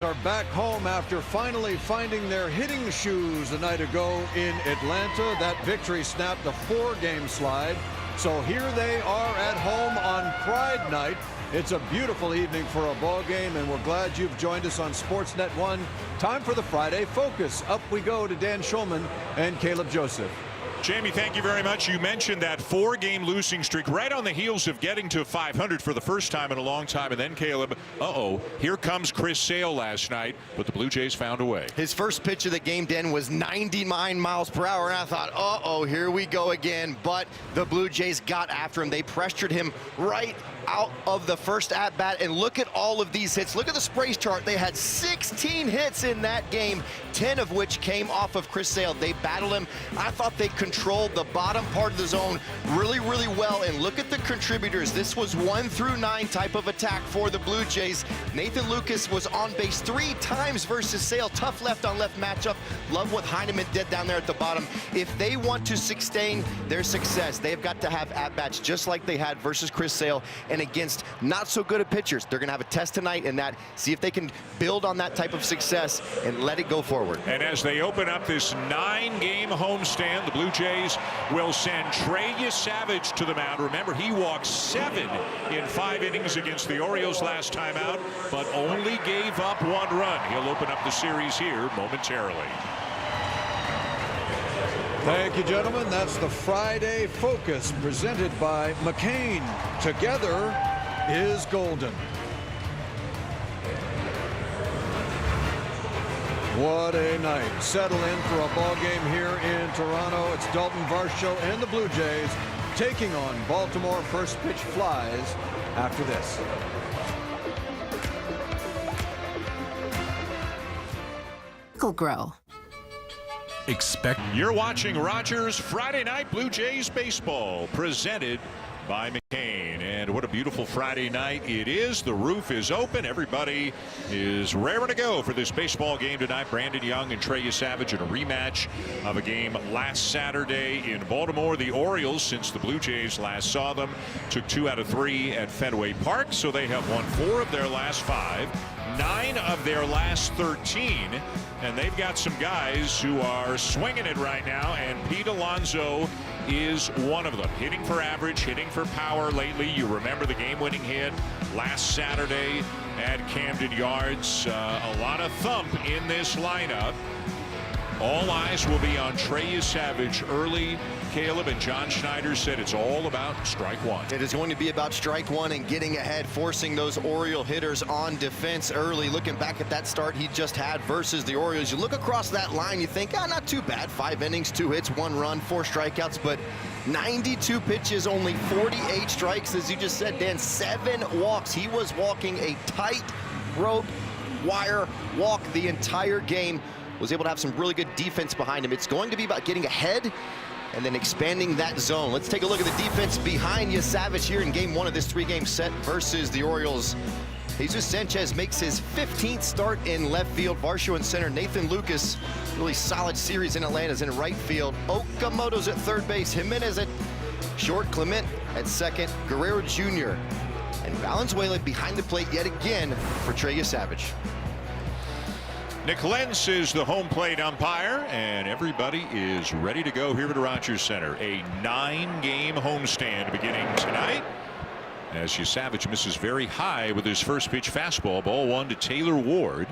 Are back home after finally finding their hitting shoes a night ago in Atlanta. That victory snapped a 4-game slide. So here they are at home on Pride Night. It's a beautiful evening for a ball game, and we're glad you've joined us on Sportsnet 1. Time for the Friday Focus. Up we go to Dan Schulman and Caleb Joseph. Jamie, thank you very much. You mentioned that 4-game losing streak right on the heels of getting to 500 for the first time in a long time. And then, Caleb, here comes Chris Sale last night, but the Blue Jays found a way. His first pitch of the game, Den, was 99 miles per hour, and I thought, here we go again. But the Blue Jays got after him. They pressured him right out of the first at-bat, and look at all of these hits. Look at the sprays chart. They had 16 hits in that game, 10 of which came off of Chris Sale. They battled him. I thought they controlled the bottom part of the zone really, really well, and look at the contributors. This was 1 through 9 type of attack for the Blue Jays. Nathan Lucas was on base 3 times versus Sale. Tough left-on-left matchup. Love what Heineman did down there at the bottom. If they want to sustain their success, they've got to have at-bats just like they had versus Chris Sale and against not so good at pitchers. They're going to have a test tonight in that, see if they can build on that type of success and let it go forward. And as they open up this 9-game homestand, the Blue Jays will send Trey Savage to the mound. Remember, he walked 7 in 5 innings against the Orioles last time out, but only gave up 1 run. He'll open up the series here momentarily. Thank you, gentlemen. That's the Friday Focus presented by McCain. Together is golden. What a night. Settle in for a ball game here in Toronto. It's Dalton Varsho and the Blue Jays taking on Baltimore. First pitch flies after this. Grow. You're watching Rogers Friday Night Blue Jays Baseball, presented by McCain. And what a beautiful Friday night it is. The roof is open. Everybody is raring to go for this baseball game tonight. Brandon Young and Trey Savage in a rematch of a game last Saturday in Baltimore. The Orioles, since the Blue Jays last saw them, took 2 out of 3 at Fenway Park. So they have won 4 of their last 5, 9 of their last 13. And they've got some guys who are swinging it right now, and Pete Alonso is one of them. Hitting for average, hitting for power lately. You remember the game-winning hit last Saturday at Camden Yards. A lot of thump in this lineup. All eyes will be on Trey Savage early. Caleb, and John Schneider said it's all about strike one. It is going to be about strike one and getting ahead, forcing those Oriole hitters on defense early. Looking back at that start he just had versus the Orioles, you look across that line, you think, not too bad. 5 innings, 2 hits, 1 run, 4 strikeouts, but 92 pitches, only 48 strikes, as you just said, Dan. 7 walks. He was walking a tight rope wire walk the entire game. Was able to have some really good defense behind him. It's going to be about getting ahead and then expanding that zone. Let's take a look at the defense behind Savage here in game 1 of this 3-game set versus the Orioles. Jesus Sanchez makes his 15th start in left field. Varsho in center. Nathan Lucas, really solid series in Atlanta, is in right field. Okamoto's at third base. Jimenez at short. Clement at second. Guerrero Jr. and Valenzuela behind the plate yet again for Trey Savage. Nick Lentz is the home plate umpire, and everybody is ready to go here at Rogers Center. A 9-game homestand beginning tonight, as Savage misses very high with his first pitch fastball. Ball 1 to Taylor Ward,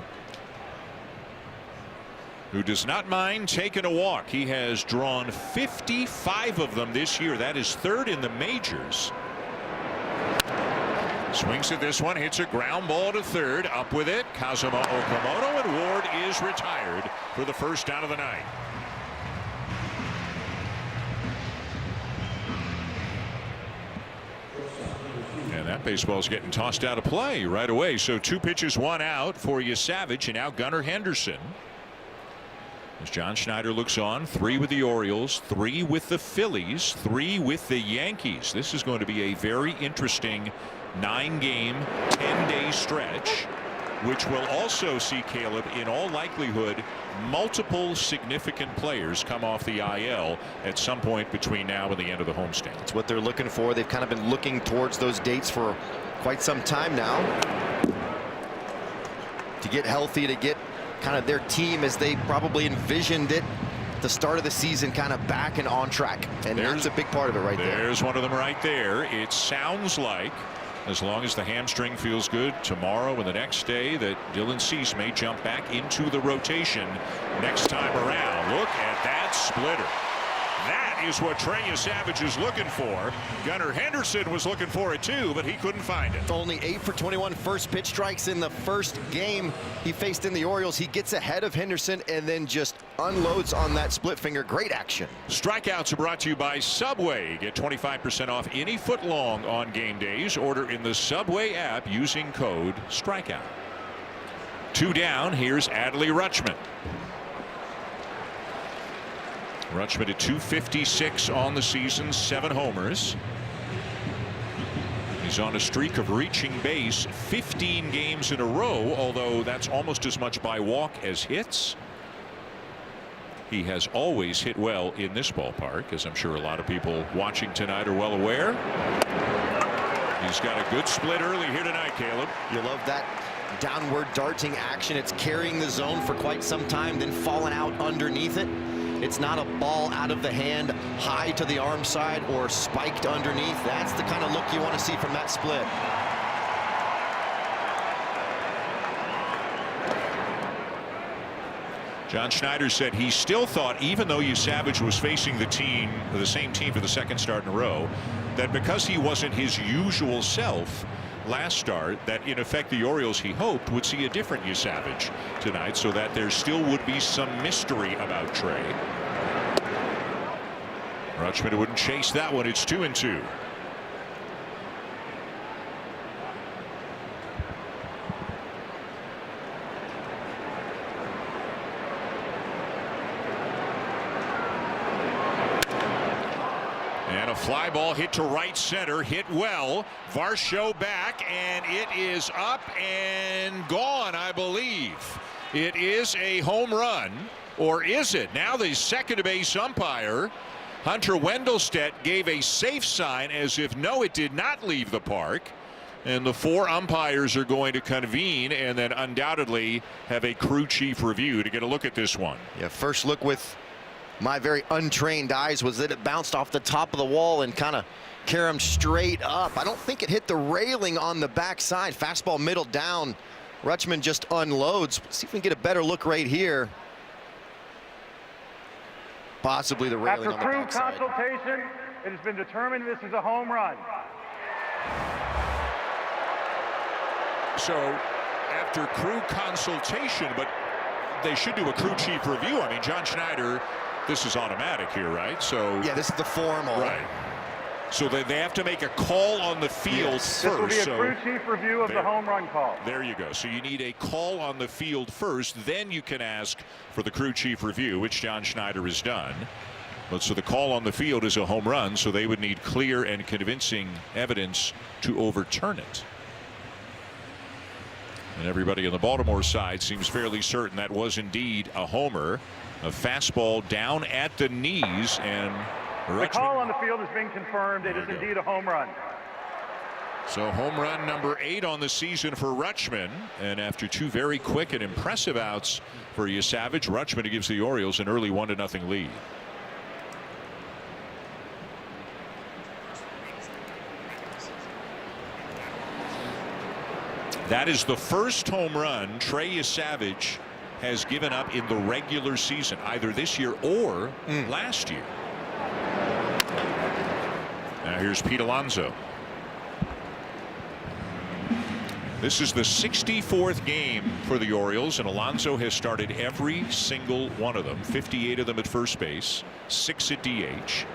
who does not mind taking a walk. He has drawn 55 of them this year. That is 3rd in the majors. Swings at this one, hits a ground ball to 3rd. Up with it, Kazuma Okamoto, and Ward is retired for the first out of the night. And that baseball's getting tossed out of play right away. So 2 pitches, 1 out for Savage, and now Gunnar Henderson. As John Schneider looks on, 3 with the Orioles, 3 with the Phillies, 3 with the Yankees. This is going to be a very interesting 9-game, 10-day stretch, which will also see, Caleb, in all likelihood, multiple significant players come off the IL at some point between now and the end of the homestand. That's what they're looking for. They've kind of been looking towards those dates for quite some time now. to get healthy, to get kind of their team as they probably envisioned it at the start of the season, kind of back and on track. And that's a big part of it right there. There's one of them right there. It sounds like, as long as the hamstring feels good tomorrow and the next day, that Dylan Cease may jump back into the rotation next time around. Look at that splitter. That is what Trey Savage is looking for. Gunnar Henderson was looking for it too, but he couldn't find it. Only 8 for 21 first pitch strikes in the first game he faced in the Orioles. He gets ahead of Henderson and then just unloads on that split finger. Great action. Strikeouts are brought to you by Subway. Get 25% off any foot long on game days. Order in the Subway app using code STRIKEOut. 2 down. Here's Adley Rutschman. Rutschman at 256 on the season, 7 homers. He's on a streak of reaching base 15 games in a row, although that's almost as much by walk as hits. He has always hit well in this ballpark, as I'm sure a lot of people watching tonight are well aware. He's got a good split early here tonight, Caleb. You love that downward darting action. It's carrying the zone for quite some time, then falling out underneath it. It's not a ball out of the hand, high to the arm side or spiked underneath. That's the kind of look you want to see from that split. John Schneider said he still thought, even though Savage was facing the same team for the second start in a row, that because he wasn't his usual self last start, that in effect the Orioles, he hoped, would see a different Savage tonight, so that there still would be some mystery about Trey. Rutschman wouldn't chase that one. It's 2-2. And a fly ball hit to right center, hit well. Varsho back, and it is up and gone, I believe. It is a home run, or is it? Now the second base umpire, Hunter Wendelstedt, gave a safe sign as if no, it did not leave the park. And the 4 umpires are going to convene and then undoubtedly have a crew chief review to get a look at this one. Yeah, first look with my very untrained eyes was that it bounced off the top of the wall and kind of carried him straight up. I don't think it hit the railing on the backside. Fastball middle down. Rutschman just unloads. Let's see if we can get a better look right here. Possibly the railing on the backside. After crew consultation, it has been determined this is a home run. So after crew consultation, but they should do a crew chief review. I mean, John Schneider, this is automatic here, right? So yeah, this is the formal. Right. So they have to make a call on the field first. This will be a crew chief review of the home run call. There you go. So you need a call on the field first, then you can ask for the crew chief review, which John Schneider has done. But so the call on the field is a home run, so they would need clear and convincing evidence to overturn it. And everybody on the Baltimore side seems fairly certain that was indeed a homer. A fastball down at the knees, and the call on the field has been confirmed. It is indeed a home run. So home run number 8 on the season for Rutschman, and after 2 very quick and impressive outs for Savage, Rutschman gives the Orioles an early 1-0 lead. That is the first home run Trey Savage has given up in the regular season, either this year or last year. Now here's Pete Alonso. This is the 64th game for the Orioles, and Alonso has started every single one of them. 58 of them at first base, 6 at DH.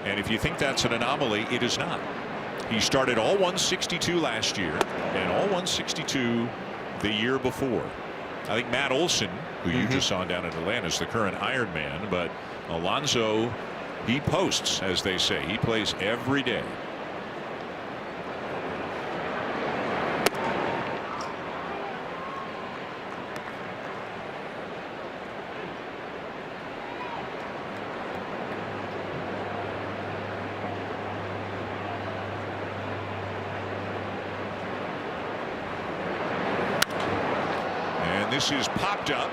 And if you think that's an anomaly, it is not. He started all 162 last year and all 162 the year before. I think Matt Olson, who you just saw down in Atlanta, is the current Iron Man, but Alonso, he posts, as they say. He plays every day. this is popped up.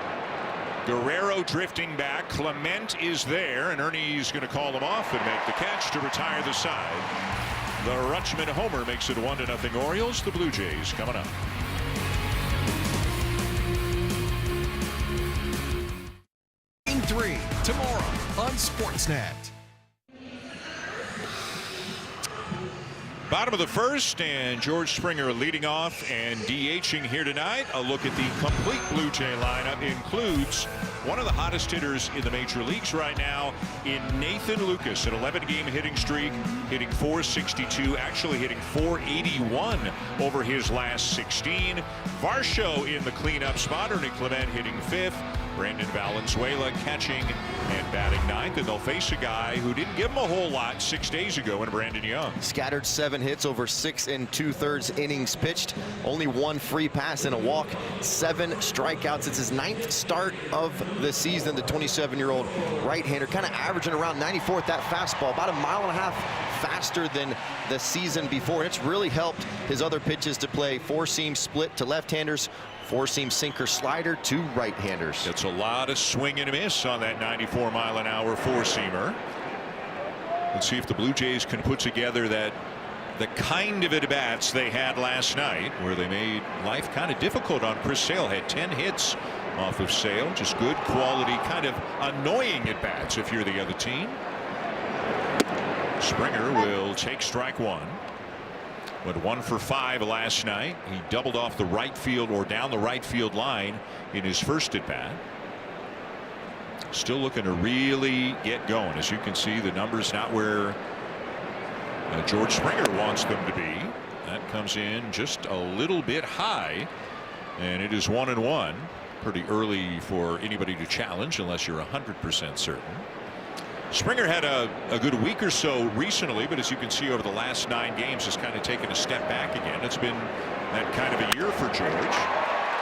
Guerrero drifting back. Clement is there, and Ernie's going to call him off and make the catch to retire the side. The Rutschman homer makes it 1-0 Orioles. The Blue Jays coming up. Game 3 tomorrow on Sportsnet. Bottom of the first, and George Springer leading off and DHing here tonight. A look at the complete Blue Jay lineup includes one of the hottest hitters in the major leagues right now in Nathan Lucas, an 11-game hitting streak, hitting .462, actually hitting .481 over his last 16. Varsho in the cleanup spot, Ernie Clement hitting 5th. Brandon Valenzuela catching and batting 9th, and they'll face a guy who didn't give him a whole lot 6 days ago in Brandon Young. Scattered 7 hits over 6 2/3 innings pitched. Only 1 free pass and a walk. 7 strikeouts. It's his 9th start of the season. The 27-year-old right-hander kind of averaging around 94th that fastball, about 1.5 miles faster than the season before. It's really helped his other pitches to play 4-seam split to left-handers, 4-seam sinker slider to right-handers. It's a lot of swing and a miss on that 94-mile-an-hour 4-seamer. Let's see if the Blue Jays can put together the kind of at-bats they had last night, where they made life kind of difficult on Chris Sale. Had 10 hits off of Sale. Just good quality, kind of annoying at-bats if you're the other team. Springer will take strike 1. Went 1 for 5 last night. He doubled off the right field or down the right field line in his first at bat. Still looking to really get going. As you can see, the numbers not where George Springer wants them to be. That comes in just a little bit high, and it is 1-1. Pretty early for anybody to challenge unless you're 100% certain. Springer had a good week or so recently, but as you can see over the last 9 games has kind of taken a step back again. It's been that kind of a year for George.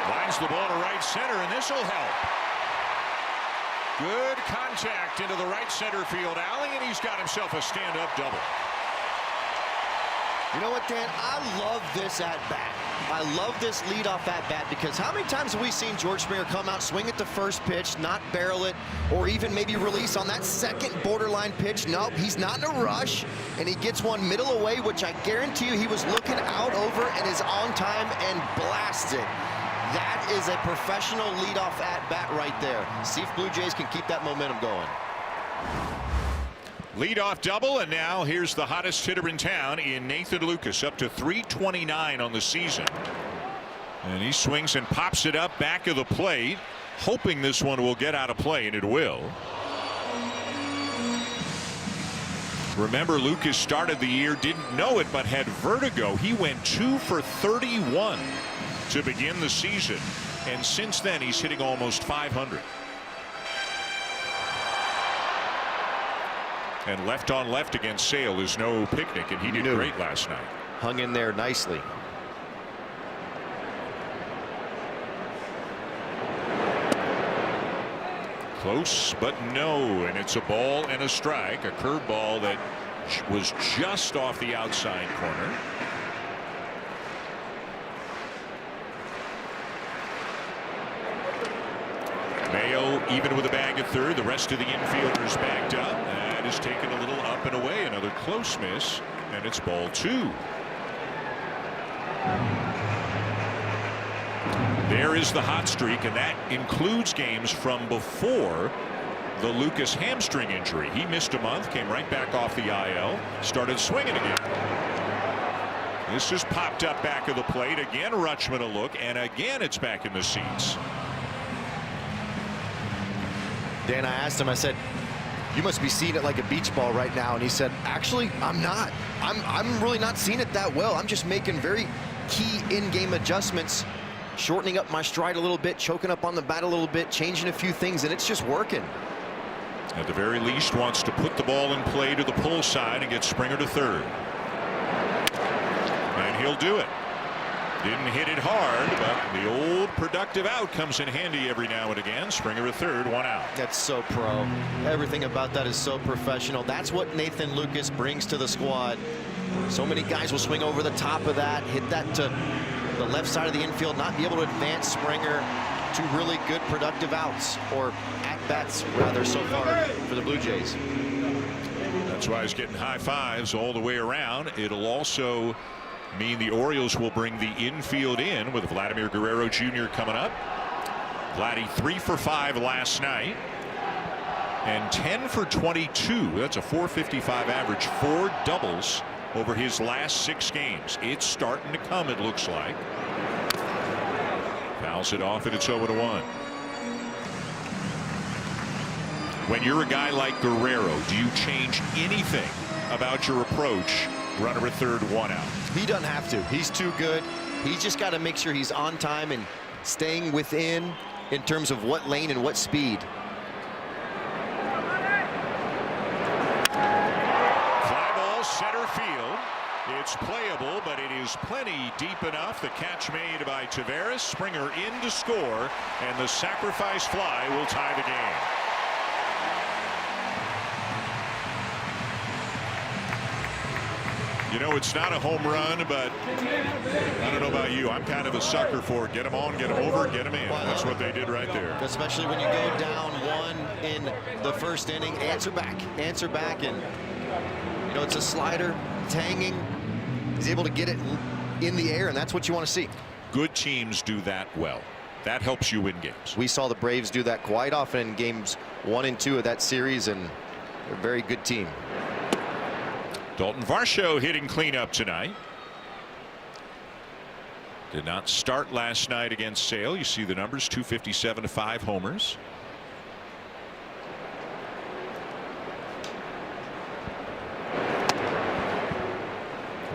Lines the ball to right center, and this will help. Good contact into the right center field alley, and he's got himself a stand-up double. You know what, Dan? I love this at-bat. I love this leadoff at-bat because how many times have we seen George Springer come out, swing at the first pitch, not barrel it, or even maybe release on that second borderline pitch? Nope, he's not in a rush, and he gets one middle away, which I guarantee you he was looking out over and is on time and blasts it. That is a professional leadoff at-bat right there. See if Blue Jays can keep that momentum going. Leadoff double, and now here's the hottest hitter in town in Nathan Lucas, up to .329 on the season. And he swings and pops it up back of the plate, hoping this one will get out of play, and it will. Remember, Lucas started the year, didn't know it, but had vertigo. He went 2 for 31 to begin the season, and since then he's hitting almost .500. And left on left against Sale is no picnic, and he did great last night. Hung in there nicely. Close, but no, and it's a ball and a strike. A curveball that was just off the outside corner. Mayo even with a bag at third. The rest of the infielders backed up. That is taken a little up and away. Another close miss, and it's ball 2. There is the hot streak, and that includes games from before the Lucas hamstring injury. He missed a month, came right back off the IL, started swinging again. This is popped up back of the plate. Again, Rutschman a look, and again it's back in the seats. Dan, I asked him, I said, you must be seeing it like a beach ball right now. And he said, actually, I'm not. I'm really not seeing it that well. I'm just making very key in-game adjustments, shortening up my stride a little bit, choking up on the bat a little bit, changing a few things, and it's just working. At the very least, wants to put the ball in play to the pull side and get Springer to third. And he'll do it. Didn't hit it hard, but the old productive out comes in handy every now and again. Springer at third, 1 out. That's so pro. Everything about that is so professional. That's what Nathan Lucas brings to the squad. So many guys will swing over the top of that, hit that to the left side of the infield, not be able to advance Springer. 2 really good productive outs, or at-bats rather, so far for the Blue Jays. That's why he's getting high fives all the way around. It'll also mean the Orioles will bring the infield in with Vladimir Guerrero Jr. coming up. Vladdy 3 for 5 last night and 10 for 22. That's a .455 average, 4 doubles over his last 6 games. It's starting to come, it looks like. Fouls it off, and it's 0-1. When you're a guy like Guerrero, do you change anything about your approach? Runner at third, 1 out. He doesn't have to. He's too good. He's just got to make sure he's on time and staying within in terms of what lane and what speed. Fly ball, center field. It's playable, but it is plenty deep enough. The catch made by Taveras. Springer in to score, and the sacrifice fly will tie the game. You know, it's not a home run, but I don't know about you. I'm kind of a sucker for get him on, get him over, get him in. That's what they did right there. Especially when you go down 1 in the first inning. Answer back, and you know, it's a slider. It's hanging. He's able to get it in the air, and that's what you want to see. Good teams do that well. That helps you win games. We saw the Braves do that quite often in games 1 and 2 of that series, and they're a very good team. Dalton Varsho hitting cleanup tonight. Did not start last night against Sale. You see the numbers, 257 to 5 homers.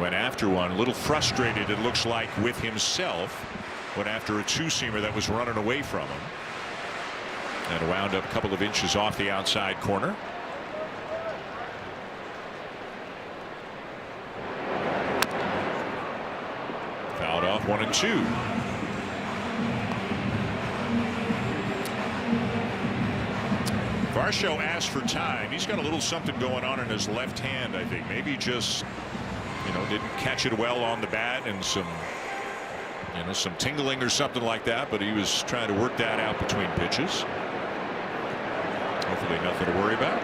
Went after one, a little frustrated, it looks like, with himself. Went after a 2-seamer that was running away from him. And wound up a couple of inches off the outside corner. Fouled off 1-2. Varsho asked for time. He's got a little something going on in his left hand, I think. Maybe just, you know, didn't catch it well on the bat, and some, you know, some tingling or something like that, but he was trying to work that out between pitches. Hopefully nothing to worry about.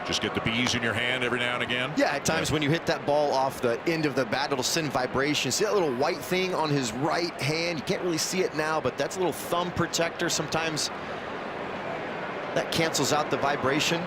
Just get the bees in your hand every now and again. Yeah, at times when you hit that ball off the end of the bat, it'll send vibration. See that little white thing on his right hand? You can't really see it now, but that's a little thumb protector. Sometimes that cancels out the vibration.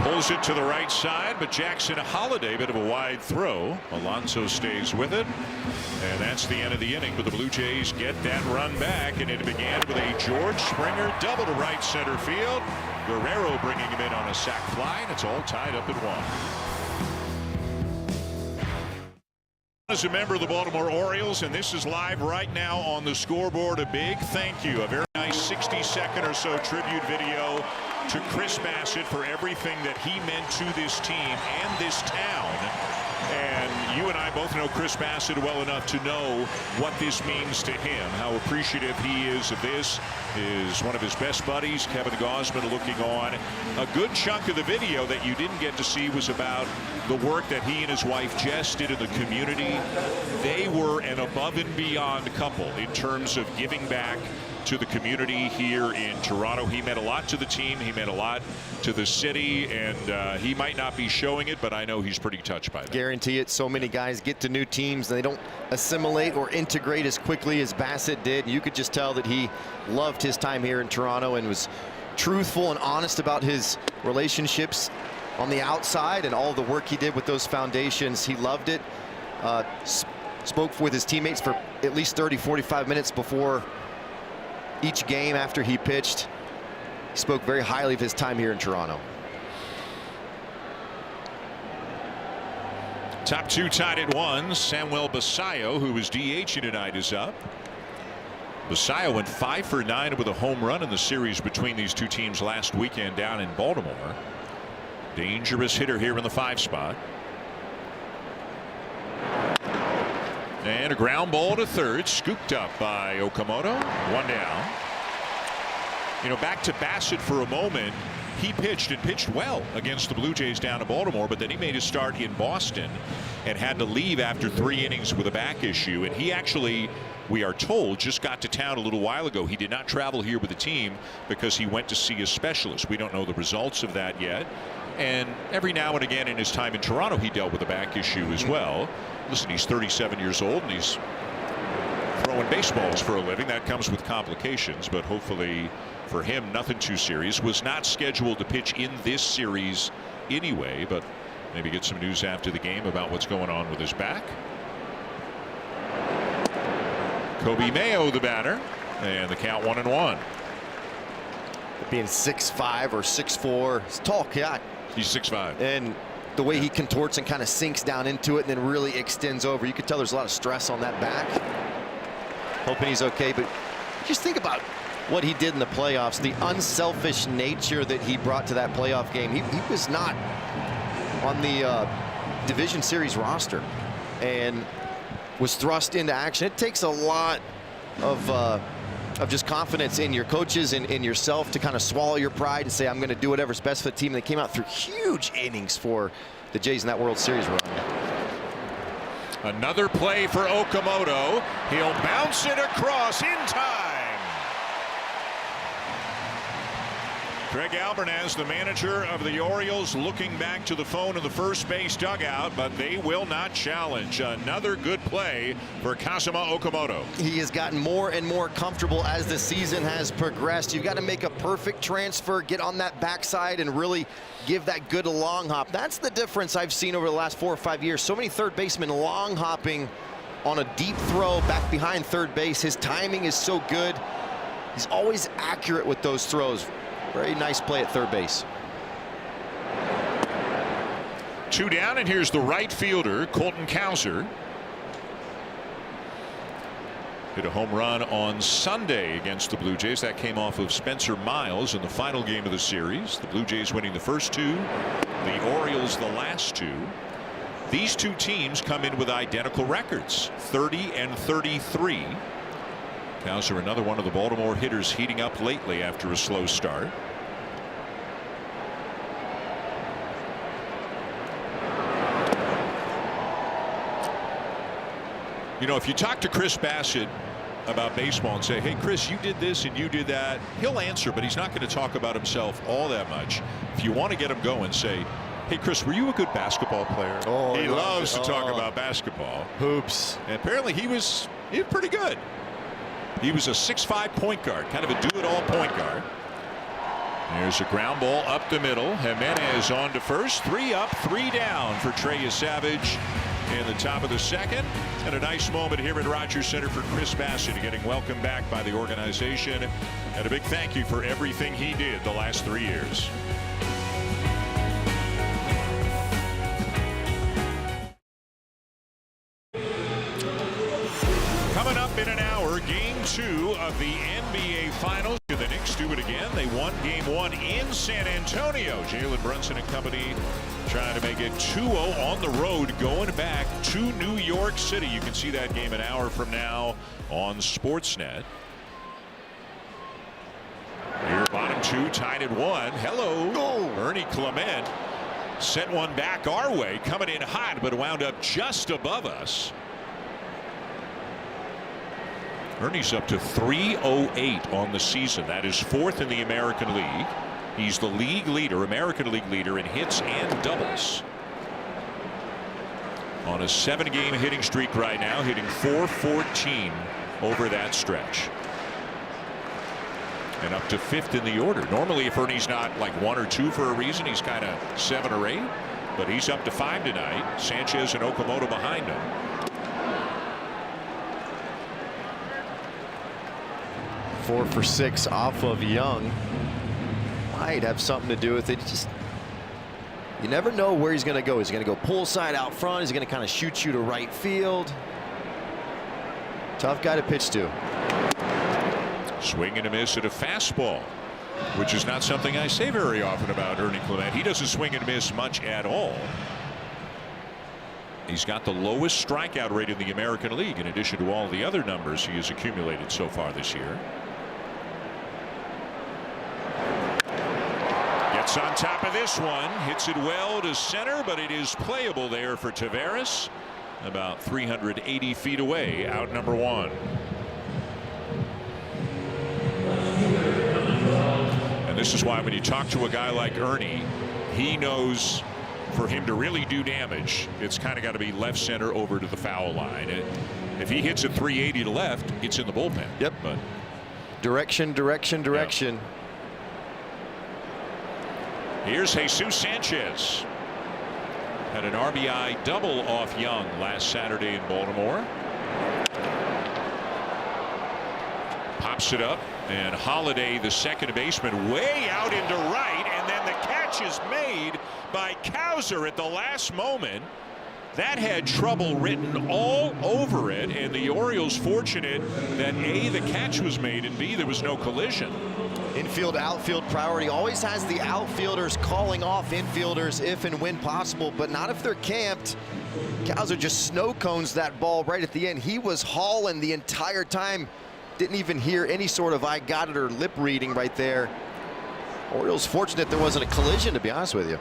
Pulls it to the right side, but Jackson Holiday, bit of a wide throw. Alonso stays with it, and that's the end of the inning. But the Blue Jays get that run back, and it began with a George Springer double to right center field. Guerrero bringing him in on a sac fly, and it's all tied up at 1. As a member of the Baltimore Orioles, and this is live right now on the scoreboard. A big thank you, a very nice 60-second or so tribute video to Chris Bassett for everything that he meant to this team and this town. And you and I both know Chris Bassett well enough to know what this means to him, how appreciative he is of this. Is one of his best buddies, Kevin Gausman, looking on. A good chunk of the video that you didn't get to see was about the work that he and his wife Jess did in the community. They were an above and beyond couple in terms of giving back to the community here in Toronto. He meant a lot to the team. He meant a lot to the city, and he might not be showing it, but I know he's pretty touched by that. Guarantee it. So many guys get to new teams and they don't assimilate or integrate as quickly as Bassett did. You could just tell that he loved his time here in Toronto and was truthful and honest about his relationships on the outside and all the work he did with those foundations. He loved it. Spoke with his teammates for at least 30-45 minutes before each game after he pitched. He spoke very highly of his time here in Toronto. Top 2 tied at 1. Samuel Basayo, who was DH tonight, is up. Basayo went 5 for 9 with a home run in the series between these two teams last weekend down in Baltimore. Dangerous hitter here in the 5 spot. And a ground ball to third, scooped up by Okamoto. 1 down. You know, back to Bassett for a moment. He pitched and pitched well against the Blue Jays down in Baltimore, but then he made his start in Boston. and had to leave after 3 innings with a back issue. And he actually, we are told, just got to town a little while ago. He did not travel here with the team because he went to see a specialist. We don't know the results of that yet. And every now and again in his time in Toronto, he dealt with a back issue as well. Listen, he's 37 years old and he's throwing baseballs for a living. That comes with complications, but hopefully for him, nothing too serious. Was not scheduled to pitch in this series anyway, but maybe get some news after the game about what's going on with his back. Kobe Mayo, the batter, and the count 1-1. Being 6'5" or 6'4", he's a tall cat. He's 6'5". And the way he contorts and kind of sinks down into it and then really extends over, you can tell there's a lot of stress on that back. Hoping he's okay, but just think about what he did in the playoffs, the unselfish nature that he brought to that playoff game. He was not on the division series roster and was thrust into action. It takes a lot of just confidence in your coaches and in yourself to kind of swallow your pride and say, I'm going to do whatever's best for the team. And they came out through huge innings for the Jays in that World Series run. Another play for Okamoto. He'll bounce it across in time. Craig Albertaz, the manager of the Orioles, looking back to the phone in the first base dugout, but they will not challenge. Another good play for Kazuma Okamoto. He has gotten more and more comfortable as the season has progressed. You've got to make a perfect transfer, get on that backside, and really give that good long hop. That's the difference I've seen over the last 4 or 5 years. So many third basemen long hopping on a deep throw back behind third base. His timing is so good. He's always accurate with those throws. Very nice play at third base. 2 down, and here's the right fielder, Colton Cowser. Hit a home run on Sunday against the Blue Jays. That came off of Spencer Miles in the final game of the series. The Blue Jays winning the first 2, the Orioles the last 2. These 2 teams come in with identical records, 30 and 33. Cowser, another one of the Baltimore hitters, heating up lately after a slow start. You know, if you talk to Chris Bassett about baseball and say, hey, Chris, you did this and you did that, he'll answer, but he's not going to talk about himself all that much. If you want to get him going, say, hey, Chris, were you a good basketball player? Oh, he loves to talk about basketball. Hoops. And apparently he was pretty good. He was a 6'5" point guard, kind of a do-it-all point guard. There's a ground ball up the middle. Jimenez on to first. 3 up, 3 down for Trey Savage in the top of the second. And a nice moment here at Rogers Center for Chris Bassett, getting welcomed back by the organization. And a big thank you for everything he did the last 3 years. Coming up in an hour, Game 2 of the NBA Finals. The Knicks do it again. They won Game 1 in San Antonio. Jalen Brunson and company trying to make it 2-0 on the road, going back to New York City. You can see that game an hour from now on Sportsnet. Here, bottom 2, tied at 1. Hello, Ernie Clement sent one back our way, coming in hot, but wound up just above us. Ernie's up to 308 on the season. That is 4th in the American League. He's the league leader, American League leader, in hits and doubles. On a 7-game hitting streak right now, hitting .414 over that stretch. And up to 5th in the order. Normally, if Ernie's not like 1 or 2 for a reason, he's kind of 7 or 8. But he's up to 5 tonight. Sanchez and Okamoto behind him. 4 for 6 off of Young. Might have something to do with it. You never know where he's going to go. Is he going to go pull side out front? Is he going to kind of shoot you to right field? Tough guy to pitch to. Swing and a miss at a fastball, which is not something I say very often about Ernie Clement. He doesn't swing and miss much at all. He's got the lowest strikeout rate in the American League, in addition to all the other numbers he has accumulated so far this year. Gets on top of this one, hits it well to center, but it is playable there for Taveras. About 380 feet away, out number one. And this is why when you talk to a guy like Ernie, he knows for him to really do damage, it's kind of got to be left center over to the foul line. If he hits it 380 to left, it's in the bullpen. Yep. But direction. Yeah. Here's Jesus Sanchez. Had an RBI double off Young last Saturday in Baltimore. Pops it up, and Holiday, the second baseman, way out into right, and then the catch is made by Cowser at the last moment. That had trouble written all over it, and the Orioles fortunate that A, the catch was made, and B, there was no collision. Infield outfield priority always has the outfielders calling off infielders if and when possible, but not if they're camped. Cowser just snow cones that ball right at the end. He was hauling the entire time. Didn't even hear any sort of I got it or lip reading right there. Orioles fortunate there wasn't a collision, to be honest with you.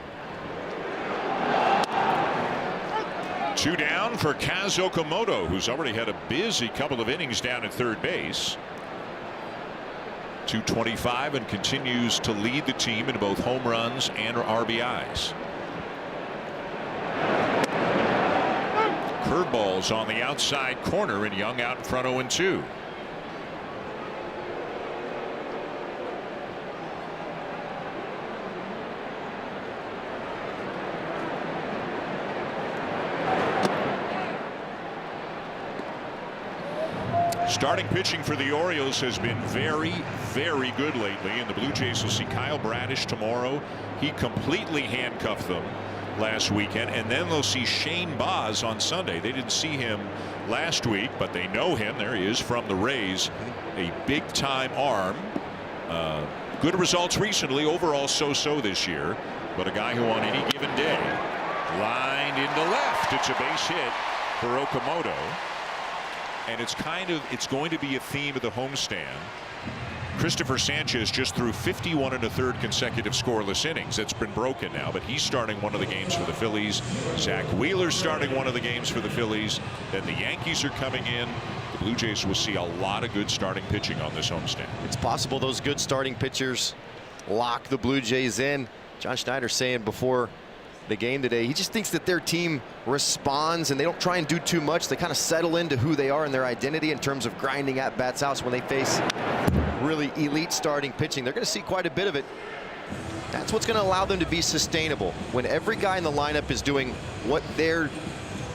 2 down for Kaz Okamoto, who's already had a busy couple of innings down at third base. 225 and continues to lead the team in both home runs and RBIs. Curveballs on the outside corner, and Young out in front 0-2. Starting pitching for the Orioles has been very, very good lately, and the Blue Jays will see Kyle Bradish tomorrow. He completely handcuffed them last weekend, and then they'll see Shane Baz on Sunday. They didn't see him last week, but they know him. There he is from the Rays, a big-time arm. Good results recently, overall so-so this year, but a guy who on any given day lined into left. It's a base hit for Okamoto. And it's going to be a theme of the homestand. Christopher Sanchez just threw 51 1/3 consecutive scoreless innings. That's been broken now, but he's starting one of the games for the Phillies. Zach Wheeler's starting one of the games for the Phillies. Then the Yankees are coming in. The Blue Jays will see a lot of good starting pitching on this homestand. It's possible those good starting pitchers lock the Blue Jays in. John Schneider saying before the game today, he just thinks that their team responds and they don't try and do too much. They kind of settle into who they are and their identity in terms of grinding at bats out. So when they face really elite starting pitching, they're going to see quite a bit of it. That's what's going to allow them to be sustainable when every guy in the lineup is doing what they're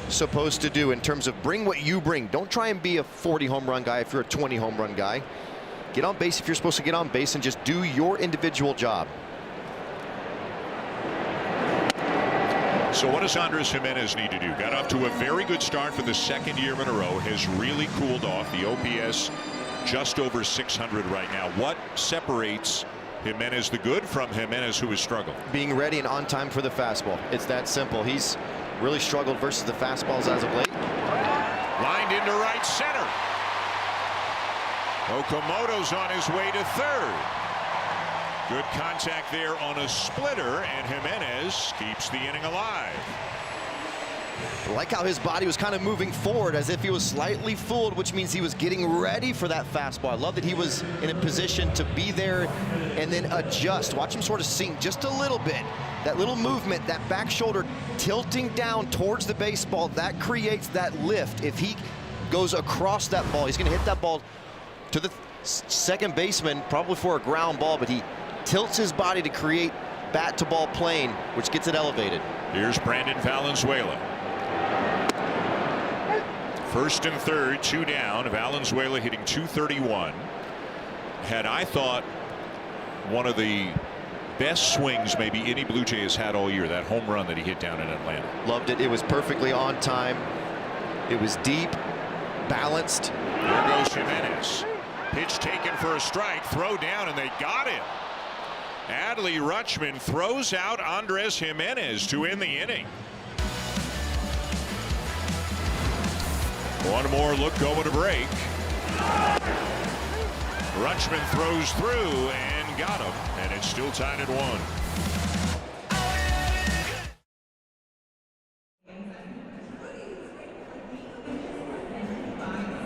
supposed to do in terms of bring what you bring. Don't try and be a 40 home run guy if you're a 20 home run guy. Get on base if you're supposed to get on base and just do your individual job. So what does Andres Jimenez need to do? Got off to a very good start for the second year in a row. Has really cooled off. The OPS just over 600 right now. What separates Jimenez the good from Jimenez who has struggled? Being ready and on time for the fastball. It's that simple. He's really struggled versus the fastballs as of late. Lined into right center. Okamoto's on his way to third. Good contact there on a splitter, and Jimenez keeps the inning alive. I like how his body was kind of moving forward as if he was slightly fooled, which means he was getting ready for that fastball. I love that he was in a position to be there and then adjust. Watch him sort of sink just a little bit. That little movement, that back shoulder tilting down towards the baseball, that creates that lift. If he goes across that ball, he's going to hit that ball to the second baseman, probably for a ground ball, but he tilts his body to create bat to ball plane, which gets it elevated. Here's Brandon Valenzuela. First and third, 2 down. Valenzuela hitting .231. Had, I thought, one of the best swings maybe any Blue Jay has had all year. That home run that he hit down in Atlanta. Loved it. It was perfectly on time. It was deep, balanced. There goes Jimenez. Pitch taken for a strike. Throw down, and they got him. Adley Rutschman throws out Andres Jimenez to end the inning. One more look going to break. Rutschman throws through and got him, and it's still tied at 1.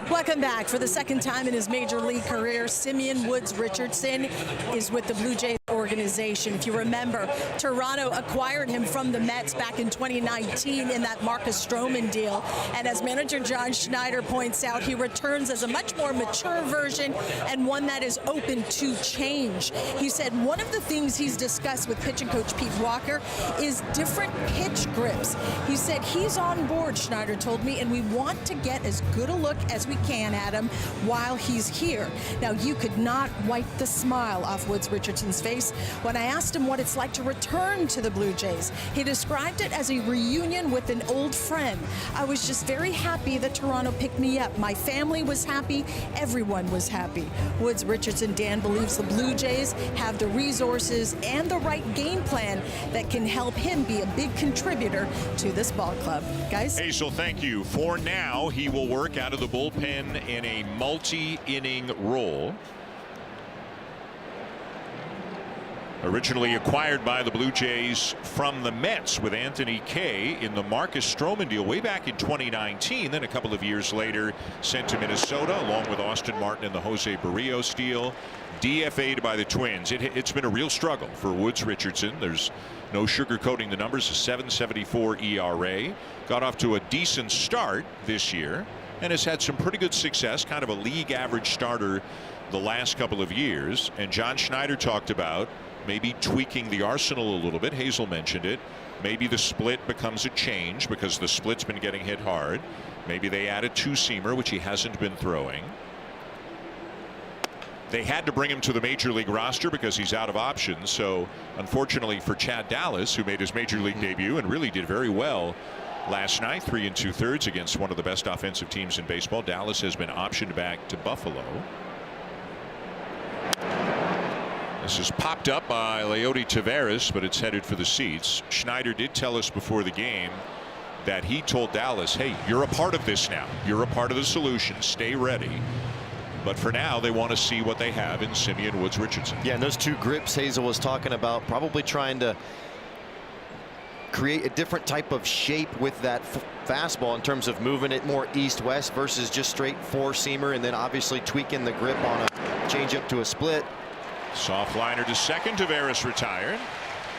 Welcome back. For the second time in his major league career, Simeon Woods Richardson is with the Blue Jays organization. If you remember, Toronto acquired him from the Mets back in 2019 in that Marcus Stroman deal. And as manager John Schneider points out, he returns as a much more mature version and one that is open to change. He said one of the things he's discussed with pitching coach Pete Walker is different pitch grips. He said he's on board, Schneider told me, and we want to get as good a look as we can at him while he's here. Now, you could not wipe the smile off Woods Richardson's face when I asked him what it's like to return to the Blue Jays. He described it as a reunion with an old friend. I was just very happy that Toronto picked me up. My family was happy. Everyone was happy. Woods Richardson, Dan, believes the Blue Jays have the resources and the right game plan that can help him be a big contributor to this ball club. Guys? Hazel, thank you. For now, he will work out of the bullpen in a multi-inning role. Originally acquired by the Blue Jays from the Mets with Anthony Kay in the Marcus Stroman deal way back in 2019. Then a couple of years later sent to Minnesota along with Austin Martin in the Jose Barrios deal. DFA'd by the Twins. It's been a real struggle for Woods Richardson. There's no sugarcoating the numbers. A 7.74 ERA. Got off to a decent start this year and has had some pretty good success. Kind of a league average starter the last couple of years. And John Schneider talked about maybe tweaking the arsenal a little bit. Hazel mentioned it. Maybe the split becomes a change because the split's been getting hit hard. Maybe they add a two-seamer, which he hasn't been throwing. They had to bring him to the major league roster because he's out of options. So unfortunately for Chad Dallas, who made his major league debut and really did very well last night, 3 2/3 against one of the best offensive teams in baseball, Dallas has been optioned back to Buffalo. This is popped up by Leody Taveras, but it's headed for the seats. Schneider did tell us before the game that he told Dallas, hey, you're a part of this now. You're a part of the solution. Stay ready. But for now, they want to see what they have in Simeon Woods Richardson. Yeah, and those two grips Hazel was talking about, probably trying to create a different type of shape with that fastball in terms of moving it more east-west versus just straight four-seamer, and then obviously tweaking the grip on a changeup to a split. Soft liner to second. Taveras retired.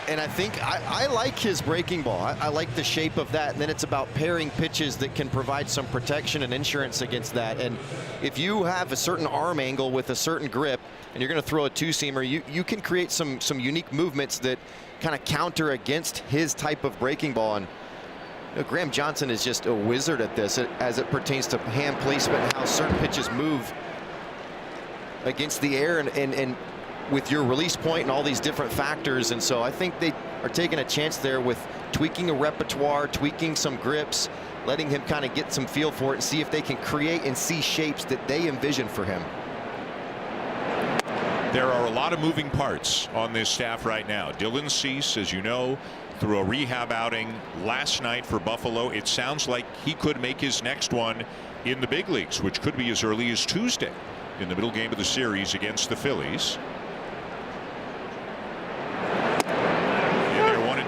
And I think I like his breaking ball. I like the shape of that. And then it's about pairing pitches that can provide some protection and insurance against that. And if you have a certain arm angle with a certain grip and you're going to throw a two-seamer, you can create some unique movements that kind of counter against his type of breaking ball. And you know, Graham Johnson is just a wizard at this as it pertains to hand placement and how certain pitches move against the air and with your release point and all these different factors. And so I think they are taking a chance there with tweaking a repertoire, tweaking some grips, letting him kind of get some feel for it and see if they can create and see shapes that they envision for him. There are a lot of moving parts on this staff right now. Dylan Cease, as you know, through a rehab outing last night for Buffalo. It sounds like he could make his next one in the big leagues, which could be as early as Tuesday in the middle game of the series against the Phillies.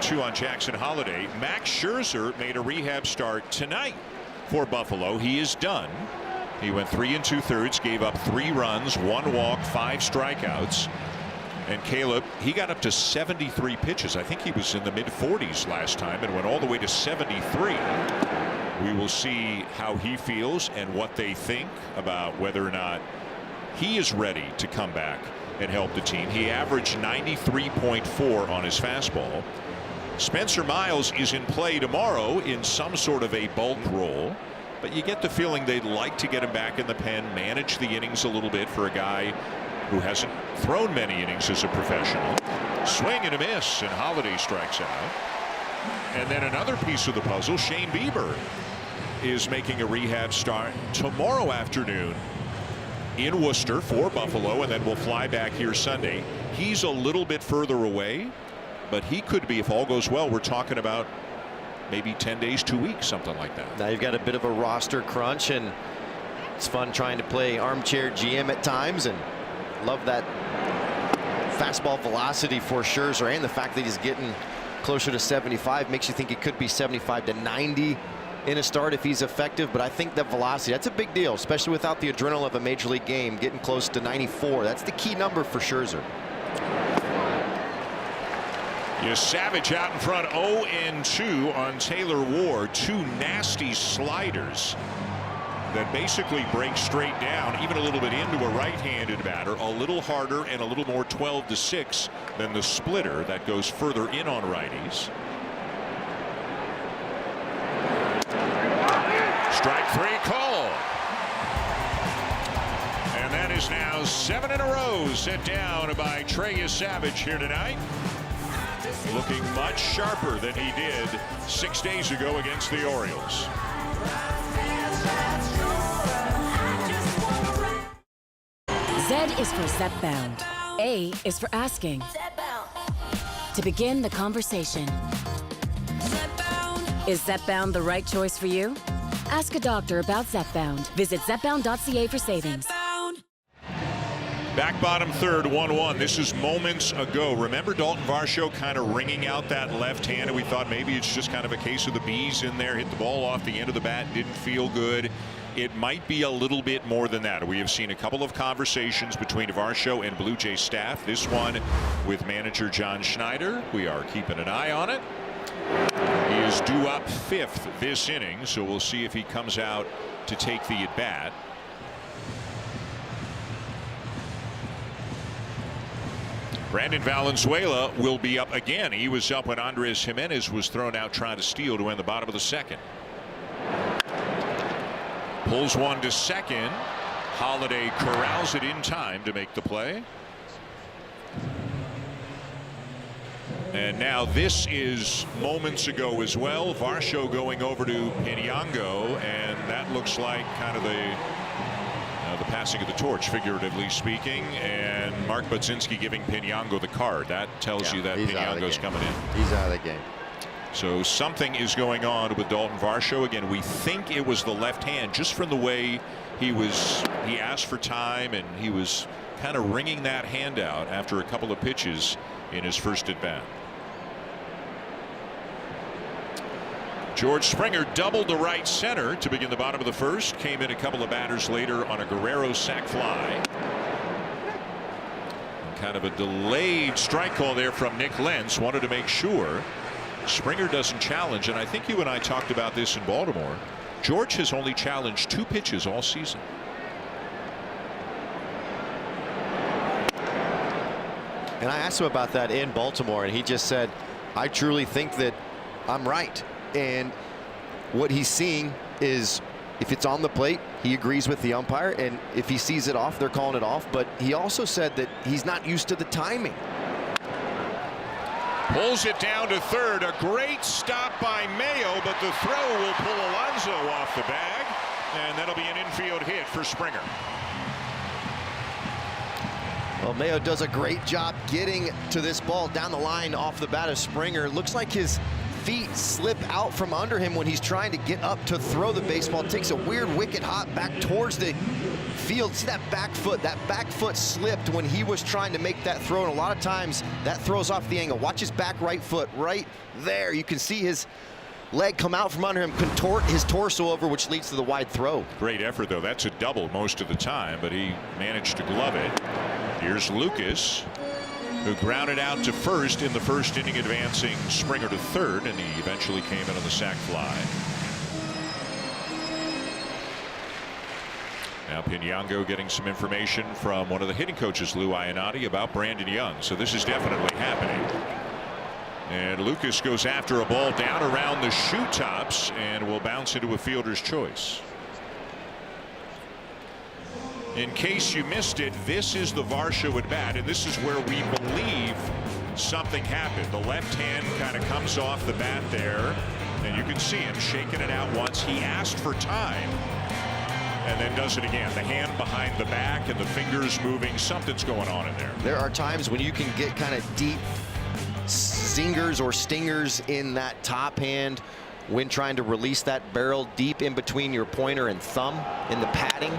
1-2 on Jackson Holiday. Max Scherzer made a rehab start tonight for Buffalo. He is done. He went 3 2/3, gave up 3 runs, 1 walk, 5 strikeouts. And Caleb, he got up to 73 pitches. I think he was in the mid-40s last time and went all the way to 73. We will see how he feels and what they think about whether or not he is ready to come back and help the team. He averaged 93.4 on his fastball. Spencer Miles is in play tomorrow in some sort of a bulk role, but you get the feeling they'd like to get him back in the pen, manage the innings a little bit for a guy who hasn't thrown many innings as a professional. Swing and a miss, and Holiday strikes out. And then another piece of the puzzle, Shane Bieber is making a rehab start tomorrow afternoon in Worcester for Buffalo, and then we'll fly back here Sunday. He's a little bit further away, but he could be, if all goes well, we're talking about maybe 10 days, 2 weeks, something like that. Now you've got a bit of a roster crunch, and it's fun trying to play armchair GM at times, and love that fastball velocity for Scherzer, and the fact that he's getting closer to 75 makes you think it could be 75 to 90 in a start if he's effective, but I think the velocity, that's a big deal, especially without the adrenaline of a major league game, getting close to 94. That's the key number for Scherzer. Savage out in front, 0-2 on Taylor Ward. Two nasty sliders that basically break straight down, even a little bit into a right-handed batter, a little harder and a little more 12-6 than the splitter that goes further in on righties. Strike three call. And that is now 7 in a row set down by Trey Savage here tonight. Looking much sharper than he did 6 days ago against the Orioles. Z is for Zepbound. A is for asking. To begin the conversation. Is Zepbound the right choice for you? Ask a doctor about Zepbound. Visit zepbound.ca for savings. Back bottom third, 1-1. This is moments ago. Remember Dalton Varsho kind of ringing out that left hand, and we thought maybe it's just kind of a case of the bees in there. Hit the ball off the end of the bat, didn't feel good. It might be a little bit more than that. We have seen a couple of conversations between Varsho and Blue Jay staff. This one with manager John Schneider. We are keeping an eye on it. He is due up 5th this inning, so we'll see if he comes out to take the at bat. Brandon Valenzuela will be up again. He was up when Andres Jimenez was thrown out trying to steal to win the bottom of the second. Pulls one to second. Holiday corrals it in time to make the play. And now this is moments ago as well. Varsho going over to Piñango, and that looks like kind of the passing of the torch, figuratively speaking, and Mark Budzinski giving Piñango the card. That tells you that Piñango's coming in. He's out of the game. So something is going on with Dalton Varsho. Again, we think it was the left hand, just from the way he asked for time, and he was kind of wringing that hand out after a couple of pitches in his first at bat. George Springer doubled to right center to begin the bottom of the first. Came in a couple of batters later on a Guerrero sac fly. Kind of a delayed strike call there from Nick Lentz. Wanted to make sure Springer doesn't challenge, and I think you and I talked about this in Baltimore. George has only challenged 2 pitches all season. And I asked him about that in Baltimore, and he just said, I truly think that I'm right. And what he's seeing is if it's on the plate, he agrees with the umpire, and if he sees it off, they're calling it off. But he also said that he's not used to the timing. Pulls it down to third. A great stop by Mayo, but the throw will pull Alonso off the bag, and that'll be an infield hit for Springer. Well, Mayo does a great job getting to this ball down the line off the bat of Springer. Looks like his feet slip out from under him when he's trying to get up to throw the baseball. Takes a weird wicked hop back towards the field. See that back foot? That back foot slipped when he was trying to make that throw, and a lot of times that throws off the angle. Watch his back right foot right there. You can see his leg come out from under him, contort his torso over, which leads to the wide throw. Great effort, though. That's a double most of the time, but he managed to glove it. Here's Lucas, who grounded out to first in the first inning, advancing Springer to third, and he eventually came in on the sac fly. Now Piñango getting some information from one of the hitting coaches, Lou Iannotti, about Brandon Young. So this is definitely happening. And Lucas goes after a ball down around the shoe tops and will bounce into a fielder's choice. In case you missed it, this is the Varsho at bat, and this is where we believe something happened. The left hand kind of comes off the bat there, and you can see him shaking it out once. He asked for time and then does it again. The hand behind the back and the fingers moving. Something's going on in there. There are times when you can get kind of deep zingers or stingers in that top hand when trying to release that barrel deep in between your pointer and thumb in the padding.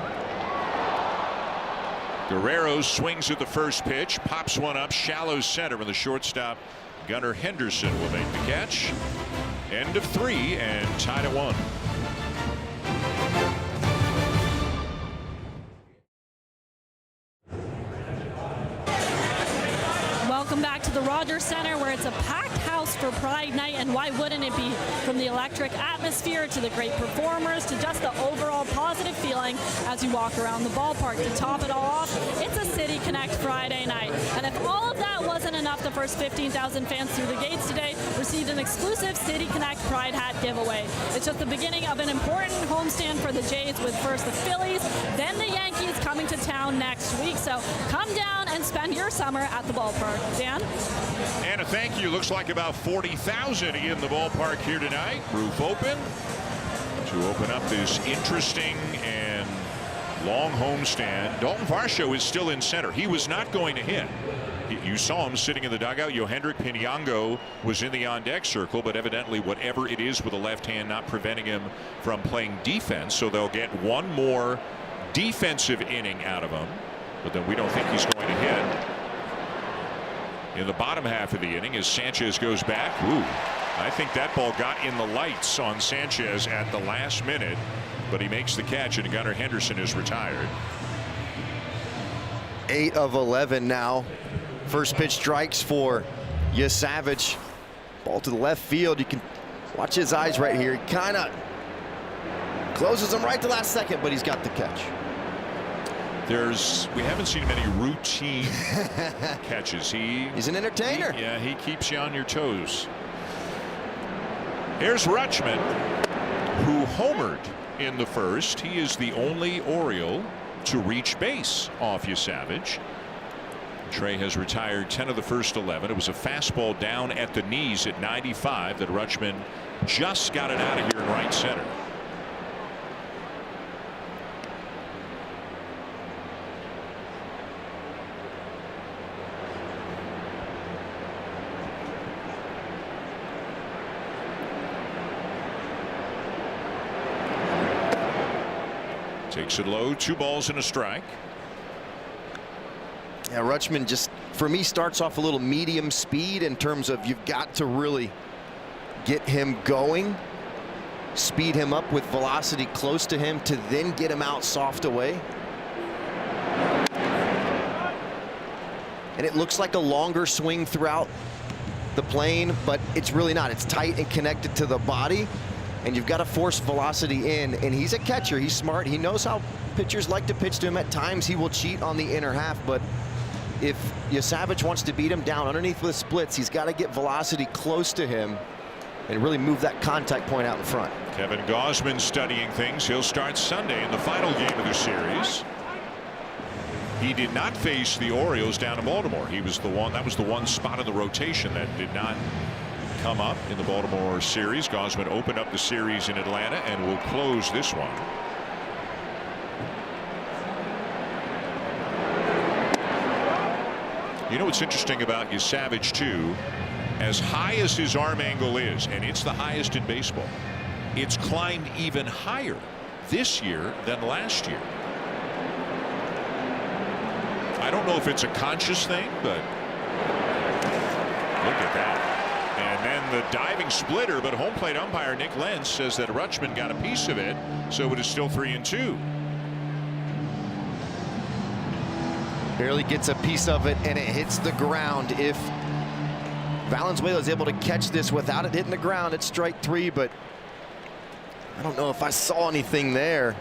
Guerrero swings at the first pitch, pops one up shallow center, and the shortstop Gunnar Henderson will make the catch. End of 3 and tied at 1. Welcome back to the Rogers Center, where it's a packed house for Pride Night, and why wouldn't it be? From the electric atmosphere to the great performers to just the overall positive feeling as you walk around the ballpark. To top it all off, it's a City Connect Friday night. And if all of that wasn't enough, the first 15,000 fans through the gates today received an exclusive City Connect Pride hat giveaway. It's just the beginning of an important homestand for the Jays, with first the Phillies, then the Yankees coming to town next week. So come down and spend your summer at the ballpark. Dan? Anna, thank you. Looks like about 40,000 in the ballpark here tonight. Roof open to open up this interesting and long homestand. Dalton Varsho is still in center. He was not going to hit. You saw him sitting in the dugout. Yohendrick Pinyango was in the on-deck circle, but evidently whatever it is with the left hand not preventing him from playing defense, so they'll get one more defensive inning out of him, but then we don't think he's going to hit in the bottom half of the inning as Sanchez goes back. Ooh, I think that ball got in the lights on Sanchez at the last minute, but he makes the catch, and Gunnar Henderson is retired. 8 of 11 now. First pitch strikes for Savage. Ball to the left field. You can watch his eyes right here. He kind of closes them right to last second, but he's got the catch. We haven't seen many routine catches. He's an entertainer. He keeps you on your toes. Here's Rutschman, who homered in the first. He is the only Oriole to reach base off Savage. Trey has retired 10 of the first 11. It was a fastball down at the knees at 95 that Rutschman just got it out of here in right center. Takes it low, 2 balls and a strike. Yeah, Rutschman just, for me, starts off a little medium speed in terms of you've got to really get him going, speed him up with velocity close to him to then get him out soft away. And it looks like a longer swing throughout the plane, but it's really not. It's tight and connected to the body, and you've got to force velocity in. And he's a catcher. He's smart. He knows how pitchers like to pitch to him. At times he will cheat on the inner half, but if Savage wants to beat him down underneath with splits, he's got to get velocity close to him and really move that contact point out in front. Kevin Gausman studying things. He'll start Sunday in the final game of the series. He did not face the Orioles down in Baltimore. He was the one, that was the one spot in the rotation that did not come up in the Baltimore series. Gausman opened up the series in Atlanta and will close this one. You know what's interesting about Savage too, as high as his arm angle is, and it's the highest in baseball, it's climbed even higher this year than last year. I don't know if it's a conscious thing, but look at that. And then the diving splitter, but home plate umpire Nick Lenz says that Rutschman got a piece of it, so it is still 3-2. Barely gets a piece of it, and it hits the ground. If Valenzuela is able to catch this without it hitting the ground, it's strike 3, but I don't know if I saw anything there.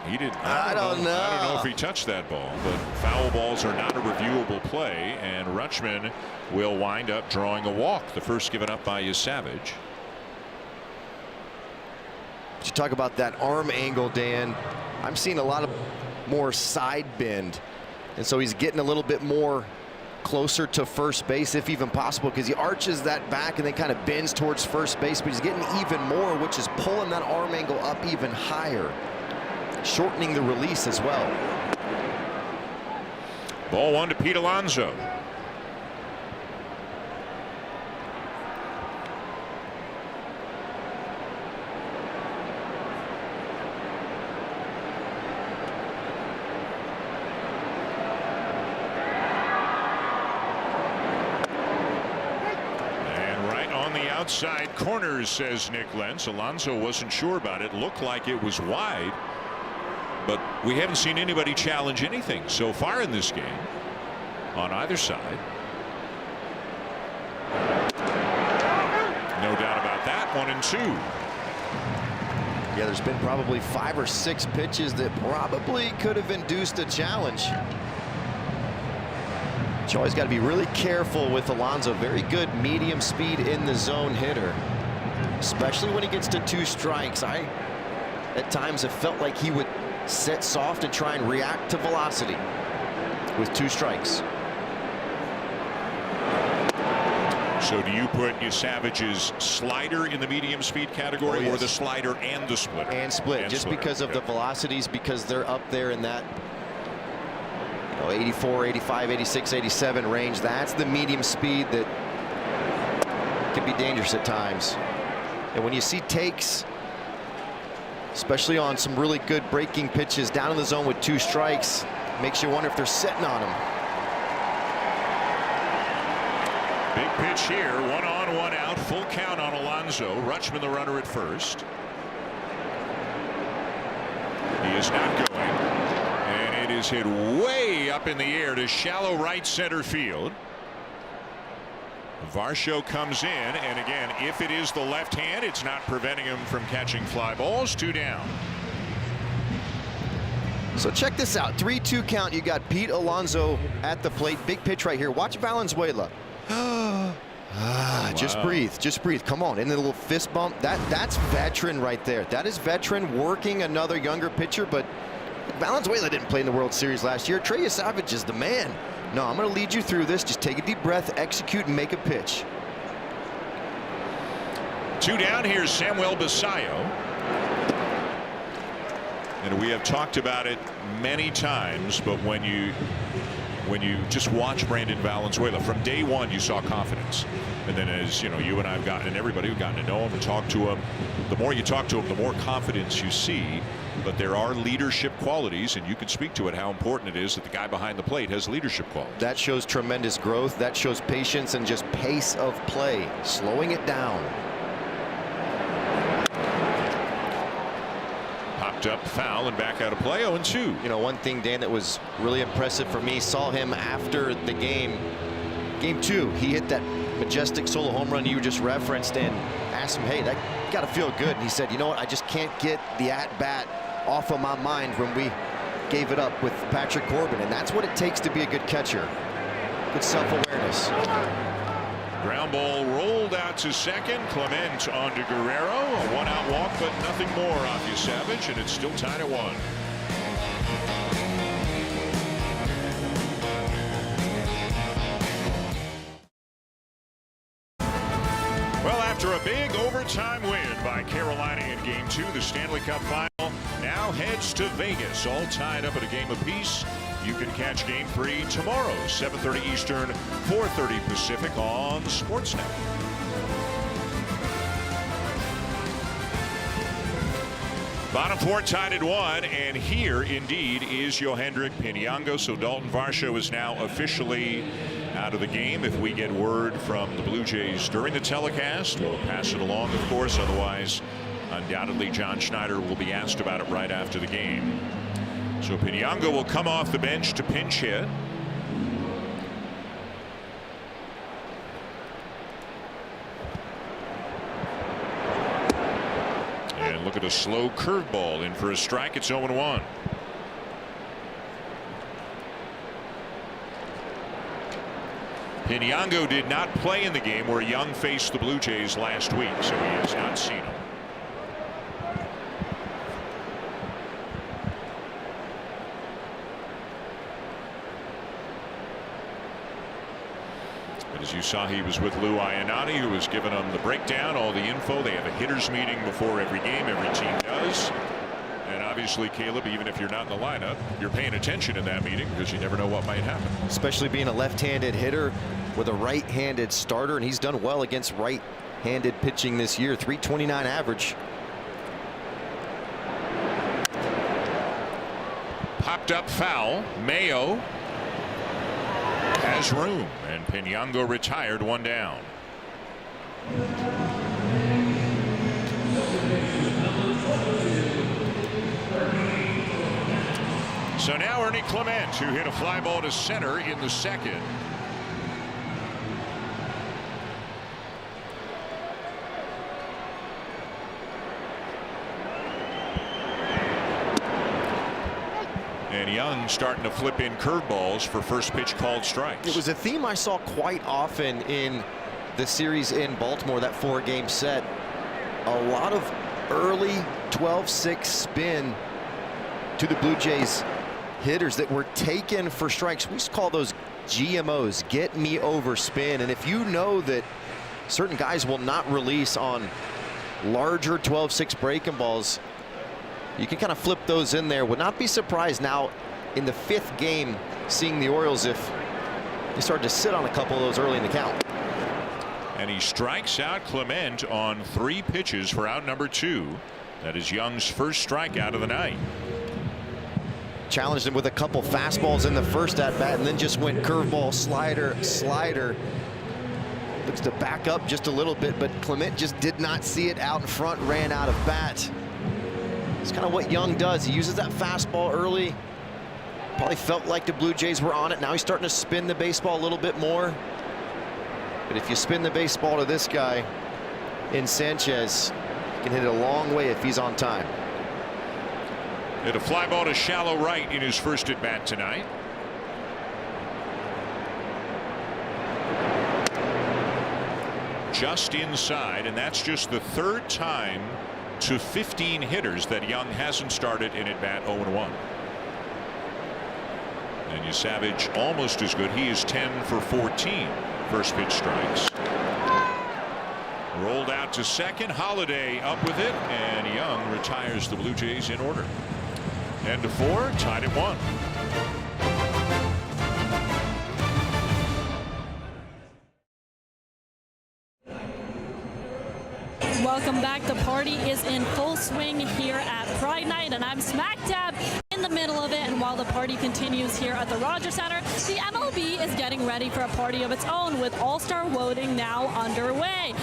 He did. I don't know. I don't know if he touched that ball, but foul balls are not a reviewable play, and Rutschman will wind up drawing a walk, the first given up by Savage. But you talk about that arm angle, Dan. I'm seeing a lot of more side bend. And so he's getting a little bit more closer to first base, if even possible, because he arches that back and then kind of bends towards first base, but he's getting even more, which is pulling that arm angle up even higher, shortening the release as well. Ball 1 to Pete Alonso. Outside corners, says Nick Lenz. Alonso wasn't sure about it. Looked like it was wide, but we haven't seen anybody challenge anything so far in this game on either side. No doubt about that. 1-2. Yeah, there's been probably 5 or 6 pitches that probably could have induced a challenge. You always got to be really careful with Alonso. Very good medium speed in the zone hitter, especially when he gets to 2 strikes. I at times have felt like he would sit soft and try and react to velocity with 2 strikes. So do you put your Savage's slider in the medium speed category, or the slider and the splitter? And split, just because of the velocities, because they're up there in that 84, 85, 86, 87 range. That's the medium speed that can be dangerous at times. And when you see takes, especially on some really good breaking pitches down in the zone with 2 strikes, makes you wonder if they're sitting on them. Big pitch here, 1 on, 1 out, full count on Alonso. Rutschman the runner at first. He is not going, and it is hit way up in the air to shallow right center field. Varsho comes in, and again, if it is the left hand, it's not preventing him from catching fly balls. 2 down. So check this out, 3-2 count. You got Pete Alonso at the plate. Big pitch right here. Watch Valenzuela. Just breathe, just breathe. Come on, and a little fist bump. That's veteran right there. That is veteran working another younger pitcher. But Valenzuela didn't play in the World Series last year. Trey Savage is the man. No, I'm going to lead you through this. Just take a deep breath, execute, and make a pitch. 2 down. Here's Samuel Basayo. And we have talked about it many times, but when you just watch Brandon Valenzuela, from day one you saw confidence, and then as you know, you and I have gotten, and everybody who've gotten to know him and talk to him, the more you talk to him, the more confidence you see. But there are leadership qualities, and you can speak to it, how important it is that the guy behind the plate has leadership qualities. That shows tremendous growth. That shows patience and just pace of play, slowing it down. Popped up, foul, and back out of play. 0-2. You know, one thing, Dan, that was really impressive for me, saw him after the game, game 2, he hit that majestic solo home run you just referenced, and asked him, hey, that got to feel good. And he said, you know what, I just can't get the at-bat off of my mind when we gave it up with Patrick Corbin. And that's what it takes to be a good catcher. Good self-awareness. Ground ball rolled out to second. Clement on to Guerrero. A 1-out walk, but nothing more off you, Savage, and it's still tied at 1. Well, after a big overtime win by Carolina in Game 2, the Stanley Cup Final now heads to Vegas, all tied up at a game apiece. You can catch Game 3 tomorrow, 7:30 Eastern, 4:30 Pacific on Sportsnet. Bottom 4 tied at 1, and here indeed is Yohendrick Pinyango. So Dalton Varsho is now officially out of the game. If we get word from the Blue Jays during the telecast, we'll pass it along, of course. Otherwise, undoubtedly, John Schneider will be asked about it right after the game. So Pinyango will come off the bench to pinch hit. And look at a slow curveball in for a strike. It's 0-1. Pinyango did not play in the game where Young faced the Blue Jays last week, so he has not seen him. But as you saw, he was with Lou Iannati, who was giving them the breakdown, all the info. They have a hitters meeting before every game. Every team does. And obviously, Caleb, even if you're not in the lineup, you're paying attention in that meeting because you never know what might happen. Especially being a left-handed hitter with a right-handed starter, and he's done well against right-handed pitching this year. .329 average. Popped up foul. Mayo has room, and Pinyango retired, 1 down. So now Ernie Clement, who hit a fly ball to center in the second. And Young starting to flip in curveballs for first pitch called strikes. It was a theme I saw quite often in the series in Baltimore, that 4-game set. A lot of early 12-6 spin to the Blue Jays hitters that were taken for strikes. We used to call those GMOs, get me over spin. And if you know that certain guys will not release on larger 12-6 breaking balls, you can kind of flip those in there. Would not be surprised now in the 5th game seeing the Orioles if they started to sit on a couple of those early in the count. And he strikes out Clement on 3 pitches for out number 2. That is Young's first strikeout of the night. Challenged him with a couple fastballs in the first at bat and then just went curveball, slider. Looks to back up just a little bit, but Clement just did not see it out in front, ran out of bat. It's kind of what Young does. He uses that fastball early. Probably felt like the Blue Jays were on it. Now he's starting to spin the baseball a little bit more. But if you spin the baseball to this guy in Sanchez, you can hit it a long way if he's on time. Hit a fly ball to shallow right in his first at bat tonight. Just inside, and that's just the 3rd time to 15 hitters that Young hasn't started in at bat 0-1. And Savage almost as good. He is 10 for 14 first pitch strikes. Rolled out to second. Holiday up with it, and Young retires the Blue Jays in order. End of 4, tied at 1. Welcome back. The party is in full swing here at Pride Night, and I'm smack dab in the middle of it. And while the party continues here at the Rogers Center, the MLB is getting ready for a party of its own with All-Star voting now underway.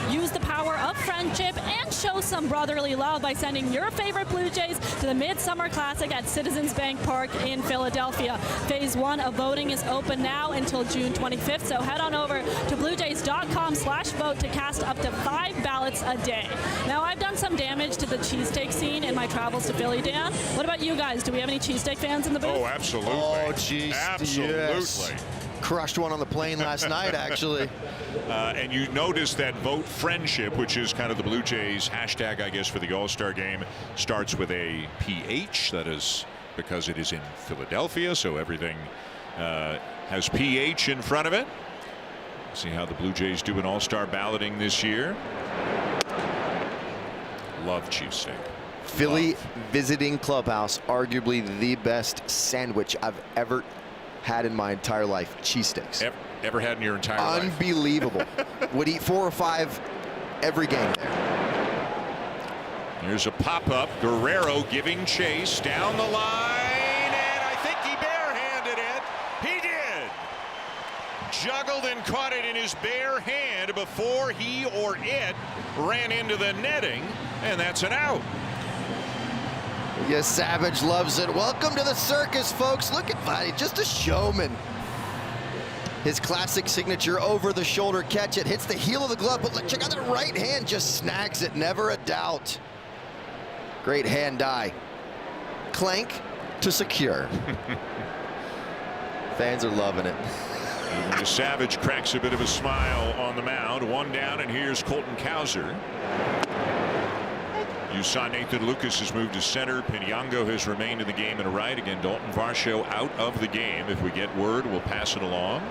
Use the power of friendship and show some brotherly love by sending your favorite Blue Jays to the Midsummer Classic at Citizens Bank Park in Philadelphia. Phase 1 of voting is open now until June 25th, so head on over to bluejays.com/vote to cast up to 5 ballots a day. Now, I've done some damage to the cheesesteak scene in my travels to Philly, Dan. What about you guys? Do we have any cheesesteak fans in the booth? Oh, absolutely. Oh, geez. Absolutely. Yes. Crushed one on the plane last night, actually. And you notice that vote friendship, which is kind of the Blue Jays hashtag, I guess, for the All-Star game, starts with a PH. That is because it is in Philadelphia, so everything has PH in front of it. See how the Blue Jays do in All-Star balloting this year. Love cheesesteak. Philly visiting clubhouse, arguably the best sandwich I've ever had in my entire life. Cheesesteaks. Ever had in your entire life? Unbelievable. Would eat 4 or 5 every game there. Here's a pop-up. Guerrero giving chase down the line, and I think he barehanded it. He did. Juggled and caught it in his bare hand before he or it ran into the netting, and that's an out. Yes, Savage loves it. Welcome to the circus, folks. Look at Vladdy, just a showman. His classic signature over-the-shoulder catch. It hits the heel of the glove, but check out that right hand, just snags it, never a doubt. Great hand-eye. Clank to secure. Fans are loving it. And Savage cracks a bit of a smile on the mound. 1 down, and here's Colton Cowser. You saw Nathan Lucas has moved to center. Pinyango has remained in the game in right. Again, Dalton Varsho out of the game. If we get word, we'll pass it along.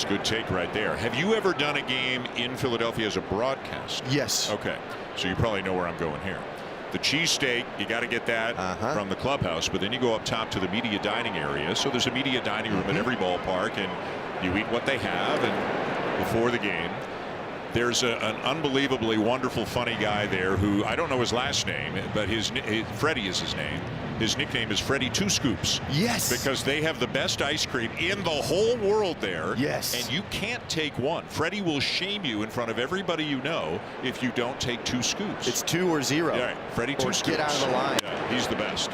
Good take right there. Have you ever done a game in Philadelphia as a broadcast? Yes. Okay, so you probably know where I'm going here. The cheesesteak, you got to get that from the clubhouse, but then you go up top to the media dining area. So there's a media dining room at every ballpark, and you eat what they have. And before the game, there's an unbelievably wonderful, funny guy there who I don't know his last name, but Freddie is his name. His nickname is Freddie Two Scoops. Yes. Because they have the best ice cream in the whole world there. Yes. And you can't take one. Freddie will shame you in front of everybody you know if you don't take 2 scoops. It's 2 or 0. Yeah, right. Freddie Two Scoops. Get out of the line. Yeah, he's the best.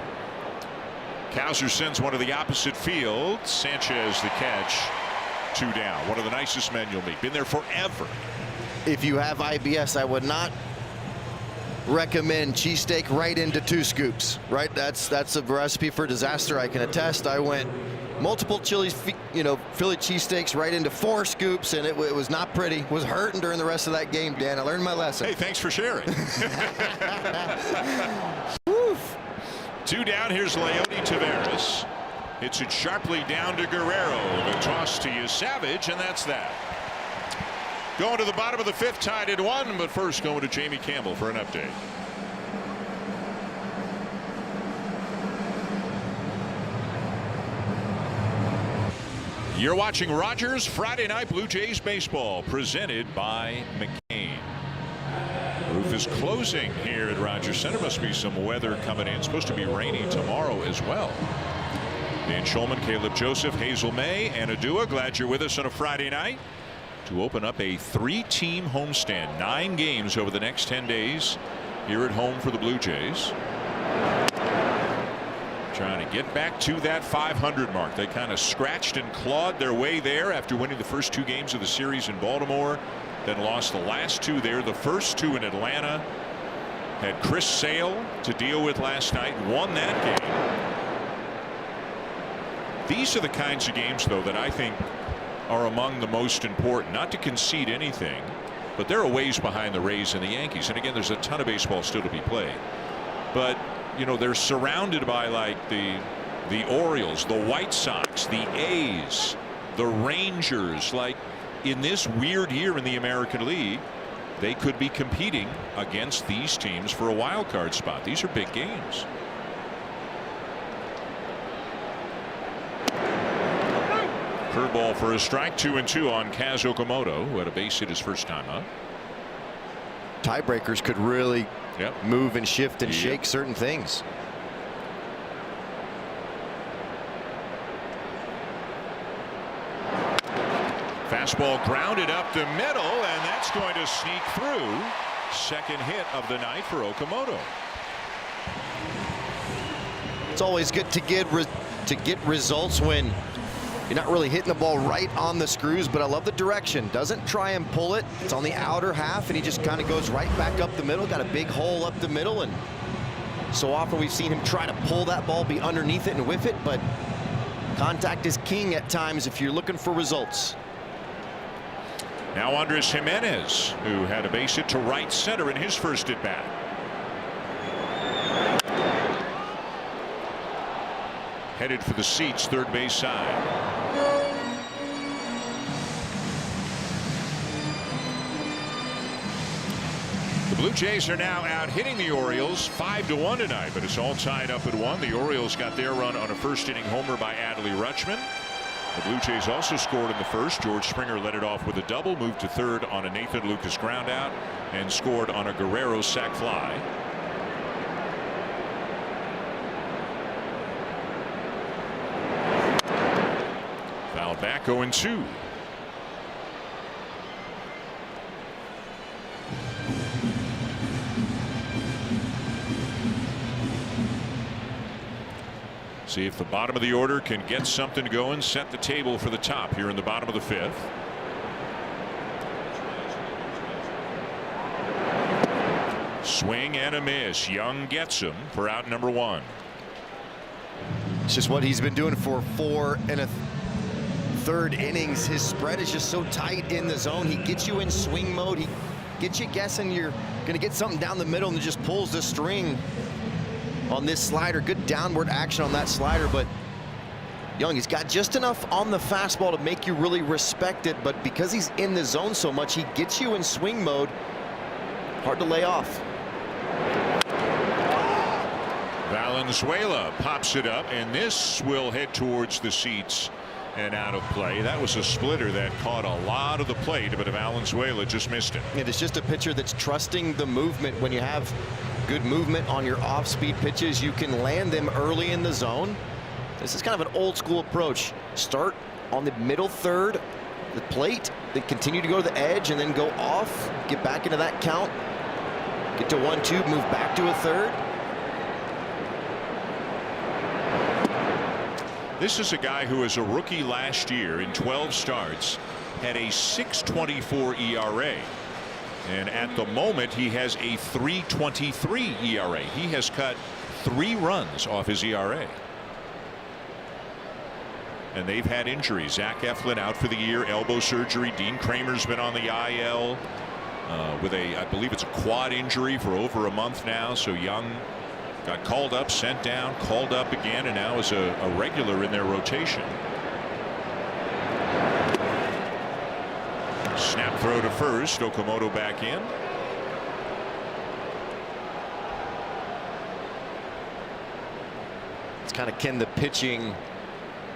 Cowser sends one to the opposite field. Sanchez the catch. 2 down. One of the nicest men you'll meet. Been there forever. If you have IBS, I would not recommend cheesesteak right into 2 scoops. Right, that's a recipe for disaster. I can attest. I went multiple Philly cheesesteaks right into 4 scoops, and it was not pretty. Was hurting during the rest of that game, Dan. I learned my lesson. Hey, thanks for sharing. 2 down. Here's Leody Taveras. Hits it sharply down to Guerrero. The toss to Savage, and that's that. Going to the bottom of the 5th, tied at 1, but first going to Jamie Campbell for an update. You're watching Rogers Friday Night Blue Jays Baseball, presented by McCain. Roof is closing here at Rogers Center. Must be some weather coming in. It's supposed to be rainy tomorrow as well. Dan Schulman, Caleb Joseph, Hazel May, and Adua. Glad you're with us on a Friday night to open up a 3-team homestand. 9 games over the next 10 days here at home for the Blue Jays. Trying to get back to that 500 mark. They kind of scratched and clawed their way there after winning the first 2 games of the series in Baltimore, then lost the last 2 there. The first 2 in Atlanta. Had Chris Sale to deal with last night. Won that game. These are the kinds of games, though, that I think are among the most important. Not to concede anything, but they're a ways behind the Rays and the Yankees. And again, there's a ton of baseball still to be played. But they're surrounded by like the Orioles, the White Sox, the A's, the Rangers. Like in this weird year in the American League, they could be competing against these teams for a wild card spot. These are big games. Curveball for a strike. 2-2 on Kaz Okamoto, who had a base hit his first time up. Tiebreakers could really move and shift and shake certain things. Fastball grounded up the middle, and that's going to sneak through. Second hit of the night for Okamoto. It's always good to get results when you're not really hitting the ball right on the screws, but I love the direction. Doesn't try and pull it. It's on the outer half, and he just kind of goes right back up the middle. Got a big hole up the middle, and so often we've seen him try to pull that ball, be underneath it and whiff it, but contact is king at times if you're looking for results. Now Andres Jimenez, who had a base hit to right center in his first at bat. Headed for the seats, third base side. The Blue Jays are now out hitting the Orioles 5-1 tonight, but it's all tied up at 1. The Orioles got their run on a first inning homer by Adley Rutschman. The Blue Jays also scored in the first. George Springer led it off with a double, moved to third on a Nathan Lucas groundout, and scored on a Guerrero sac fly. Foul back, 0-2. See if the bottom of the order can get something going, set the table for the top here in the bottom of the 5th. Swing and a miss. Young gets him for out number 1. It's just what he's been doing for 4 1/3 innings. His spread is just so tight in the zone. He gets you in swing mode. He gets you guessing you're going to get something down the middle, and just pulls the string on this slider. Good downward action on that slider, but Young, he's got just enough on the fastball to make you really respect it, but because he's in the zone so much, he gets you in swing mode. Hard to lay off. Valenzuela pops it up, and this will head towards the seats and out of play. That was a splitter that caught a lot of the plate, but Valenzuela just missed it. It is just a pitcher that's trusting the movement when you have good movement on your off-speed pitches. You can land them early in the zone. This is kind of an old school approach. Start on the middle third, the plate, then continue to go to the edge and then go off, get back into that count, get to 1-2, move back to a third. This is a guy who was a rookie last year in 12 starts, had a 6.24 ERA. And at the moment, he has a 3.23 ERA. He has cut 3 runs off his ERA. And they've had injuries. Zach Eflin out for the year, elbow surgery. Dean Kramer's been on the IL with I believe it's a quad injury for over a month now. So Young got called up, sent down, called up again, and now is a regular in their rotation. Snap throw to first. Okamoto back in. It's kind of, can the pitching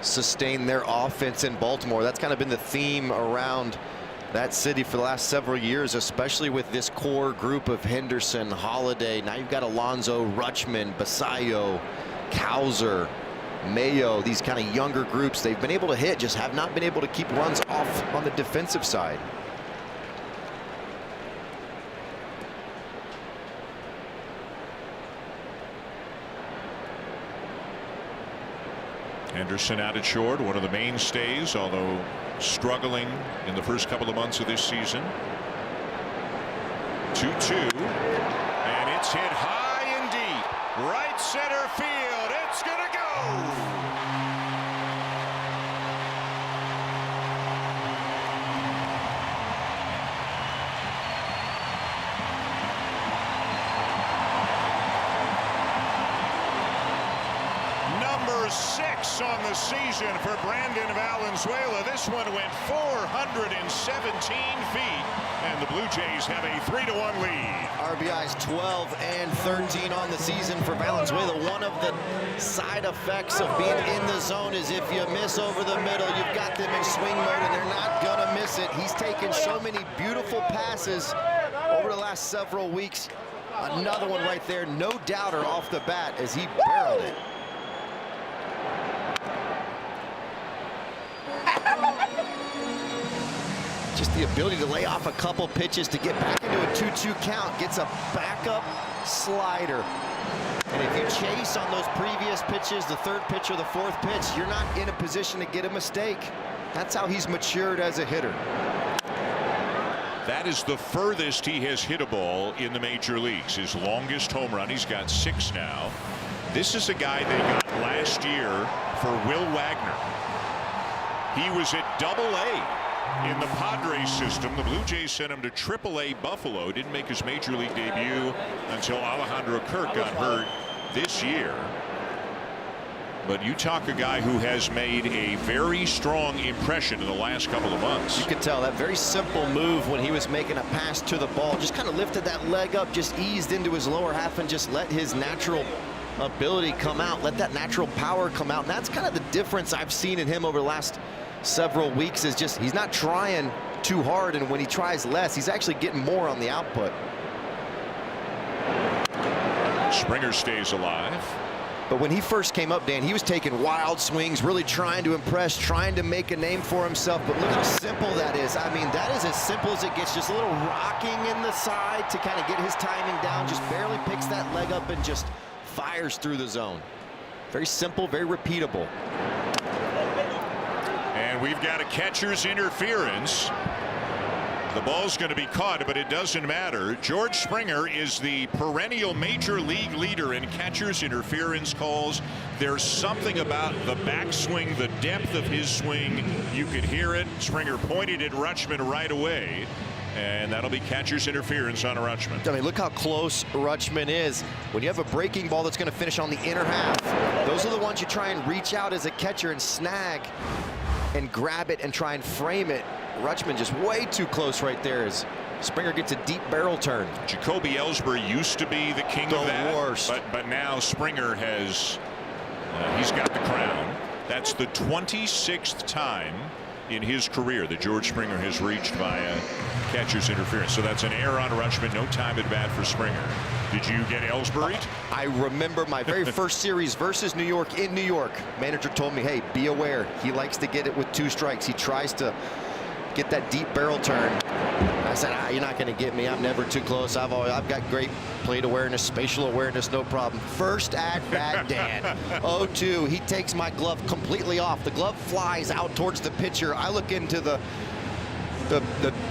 sustain their offense in Baltimore? That's kind of been the theme around that city for the last several years, especially with this core group of Henderson, Holiday. Now you've got Alonso, Rutschman, Basayo, Cowser, Mayo, these kind of younger groups. They've been able to hit, just have not been able to keep runs off on the defensive side. Henderson out at short, one of the mainstays, although struggling in the first couple of months of this season. 2-2, and it's hit high and deep, right center field. It's gonna go. Number 6 on the season for Brandon Valenzuela. This one went 417 feet, and the Blue Jays have a 3-1 lead. RBIs 12 and 13 on the season for Valenzuela. One of the side effects of being in the zone is if you miss over the middle, you've got them in swing mode, and they're not gonna miss it. He's taken so many beautiful passes over the last several weeks. Another one right there, no doubter off the bat as he barreled it. Just the ability to lay off a couple pitches to get back into a 2-2 count. Gets a backup slider. And if you chase on those previous pitches, the third pitch or the fourth pitch, you're not in a position to get a mistake. That's how he's matured as a hitter. That is the furthest he has hit a ball in the major leagues. His longest home run. He's got 6 now. This is a guy they got last year for Will Wagner. He was at Double-A. In the Padres system. The Blue Jays sent him to Triple-A Buffalo. Didn't make his major league debut until Alejandro Kirk got hurt this year. But you talk a guy who has made a very strong impression in the last couple of months. You could tell that very simple move when he was making a pass to the ball. Just kind of lifted that leg up, just eased into his lower half and just let his natural ability come out. Let that natural power come out. And that's kind of the difference I've seen in him over the last several weeks. Is just he's not trying too hard, and when he tries less, he's actually getting more on the output. Springer stays alive. But when he first came up, Dan, he was taking wild swings, really trying to impress, trying to make a name for himself. But look how simple that is. I mean, that is as simple as it gets. Just a little rocking in the side to kind of get his timing down. Just barely picks that leg up and just fires through the zone. Very simple, very repeatable. And we've got a catcher's interference. The ball's going to be caught, but it doesn't matter. George Springer is the perennial major league leader in catcher's interference calls. There's something about the backswing, the depth of his swing. You could hear it. Springer pointed at Rutschman right away, and that'll be catcher's interference on Rutschman. I mean, look how close Rutschman is. When you have a breaking ball that's going to finish on the inner half, those are the ones you try and reach out as a catcher and snag and grab it and try and frame it. Rutschman just way too close right there as Springer gets a deep barrel turn. Jacoby Ellsbury used to be the king of that, worst. But now Springer has he's got the crown. That's the 26th time in his career that George Springer has reached by catcher's interference. So that's an error on Rutschman. No time at bat for Springer. Did you get Ellsbury? I remember my very first series versus New York in New York. Manager told me, hey, be aware. He likes to get it with 2 strikes. He tries to get that deep barrel turn. I said, you're not going to get me. I'm never too close. I've got great plate awareness, spatial awareness, no problem. First at bat, Dan. 0-2. He takes my glove completely off. The glove flies out towards the pitcher. I look into the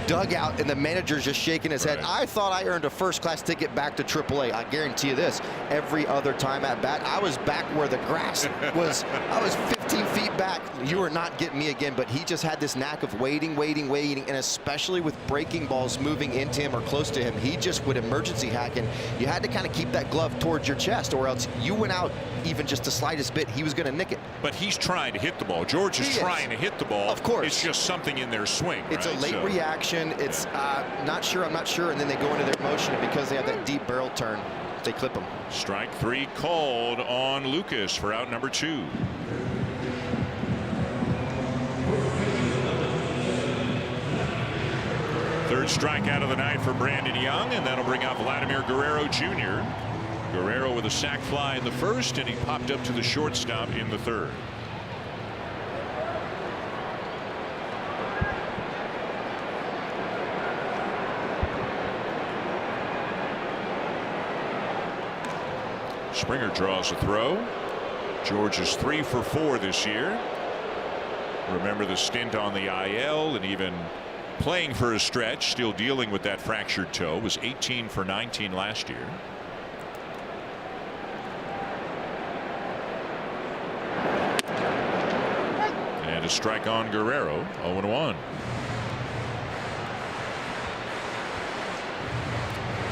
dugout, and the manager's just shaking his head. I thought I earned a first-class ticket back to AAA. I guarantee you this, every other time at bat, I was back where the grass was. I was 15 feet back. You are not getting me again, but he just had this knack of waiting, and especially with breaking balls moving into him or close to him, he just would emergency hack, and you had to kind of keep that glove towards your chest, or else you went out even just the slightest bit, he was going to nick it. But he's trying to hit the ball. George is trying to hit the ball. Of course. It's just something in their swing. It's right? a late reaction. It's I'm not sure, and then they go into their motion, and because they have that deep barrel turn, they clip him. Strike 3 called on Lucas for out number 2. Third strikeout of the night for Brandon Young, and that'll bring out Vladimir Guerrero Jr. Guerrero with a sac fly in the first, and he popped up to the shortstop in the third. Springer draws a throw. George is 3 for 4 this year. Remember the stint on the IL, and even playing for a stretch, still dealing with that fractured toe. Was 18 for 19 last year. And a strike on Guerrero. 0-1.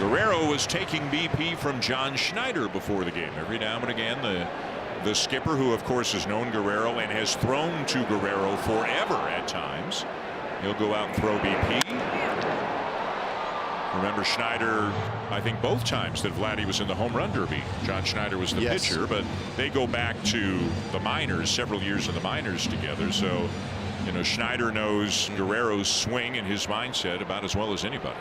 Guerrero was taking BP from John Schneider before the game. Every now and again, the skipper, who of course has known Guerrero and has thrown to Guerrero forever at times, he'll go out and throw BP. Remember Schneider, I think both times that Vladdy was in the home run derby. John Schneider was the pitcher, but they go back to the minors, several years in the minors together. So, you know, Schneider knows Guerrero's swing and his mindset about as well as anybody.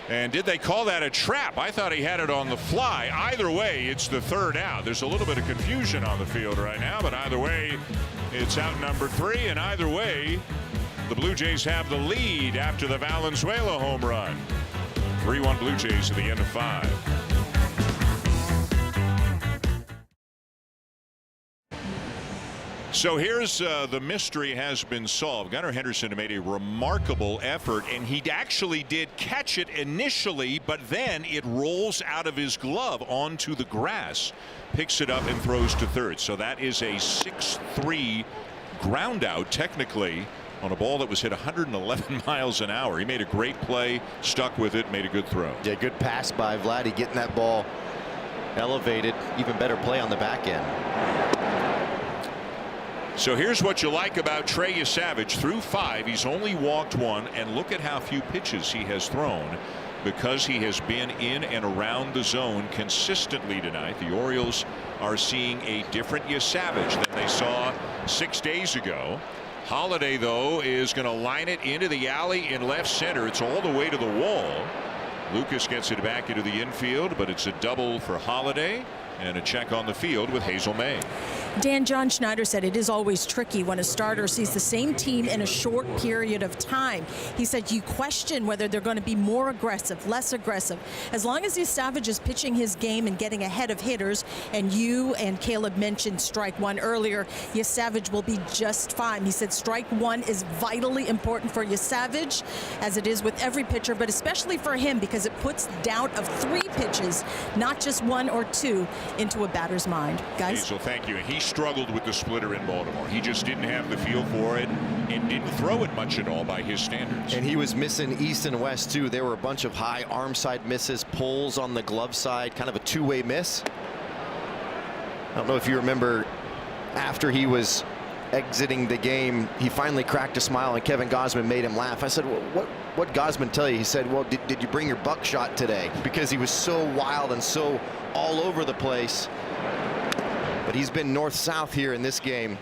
And did they call that a trap? I thought he had it on the fly. Either way, it's the third out. There's a little bit of confusion on the field right now, but either way, it's out number 3, and either way, the Blue Jays have the lead after the Valenzuela home run. 3-1 Blue Jays at the end of 5. So here's the mystery has been solved. Gunnar Henderson made a remarkable effort, and he actually did catch it initially, but then it rolls out of his glove onto the grass, picks it up and throws to third. So that is a 6-3 ground out technically on a ball that was hit 111 miles an hour. He made a great play, stuck with it, made a good throw. Yeah, good pass by Vladdy, getting that ball elevated. Even better play on the back end. So here's what you like about Trey Yesavage. Through 5, he's only walked 1, and look at how few pitches he has thrown because he has been in and around the zone consistently tonight. The Orioles are seeing a different Yesavage than they saw 6 days ago. Holiday, though, is going to line it into the alley in left center. It's all the way to the wall. Lucas gets it back into the infield, but it's a double for Holiday. And a check on the field with Hazel May. Dan, John Schneider said it is always tricky when a starter sees the same team in a short period of time. He said you question whether they're going to be more aggressive, less aggressive. As long as Yesavage is pitching his game and getting ahead of hitters, and you and Caleb mentioned strike 1 earlier, Yesavage will be just fine. He said strike 1 is vitally important for Yesavage, as it is with every pitcher, but especially for him because it puts doubt of 3 pitches, not just 1 or 2, into a batter's mind. Guys? Hazel, thank you. He struggled with the splitter in Baltimore. He just didn't have the feel for it and didn't throw it much at all by his standards. And he was missing east and west too. There were a bunch of high arm side misses, pulls on the glove side, kind of a two-way miss. I don't know if you remember, after he was exiting the game, he finally cracked a smile and Kevin Gausman made him laugh. I said, well, what Gosman tell you? He said, well, did you bring your buckshot today? Because he was so wild and so all over the place. But he's been north-south here in this game.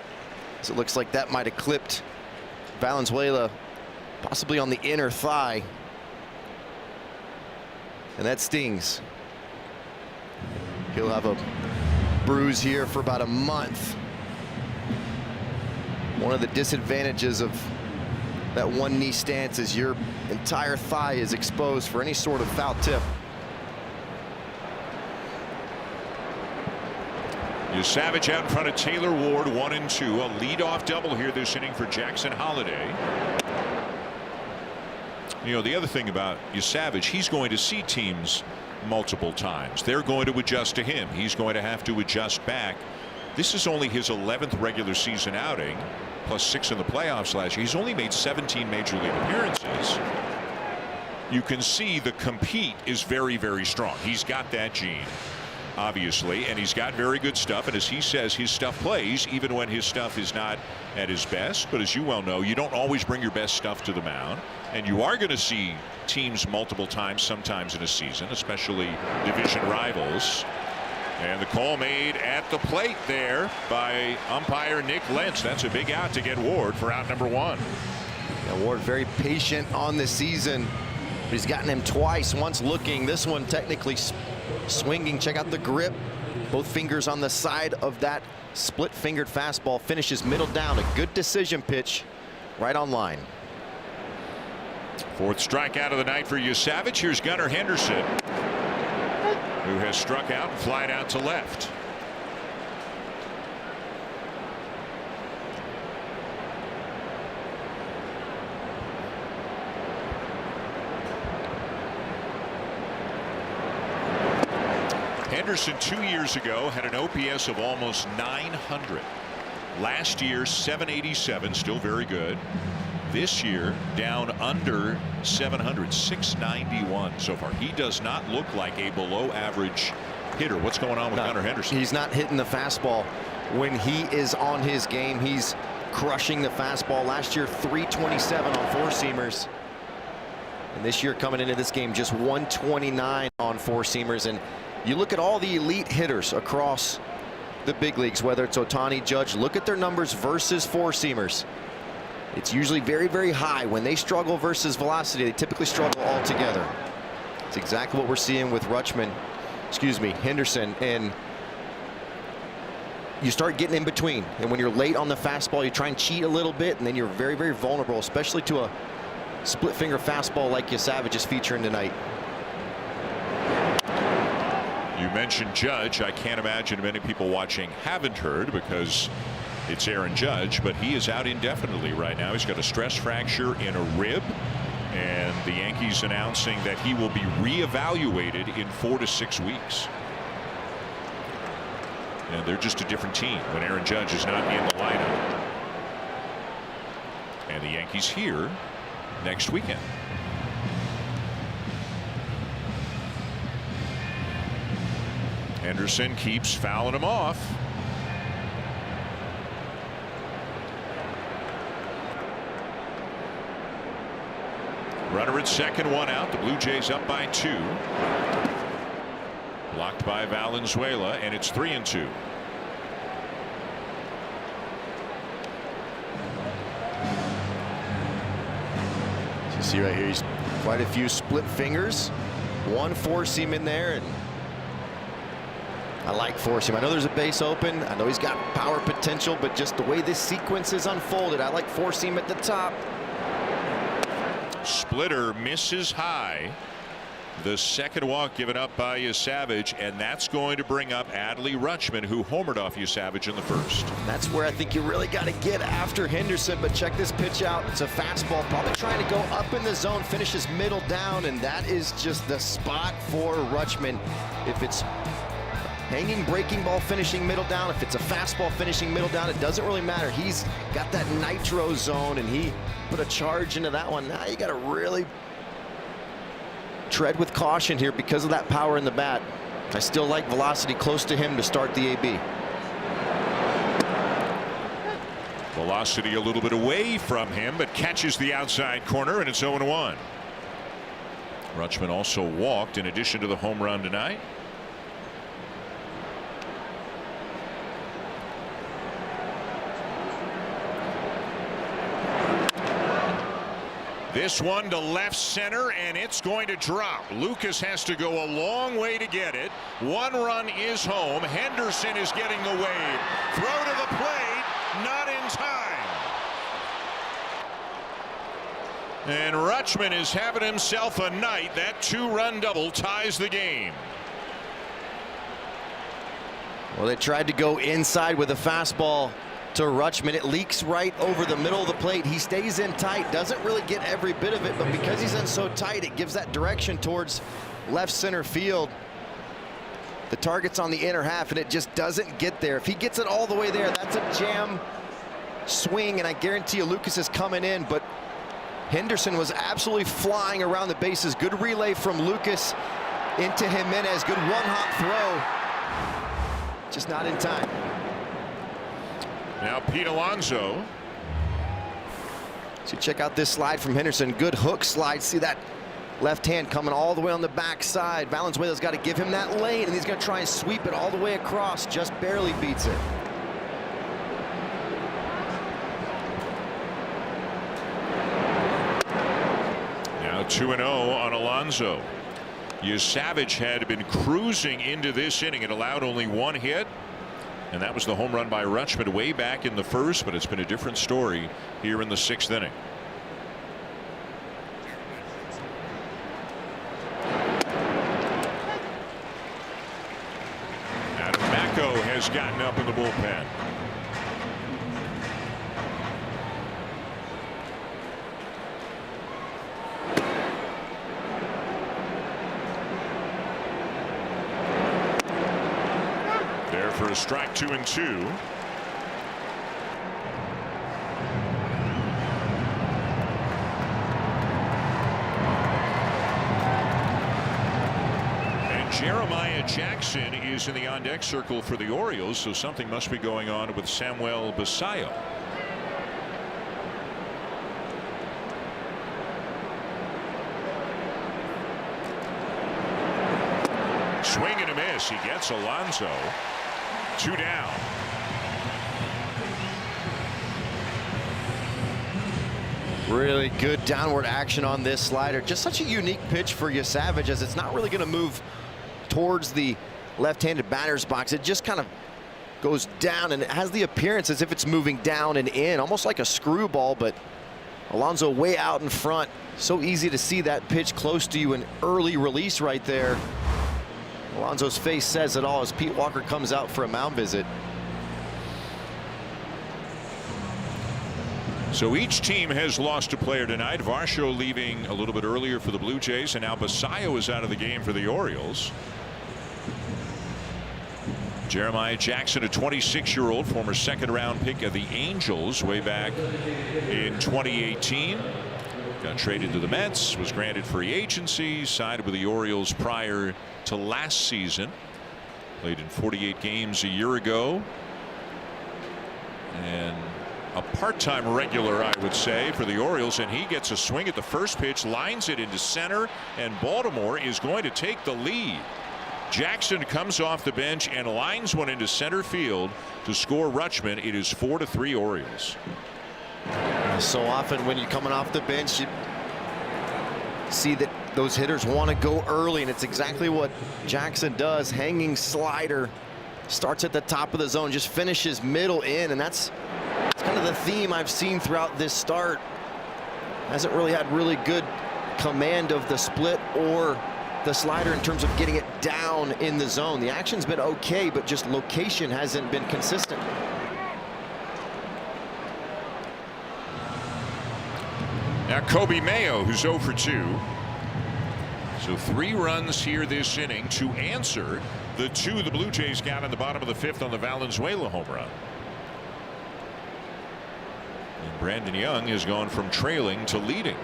So it looks like that might have clipped Valenzuela possibly on the inner thigh. And that stings. He'll have a bruise here for about a month. One of the disadvantages of that one knee stance is your entire thigh is exposed for any sort of foul tip. Savage out in front of Taylor Ward, 1-2. A leadoff double here this inning for Jackson Holliday. You know, the other thing about Savage, he's going to see teams multiple times. They're going to adjust to him. He's going to have to adjust back. This is only his 11th regular season outing, plus 6 in the playoffs last year. He's only made 17 major league appearances. You can see the compete is very, very strong. He's got that gene, obviously, and he's got very good stuff. And as he says, his stuff plays even when his stuff is not at his best. But as you well know, you don't always bring your best stuff to the mound. And you are going to see teams multiple times, sometimes in a season, especially division rivals. And the call made at the plate there by umpire Nick Lentz. That's a big out to get Ward for out number 1. Yeah, Ward very patient on the season. He's gotten him twice, once looking, this one technically swinging. Check out the grip. Both fingers on the side of that split-fingered fastball. Finishes middle down. A good decision pitch right on line. 4th strikeout of the night for Savage. Here's Gunnar Henderson, who has struck out and flied out to left. Henderson 2 years ago had an OPS of almost 900. Last year 787, still very good. This year down under 700, 691 so far. He does not look like a below average hitter. What's going on with Gunnar Henderson? He's not hitting the fastball. When he is on his game, he's crushing the fastball. Last year 327 on 4-seamers. And this year coming into this game just 129 on 4-seamers. And you look at all the elite hitters across the big leagues, whether it's Ohtani, Judge, look at their numbers versus 4-seamers. It's usually very, very high. When they struggle versus velocity, they typically struggle altogether. It's exactly what we're seeing with Henderson. And you start getting in between. And when you're late on the fastball, you try and cheat a little bit, and then you're very, very vulnerable, especially to a split finger fastball like Savage is featuring tonight. You mentioned Judge. I can't imagine many people watching haven't heard, because it's Aaron Judge, but he is out indefinitely right now. He's got a stress fracture in a rib, and the Yankees announcing that he will be reevaluated in 4 to 6 weeks. And they're just a different team when Aaron Judge is not in the lineup. And the Yankees here next weekend. Henderson keeps fouling him off. Runner at second, 1 out. The Blue Jays up by 2. Blocked by Valenzuela, and it's 3-2. You see right here, he's quite a few split fingers. 1 4-seam in there, and I like 4-seam. I know there's a base open. I know he's got power potential, but just the way this sequence is unfolded, I like 4-seam at the top. Splitter misses high. The second walk given up by Savage, and that's going to bring up Adley Rutschman, who homered off Savage in the first. That's where I think you really got to get after Henderson, but check this pitch out. It's a fastball, probably trying to go up in the zone, finishes middle down, and that is just the spot for Rutschman. If it's hanging breaking ball finishing middle down, if it's a fastball finishing middle down, it doesn't really matter. He's got that nitro zone, and he put a charge into that one. Now you got to really tread with caution here because of that power in the bat. I still like velocity close to him to start the AB. Velocity a little bit away from him, but catches the outside corner, and it's 0-1. Rutschman also walked in addition to the home run tonight. This one to left center, and it's going to drop. Lucas has to go a long way to get it. One run is home. Henderson is getting the wave. Throw to the plate, not in time. And Rutschman is having himself a night. That 2-run double ties the game. Well, they tried to go inside with a fastball to Rutschman. It leaks right over the middle of the plate. He stays in tight, doesn't really get every bit of it, but because he's in so tight, it gives that direction towards left center field. The target's on the inner half, and it just doesn't get there. If he gets it all the way there, that's a jam swing, and I guarantee you Lucas is coming in, but Henderson was absolutely flying around the bases. Good relay from Lucas into Jimenez. Good one-hop throw. Just not in time. Now Pete Alonso. So check out this slide from Henderson. Good hook slide. See that left hand coming all the way on the backside. Valenzuela's got to give him that lane, and he's going to try and sweep it all the way across. Just barely beats it. Now 2-0 on Alonso. Savage had been cruising into this inning. It allowed only one hit. And that was the home run by Rutschman way back in the first, but it's been a different story here in the 6th inning. Adam Macko has gotten up in the bullpen. For a strike, 2-2. And Jeremiah Jackson is in the on-deck circle for the Orioles, so something must be going on with Samuel Basallo. Swing and a miss. He gets Alonso. 2 down. Really good downward action on this slider. Just such a unique pitch for Savage, as it's not really going to move towards the left-handed batter's box. It just kind of goes down, and it has the appearance as if it's moving down and in, almost like a screwball, but Alonso way out in front. So easy to see that pitch close to you. An early release right there. Alonso's face says it all as Pete Walker comes out for a mound visit. So each team has lost a player tonight. Varsho leaving a little bit earlier for the Blue Jays, and now Basallo is out of the game for the Orioles. Jeremiah Jackson, a 26-year-old former 2nd-round pick of the Angels way back in 2018. Got traded to the Mets, was granted free agency, signed with the Orioles prior to last season. Played in 48 games a year ago. And a part-time regular, I would say, for the Orioles, and he gets a swing at the first pitch, lines it into center, and Baltimore is going to take the lead. Jackson comes off the bench and lines one into center field to score Rutschman. It is 4-3 Orioles. So often when you're coming off the bench, you see that those hitters want to go early, and it's exactly what Jackson does. Hanging slider, starts at the top of the zone, just finishes middle in, and that's kind of the theme I've seen throughout this start. Hasn't really had really good command of the split or the slider in terms of getting it down in the zone. The action's been okay, but just location hasn't been consistent. Now Kobe Mayo, who's 0 for 2. So 3 runs here this inning to answer the 2 the Blue Jays got in the bottom of the 5th on the Valenzuela home run. And Brandon Young has gone from trailing to leading.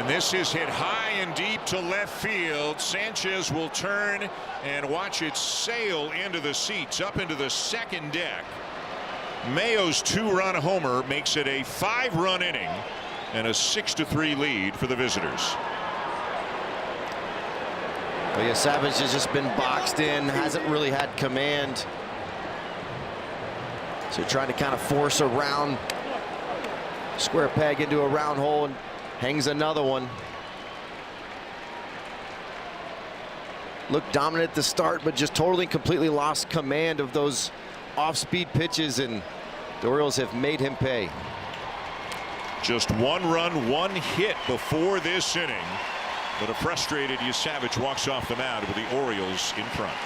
And this is hit high and deep to left field. Sanchez will turn and watch it sail into the seats, up into the second deck. Mayo's 2-run homer makes it a 5-run inning and a 6-3 lead for the visitors. Well, yeah, Savage has just been boxed in, hasn't really had command. So trying to kind of force a round square peg into a round hole, and hangs another one. Looked dominant at the start, but just totally completely lost command of those off-speed pitches, and the Orioles have made him pay. Just 1 run, 1 hit before this inning, but a frustrated Savage walks off the mound with the Orioles in front.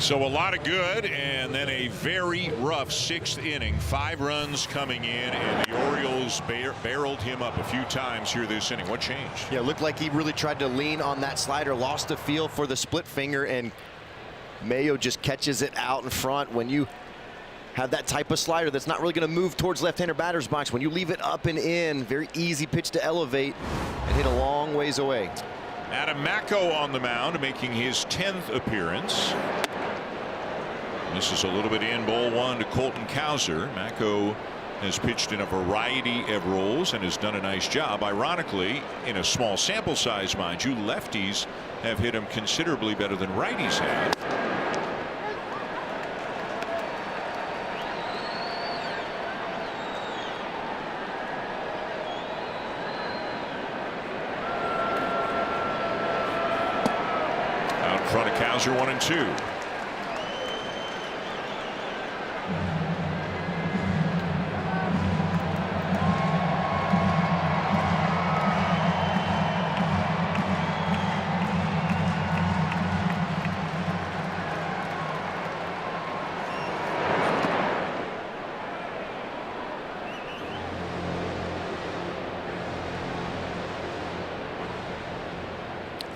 So a lot of good, and then a very rough 6th inning. 5 runs coming in, and the Orioles barreled him up a few times here this inning. What changed? Yeah, it looked like he really tried to lean on that slider, lost the feel for the split finger, and Mayo just catches it out in front. When you have that type of slider that's not really going to move towards left-hander batter's box, when you leave it up and in, very easy pitch to elevate and hit a long ways away. Adam Macko on the mound, making his 10th appearance. This is a little bit in, ball 1 to Colton Cowser. Macko has pitched in a variety of roles and has done a nice job. Ironically, in a small sample size, mind you, lefties have hit him considerably better than righties have. Out in front of Cowser, 1-2.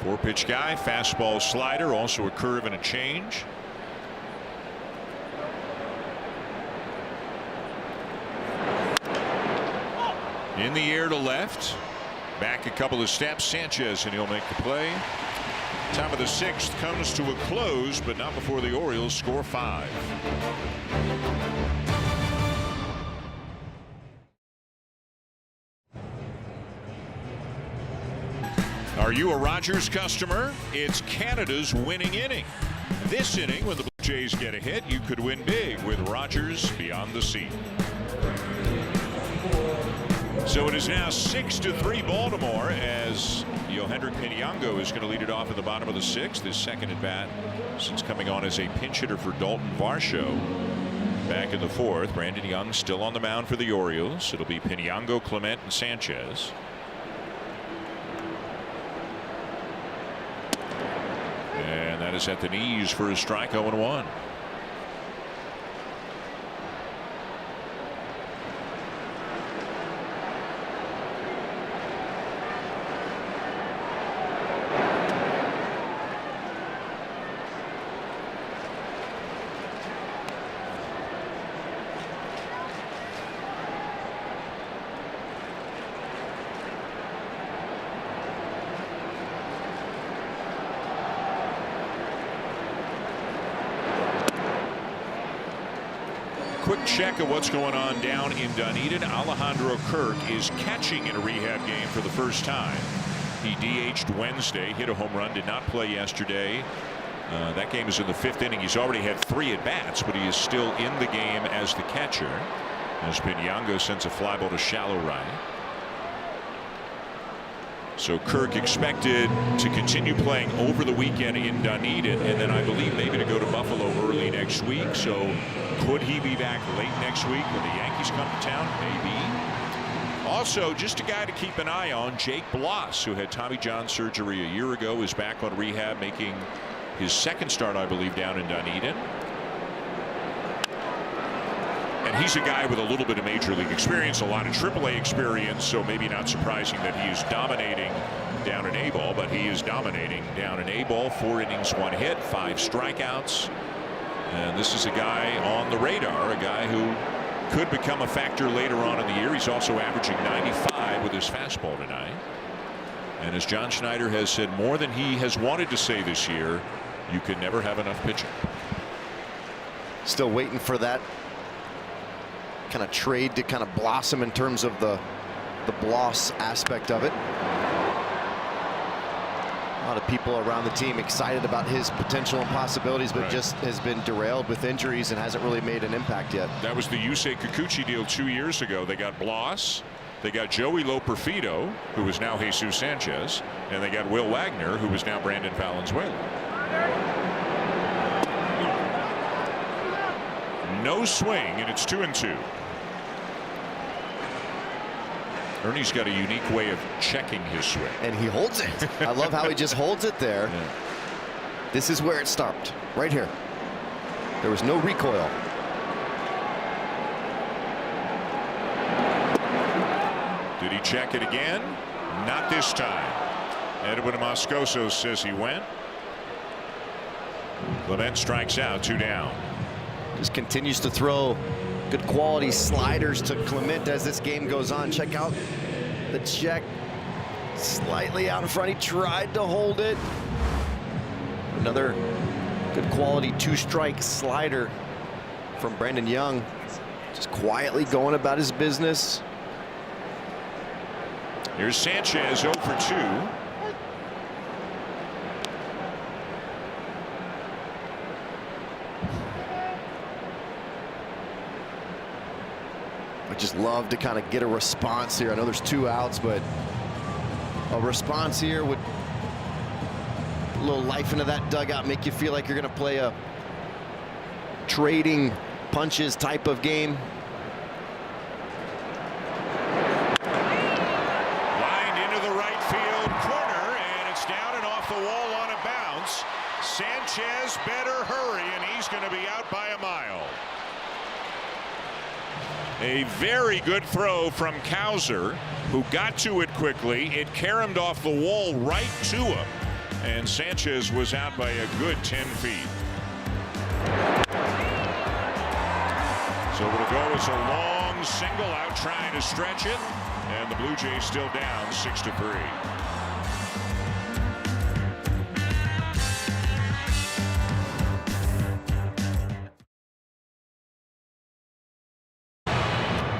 Four-pitch guy, fastball, slider, also a curve and a change. In the air to left, back a couple of steps, Sanchez, and he'll make the play. Top of the 6th comes to a close, but not before the Orioles score 5. Are you a Rogers customer? It's Canada's winning inning. This inning, when the Blue Jays get a hit, you could win big with Rogers Beyond the Sea. So it is now 6-3 Baltimore, as Yohendrick Pinyango is going to lead it off in the bottom of the 6th. His second at bat since coming on as a pinch hitter for Dalton Varsho back in the 4th. Brandon Young still on the mound for the Orioles. It'll be Pinyango, Clement, and Sanchez. And that is at the knees for a strike, 0-1. Quick check of what's going on down in Dunedin. Alejandro Kirk is catching in a rehab game for the first time. He DH'd Wednesday, hit a home run, did not play yesterday. That game is in the 5th inning. He's already had 3 at-bats, but he is still in the game as the catcher, as Pinyango sends a fly ball to shallow right. So Kirk expected to continue playing over the weekend in Dunedin, and then I believe maybe to go to Buffalo early next week. So could he be back late next week when the Yankees come to town? Maybe. Also, just a guy to keep an eye on, Jake Bloss, who had Tommy John surgery a year ago, is back on rehab, making his 2nd start, I believe, down in Dunedin. And he's a guy with a little bit of major league experience, a lot of AAA experience, so maybe not surprising that he is dominating down in A-ball, but he is dominating down in A-ball. 4 innings, 1 hit, 5 strikeouts. And this is a guy on the radar, a guy who could become a factor later on in the year. He's also averaging 95 with his fastball tonight. And as John Schneider has said more than he has wanted to say this year, you can never have enough pitching. Still waiting for that kind of trade to kind of blossom in terms of the Bloss aspect of it. A lot of people around the team excited about his potential and possibilities, but just has been derailed with injuries and hasn't really made an impact yet. That was the Yusei Kikuchi deal 2 years ago. They got Bloss, they got Joey Loperfido, who is now Jesus Sanchez, and they got Will Wagner, who is now Brandon Valenzuela. No swing, and it's 2-2. Ernie's got a unique way of checking his swing. And he holds it. I love how he just holds it there. Yeah. This is where it stopped, right here. There was no recoil. Did he check it again? Not this time. Edwin Moscoso says he went. Clement strikes out, 2 down. Just continues to throw good quality sliders to Clement as this game goes on. Check out the check. Slightly out in front. He tried to hold it. Another good quality 2-strike slider from Brandon Young. Just quietly going about his business. Here's Sanchez 0 for 2. I just love to kind of get a response here. I know there's 2 outs, but a response here would a little life into that dugout, make you feel like you're going to play a trading punches type of game. Lined into the right field corner, and it's down and off the wall on a bounce. Sanchez better hurry, and he's going to be out by a mile. A very good throw from Cowser, who got to it quickly. It caromed off the wall right to him, and Sanchez was out by a good 10 feet. So it'll go as a long single out trying to stretch it, and the Blue Jays still down 6-3.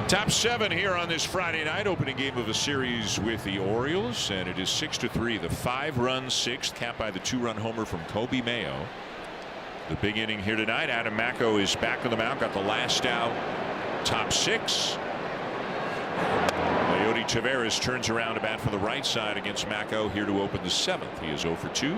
Top 7 here on this Friday night, opening game of a series with the Orioles, and it is 6-3. The 5-run 6th, capped by the 2-run homer from Kobe Mayo. The big inning here tonight. Adam Macko is back on the mound, got the last out. Top 6. Leody Taveras turns around to bat from the right side against Macko here to open the 7th. He is 0 for 2.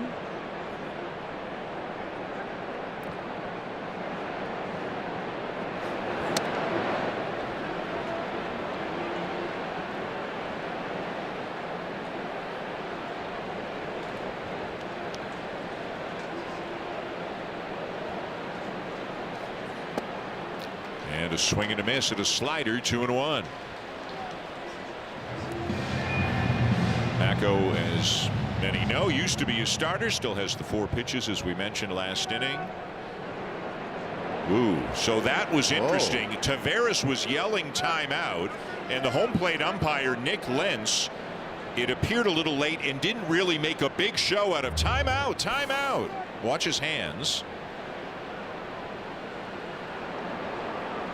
And a swing and a miss at a slider, 2-1. Macko, as many know, used to be a starter, still has the 4 pitches as we mentioned last inning. Ooh, so that was interesting. Whoa. Taveras was yelling timeout, and the home plate umpire Nick Lentz, it appeared a little late and didn't really make a big show out of timeout, timeout. Watch his hands.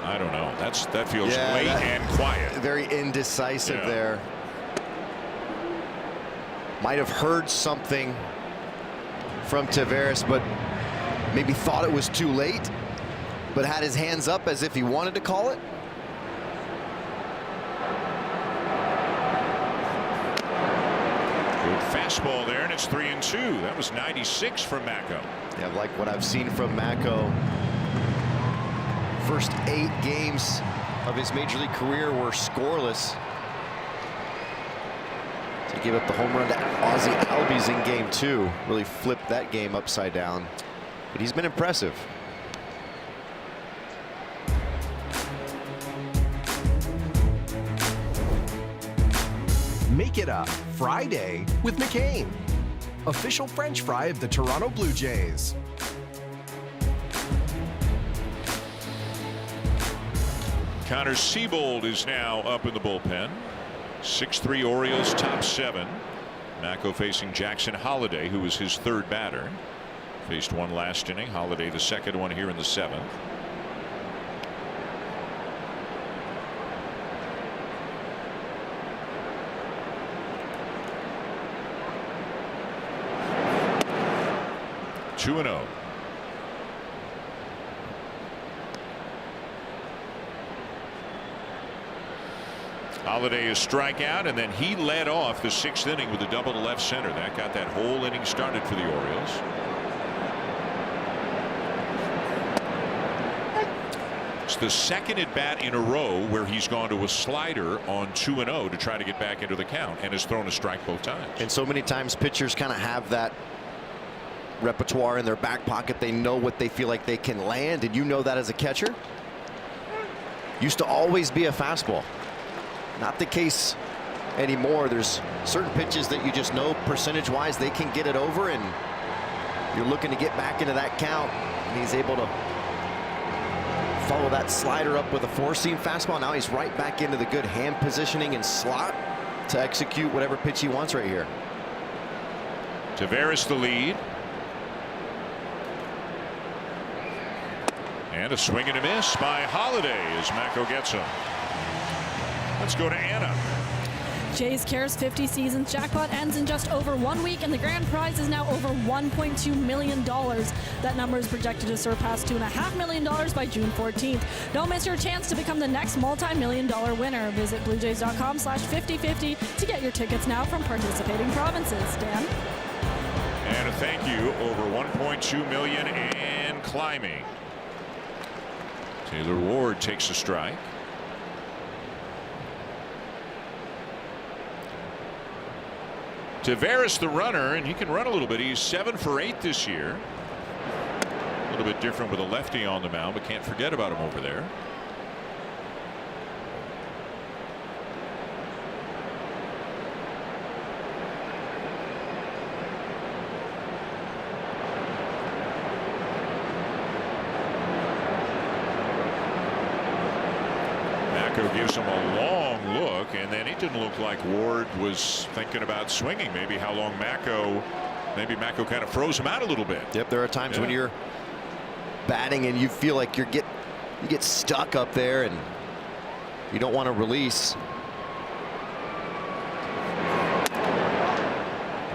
I don't know. That feels late and quiet. Very indecisive there. Might have heard something from Taveras, but maybe thought it was too late, but had his hands up as if he wanted to call it. Good fastball there, and it's 3-2. That was 96 from Macko. Yeah, like what I've seen from Macko. First 8 games of his major league career were scoreless. To give up the home run to Ozzie Albies in game 2, really flipped that game upside down. But he's been impressive. Make it a Friday with McCain, official French fry of the Toronto Blue Jays. Connor Siebold is now up in the bullpen. 6'3" Orioles, top 7. Macko facing Jackson Holliday, who was his third batter. Faced one last inning. Holliday the second one here in the 7th. Two and 0. Holliday a strikeout, and then he led off the 6th inning with a double to left center. That got that whole inning started for the Orioles. It's the second at bat in a row where he's gone to a slider on 2-0 to try to get back into the count, and has thrown a strike both times. And so many times pitchers kind of have that repertoire in their back pocket. They know what they feel like they can land, and you know that as a catcher. Used to always be a fastball. Not the case anymore. There's certain pitches that you just know percentage-wise they can get it over, and you're looking to get back into that count, and he's able to follow that slider up with a 4-seam fastball. Now he's right back into the good hand positioning and slot to execute whatever pitch he wants right here. Taveras the lead. And a swing and a miss by Holliday as Macko gets him. Let's go to Anna. Jays Cares 50 seasons jackpot ends in just over 1 week, and the grand prize is now over $1.2 million. That number is projected to surpass $2.5 million by June 14th. Don't miss your chance to become the next multi-million-dollar winner. Visit BlueJays.com/5050 to get your tickets now from participating provinces. Dan? And a thank you, over $1.2 million and climbing. Taylor Ward takes a strike. Taveras the runner, and he can run a little bit. He's 7 for 8 this year. A little bit different with a lefty on the mound, but can't forget about him over there. Gives him a long look, and then it didn't look like Ward was thinking about swinging. Maybe how long maybe Macko kind of froze him out a little bit. Yep, there are times when you're batting and you feel like you get stuck up there and you don't want to release.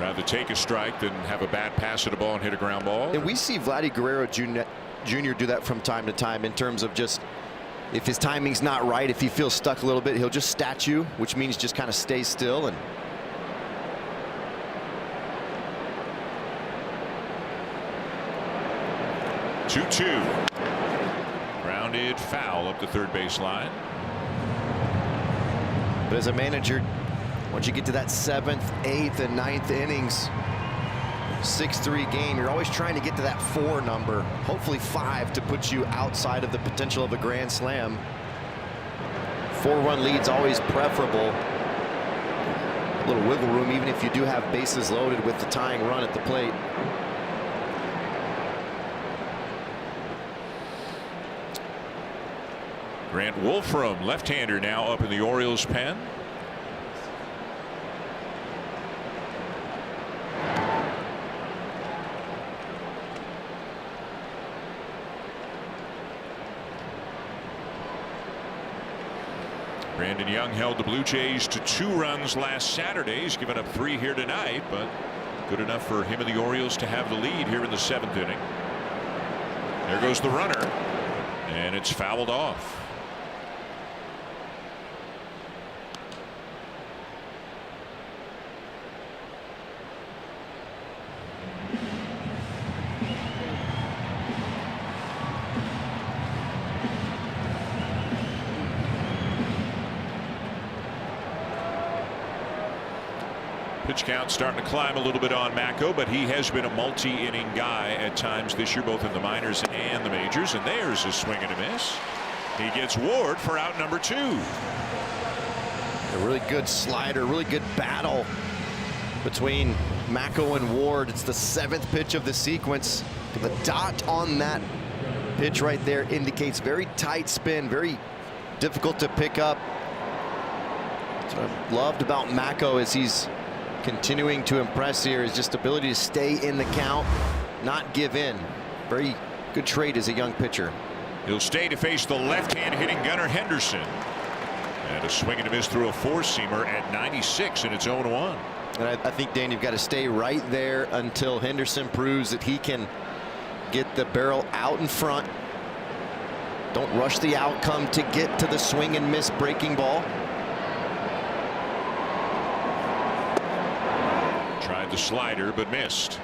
Rather take a strike than have a bad pass at a ball and hit a ground ball. And we see Vladdy Guerrero Jr. do that from time to time, in terms of just, if his timing's not right, if he feels stuck a little bit, he'll just stat you, which means just kind of stay still. And two. Grounded foul up the third base line. But as a manager, once you get to that 7th, 8th, and 9th innings, 6-3 game, you're always trying to get to that 4 number, hopefully 5, to put you outside of the potential of a grand slam. 4-run lead's always preferable. A little wiggle room, even if you do have bases loaded with the tying run at the plate. Grant Wolfram, left-hander, now up in the Orioles pen. Brandon Young held the Blue Jays to 2 runs last Saturday. He's given up 3 here tonight, but good enough for him and the Orioles to have the lead here in the 7th inning. There goes the runner, and it's fouled off. Pitch count starting to climb a little bit on Macko, but he has been a multi-inning guy at times this year, both in the minors and the majors. And there's a swing and a miss. He gets Ward for out number 2. A really good slider, really good battle between Macko and Ward. It's the 7th pitch of the sequence. The dot on that pitch right there indicates very tight spin, very difficult to pick up. That's what I've loved about Mako is he's continuing to impress here, is just ability to stay in the count, not give in. Very good trait as a young pitcher. He'll stay to face the left-hand hitting Gunnar Henderson. And a swing and a miss through a four-seamer at 96, and it's 0-1. And I think, Dan, you've got to stay right there until Henderson proves that he can get the barrel out in front. Don't rush the outcome to get to the swing and miss breaking ball. Tried the slider, but missed.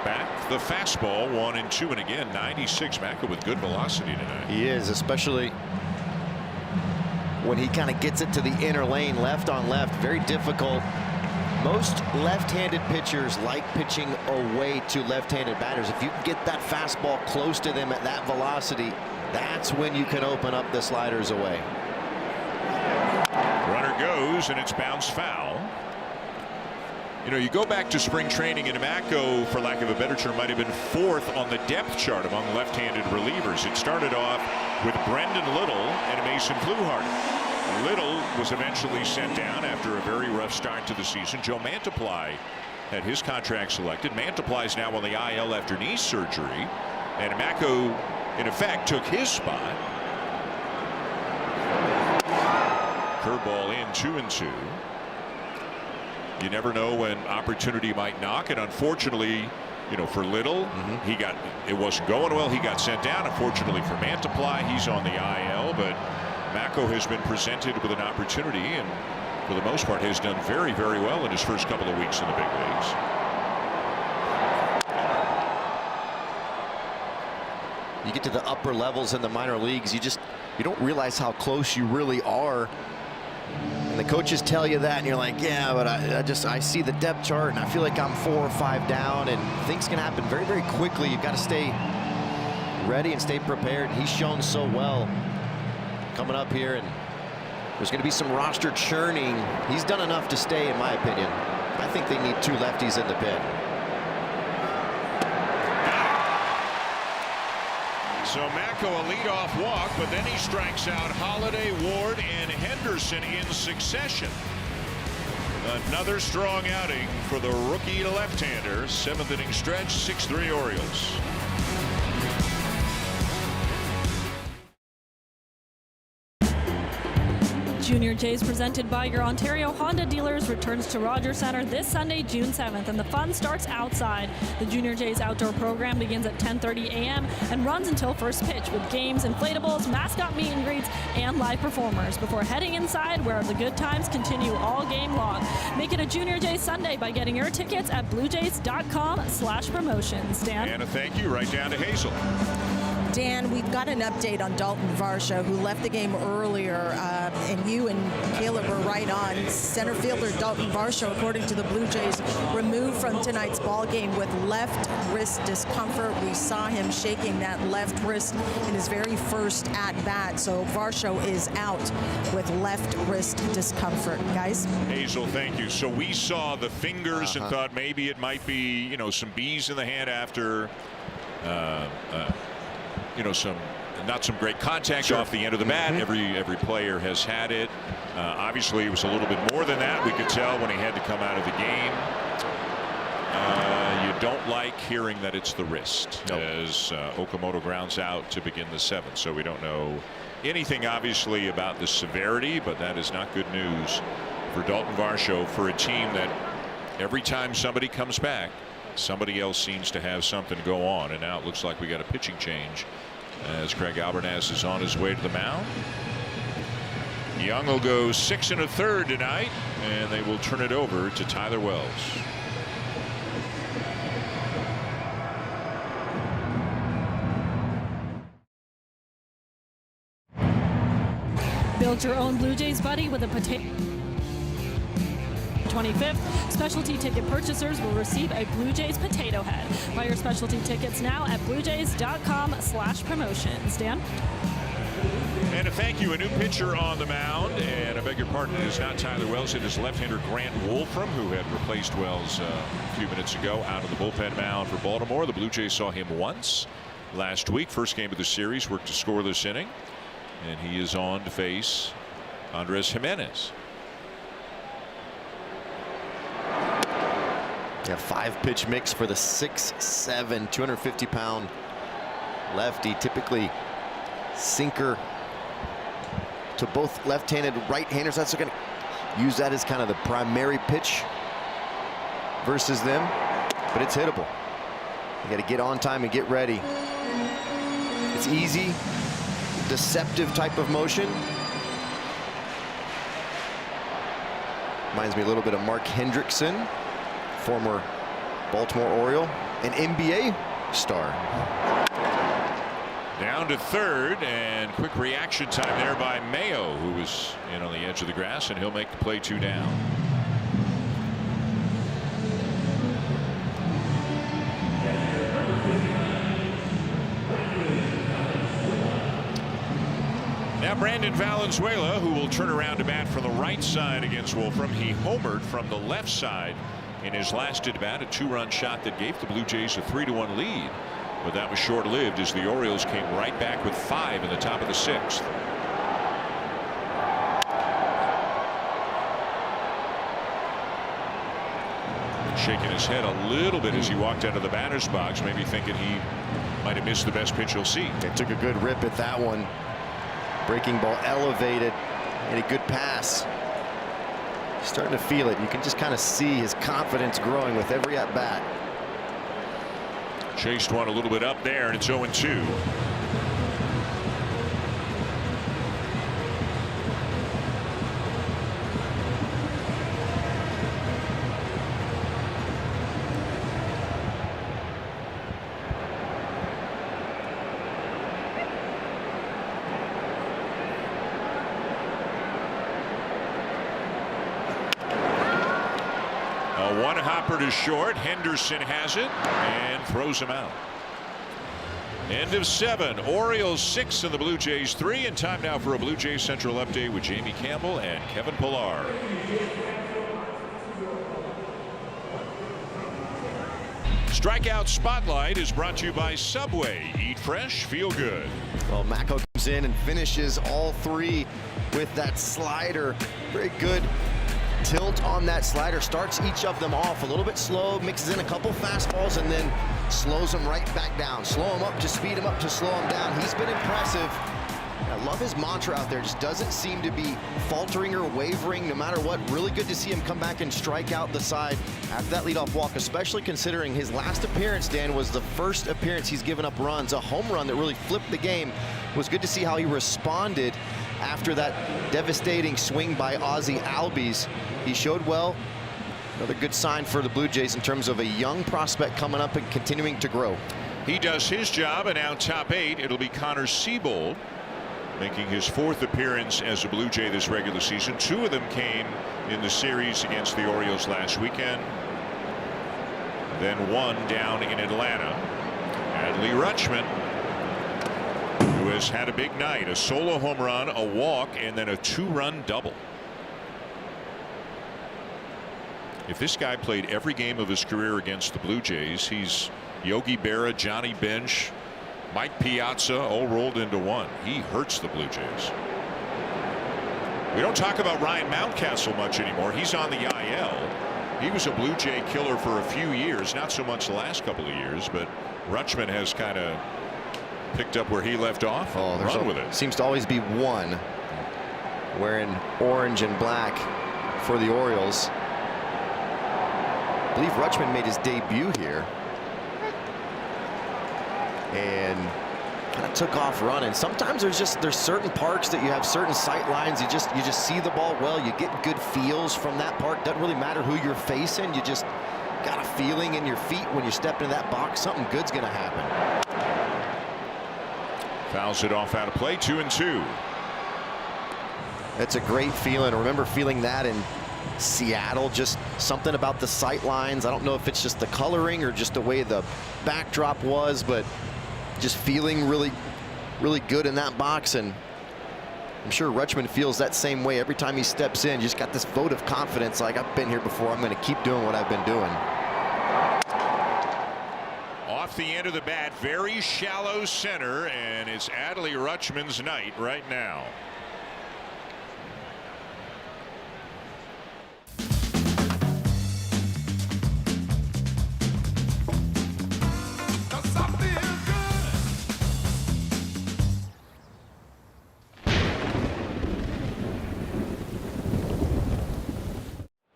Back the fastball, 1-2, and again 96. Mako with good velocity tonight. He is, especially when he kind of gets it to the inner lane, left on left. Very difficult. Most left-handed pitchers like pitching away to left-handed batters. If you can get that fastball close to them at that velocity, that's when you can open up the sliders away. Runner goes, and it's bounced foul. You know, you go back to spring training, and Mako, for lack of a better term, might have been 4th on the depth chart among left-handed relievers. It started off with Brendan Little and Mason Fluharty. Little was eventually sent down after a very rough start to the season. Joe Mantiply had his contract selected. Mantiply's now on the IL after knee surgery, and Mako, in effect, took his spot. Curveball in, 2-2. You never know when opportunity might knock, and unfortunately, you know, for Little, it wasn't going well. He got sent down. Unfortunately for Mantiply, he's on the IL, but Mako has been presented with an opportunity, and for the most part has done very, very well in his first couple of weeks in the big leagues. You get to the upper levels in the minor leagues, you don't realize how close you really are. And the coaches tell you that, and you're like, yeah, but I see the depth chart, and I feel like I'm 4 or 5 down, and things can happen very, very quickly. You've got to stay ready and stay prepared. He's shown so well coming up here, and there's going to be some roster churning. He's done enough to stay, in my opinion. I think they need 2 lefties in the pit. So Mako a leadoff walk, but then he strikes out Holiday, Ward, and Henderson in succession. Another strong outing for the rookie left-hander. 7th inning stretch, 6-3 Orioles. Junior Jays, presented by your Ontario Honda dealers, returns to Rogers Centre this Sunday, June 7th, and the fun starts outside. The Junior Jays outdoor program begins at 10:30 a.m. and runs until first pitch, with games, inflatables, mascot meet and greets, and live performers before heading inside, where the good times continue all game long. Make it a Junior Jays Sunday by getting your tickets at bluejays.com/promotions. Dan? And a thank you right down to Hazel. Dan, we've got an update on Dalton Varsho, who left the game earlier, and you and Caleb were right on. Center fielder Dalton Varsho, according to the Blue Jays, removed from tonight's ball game with left wrist discomfort. We saw him shaking that left wrist in his very first at-bat, so Varsho is out with left wrist discomfort. Guys? Hazel, thank you. So we saw the fingers and thought maybe it might be, you know, some bees in the hand after you know, not some great contact off the end of the bat. Every player has had it. Obviously, it was a little bit more than that. We could tell when he had to come out of the game. You don't like hearing that it's the wrist, as Okamoto grounds out to begin the 7th. So we don't know anything, obviously, about the severity, but that is not good news for Dalton Varsho, for a team that every time somebody comes back, somebody else seems to have something go on, and now it looks like we got a pitching change as Craig Albernaz is on his way to the mound. Young will go 6 1/3 tonight, and they will turn it over to Tyler Wells. Build your own Blue Jays buddy with a potato 25th. Specialty ticket purchasers will receive a Blue Jays potato head. Buy your specialty tickets now at bluejays.com/promotions. Dan? And a thank you, a new pitcher on the mound, and I beg your pardon, it is not Tyler Wells, it is left-hander Grant Wolfram, who had replaced Wells a few minutes ago out of the bullpen mound for Baltimore. The Blue Jays saw him once last week, first game of the series, worked a scoreless inning, and he is on to face Andres Jimenez. Yeah, 5-pitch mix for the 6'7", 250-pound lefty. Typically sinker to both left-handed right-handers. That's going to use that as kind of the primary pitch versus them, but it's hittable. You got to get on time and get ready. It's easy, deceptive type of motion. Reminds me a little bit of Mark Hendrickson, former Baltimore Oriole, an NBA star. Down to third, and quick reaction time there by Mayo, who was in on the edge of the grass, and he'll make the play. 2 down. Now Brandon Valenzuela, who will turn around to bat from the right side against Wolfram. He homered from the left side in his last at-bat, a 2-run shot that gave the Blue Jays a 3-1 lead. But that was short-lived as the Orioles came right back with 5 in the top of the 6th. Shaking his head a little bit as he walked out of the batter's box, maybe thinking he might have missed the best pitch he'll see. They took a good rip at that one. Breaking ball elevated and a good pass. Starting to feel it. You can just kind of see his confidence growing with every at-bat. Chased one a little bit up there, and it's 0-2. A one-hopper to short. Henderson has it and throws him out. End of 7. Orioles 6 and the Blue Jays 3. And time now for a Blue Jays Central update with Jamie Campbell and Kevin Pillar. Strikeout Spotlight is brought to you by Subway. Eat fresh, feel good. Well, Mako comes in and finishes all 3 with that slider. Very good tilt on that slider. Starts each of them off a little bit slow, mixes in a couple fastballs, and then slows them right back down. Slow him up to speed him up to slow him down. He's been impressive. I love his mantra out there. Just doesn't seem to be faltering or wavering no matter what. Really good to see him come back and strike out the side after that leadoff walk, especially considering his last appearance, Dan, was the first appearance he's given up runs. A home run that really flipped the game. It was good to see how he responded after that devastating swing by Ozzie Albies. He showed well. Another good sign for the Blue Jays in terms of a young prospect coming up and continuing to grow. He does his job, and now top 8, it'll be Connor Siebold, making his 4th appearance as a Blue Jay this regular season. 2 of them came in the series against the Orioles last weekend. Then 1 down in Atlanta. Adley Rutschman, who has had a big night, a solo home run, a walk, and then a 2-run double. If this guy played every game of his career against the Blue Jays, he's Yogi Berra, Johnny Bench, Mike Piazza all rolled into one. He hurts the Blue Jays. We don't talk about Ryan Mountcastle much anymore. He's on the IL. He was a Blue Jay killer for a few years, not so much the last couple of years, but Rutschman has kind of picked up where he left off. Oh, run with it. Seems to always be one wearing orange and black for the Orioles. I believe Rutschman made his debut here and kind of took off running. Sometimes there's certain parks that you have certain sight lines. You just see the ball well. You get good feels from that park. Doesn't really matter who you're facing. You just got a feeling in your feet when you step into that box. Something good's going to happen. Fouls it off out of play. 2-2. That's a great feeling. I remember feeling that in Seattle, just something about the sight lines. I don't know if it's just the coloring or just the way the backdrop was, but just feeling really good in that box. And I'm sure Rutschman feels that same way every time he steps in. Just got this vote of confidence, like, I've been here before, I'm going to keep doing what I've been doing. Off the end of the bat, very shallow center, and it's Adley Rutschman's night right now.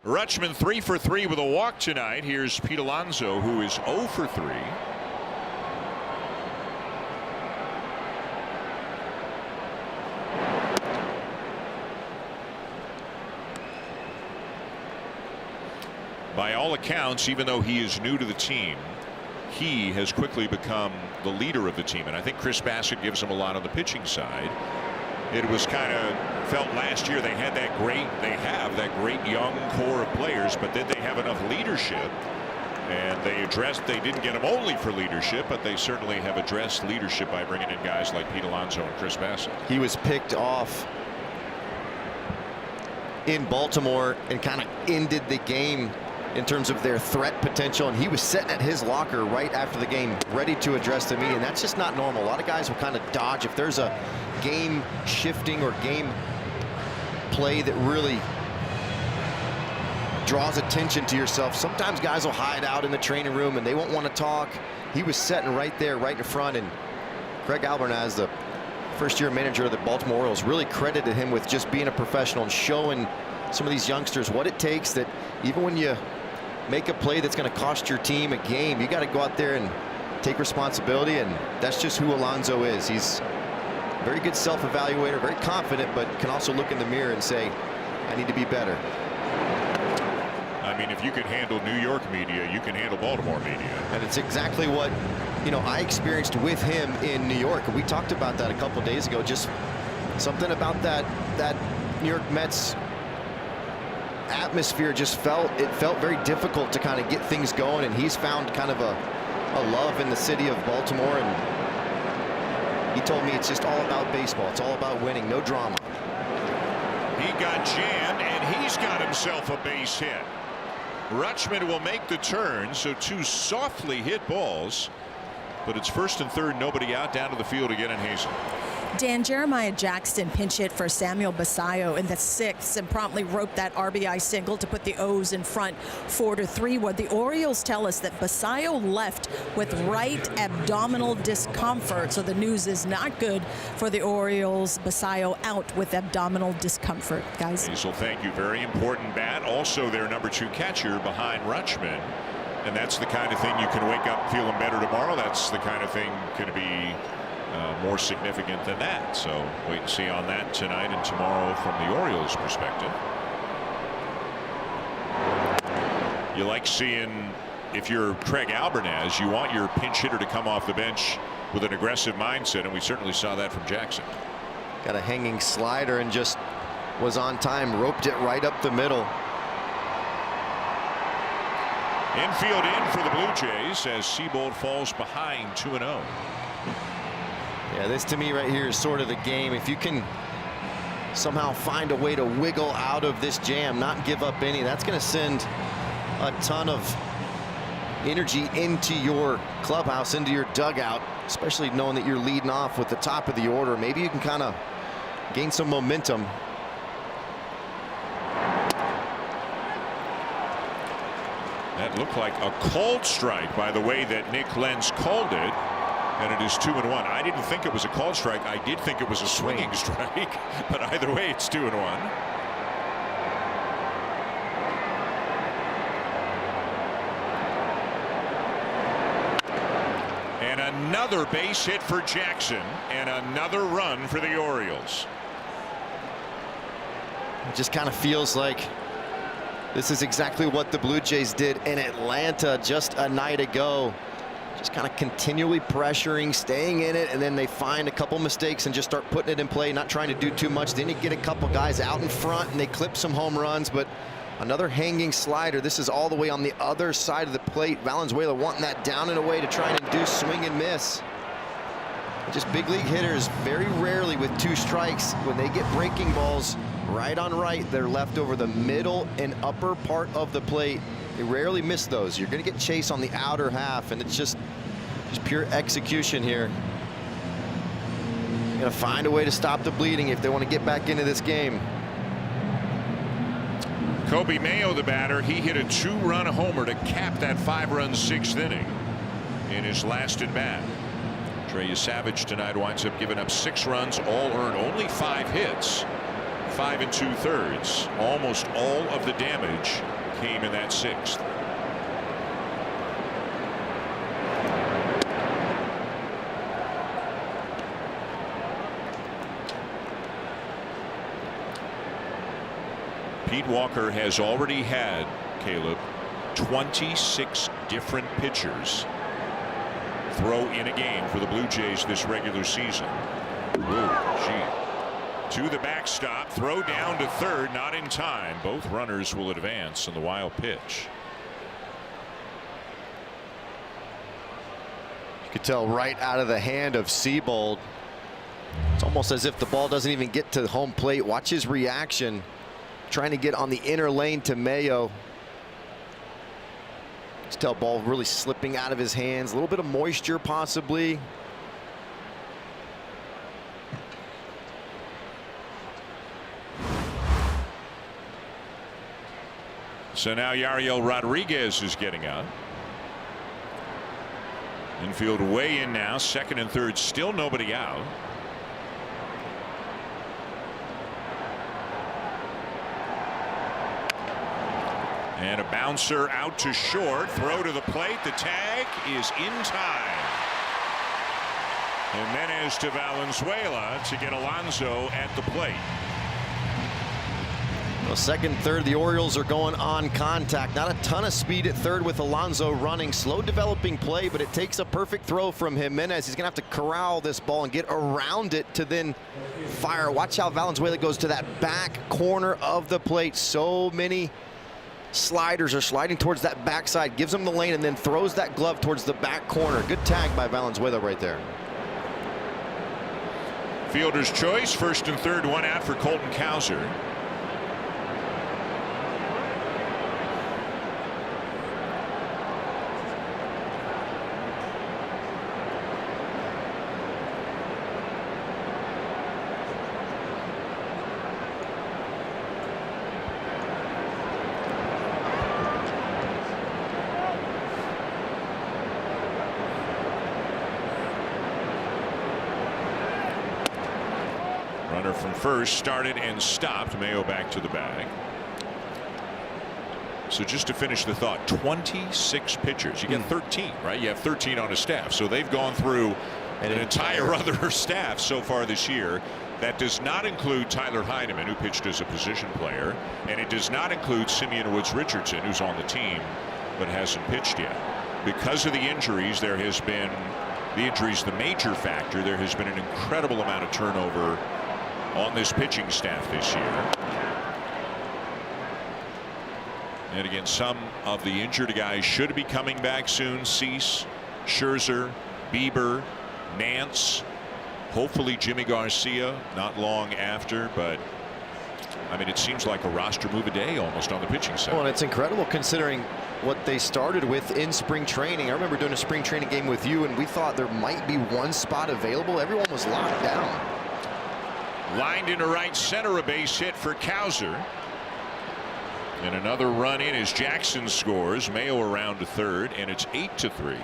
Rutschman 3 for 3 with a walk tonight. Here's Pete Alonso, who is 0 for 3. By all accounts, even though he is new to the team, he has quickly become the leader of the team. And I think Chris Bassett gives him a lot on the pitching side. It was kind of felt last year they have that great young core of players, but did they have enough leadership? And they didn't get him only for leadership, but they certainly have addressed leadership by bringing in guys like Pete Alonso and Chris Bassett. He was picked off in Baltimore and kind of ended the game in terms of their threat potential, and he was sitting at his locker right after the game ready to address the media, and that's just not normal. A lot of guys will kind of dodge if there's a game shifting or game play that really draws attention to yourself. Sometimes guys will hide out in the training room and they won't want to talk. He was sitting right there, right in front, and Craig Albernaz, the first-year manager of the Baltimore Orioles, really credited him with just being a professional and showing some of these youngsters what it takes, that even when you make a play that's going to cost your team a game, you got to go out there and take responsibility, and that's just who Alonso is. He's a very good self-evaluator, very confident, but can also look in the mirror and say, I need to be better. I mean, if you can handle New York media, you can handle Baltimore media. And it's exactly what, I experienced with him in New York. We talked about that a couple days ago. Just something about that New York Mets atmosphere just felt very difficult to kind of get things going, and he's found kind of a love in the city of Baltimore, and he told me it's just all about baseball. It's all about winning, no drama. He got jammed, and he's got himself a base hit. Rutschman will make the turn, so 2 softly hit balls, but it's first and third, nobody out, down to the field again in Hazel. Dan, Jeremiah Jackson pinch hit for Samuel Basallo in the 6th and promptly roped that RBI single to put the O's in front 4-3. What the Orioles tell us that Basallo left with right abdominal discomfort, so the news is not good for the Orioles. Basallo out with abdominal discomfort, guys. Hazel, thank you. Very important bat. Also their number 2 catcher behind Rutschman. And that's the kind of thing you can wake up feeling better tomorrow. That's the kind of thing could be more significant than that. So wait and see on that tonight and tomorrow from the Orioles' perspective. You like seeing, if you're Craig Albernaz, you want your pinch hitter to come off the bench with an aggressive mindset, and we certainly saw that from Jackson. Got a hanging slider and just was on time, roped it right up the middle. Infield in for the Blue Jays as Seabold falls behind 2-0. Yeah, this to me right here is sort of the game. If you can somehow find a way to wiggle out of this jam, not give up any, that's going to send a ton of energy into your clubhouse, into your dugout, especially knowing that you're leading off with the top of the order. Maybe you can kind of gain some momentum. That looked like a called strike by the way that Nick Lenz called it. And it is 2-1. I didn't think it was a called strike. I did think it was a swinging strike. But either way, it's 2-1. And another base hit for Jackson. And another run for the Orioles. It just kind of feels like this is exactly what the Blue Jays did in Atlanta just a night ago. Just kind of continually pressuring, staying in it, and then they find a couple mistakes and just start putting it in play, not trying to do too much. Then you get a couple guys out in front and they clip some home runs, but Another hanging slider. This is all the way on the other side of the plate. Valenzuela wanting that down and away to try and induce swing and miss. Just big league hitters, very rarely with 2 strikes, when they get breaking balls right on right, they're left over the middle and upper part of the plate. They rarely miss those. You're going to get Chase on the outer half, and it's just pure execution here. Going to find a way to stop the bleeding if they want to get back into this game. Kobe Mayo, the batter, he hit a 2-run homer to cap that 5-run 6th inning in his last at bat. Trey Savage tonight winds up giving up 6 runs, all earned, only 5 hits, 5 2/3. Almost all of the damage came in that 6th. Pete Walker has already had, Caleb, 26 different pitchers throw in a game for the Blue Jays this regular season. Whoa, gee. To the backstop, throw down to third, not in time. Both runners will advance on the wild pitch. You could tell right out of the hand of Seabold. It's almost as if the ball doesn't even get to home plate. Watch his reaction, trying to get on the inner lane to Mayo. Just tell ball really slipping out of his hands. A little bit of moisture possibly. So now Yariel Rodriguez is getting up. Infield way in now, 2nd and 3rd, still nobody out. And a bouncer out to short, throw to the plate, the tag is in time. Jimenez to Valenzuela to get Alonso at the plate. Well, 2nd, 3rd, the Orioles are going on contact. Not a ton of speed at 3rd with Alonso running. Slow developing play, but it takes a perfect throw from Jimenez. He's going to have to corral this ball and get around it to then fire. Watch how Valenzuela goes to that back corner of the plate. So many sliders are sliding towards that backside, gives him the lane, and then throws that glove towards the back corner. Good tag by Valenzuela right there. Fielder's choice, 1st and 3rd, 1 out for Colton Cowser. Runner from first started and stopped. Mayo back to the bag. So just to finish the thought, 26 pitchers. You get 13, right? You have 13 on a staff. So they've gone through an entire other staff so far this year. That does not include Tyler Heineman, who pitched as a position player, and it does not include Simeon Woods Richardson, who's on the team but hasn't pitched yet. Because of the injuries, there has been the major factor. There has been an incredible amount of turnover on this pitching staff this year. And again, some of the injured guys should be coming back soon. Cease, Scherzer, Bieber, Nance, hopefully Jimmy Garcia not long after. But I mean, it seems like a roster move a day almost on the pitching side. Well, and it's incredible considering what they started with in spring training. I remember doing a spring training game with you, and we thought there might be 1 spot available. Everyone was locked down. Lined into right center, a base hit for Cowser. And another run in as Jackson scores. Mayo around to 3rd, and it's 8-3.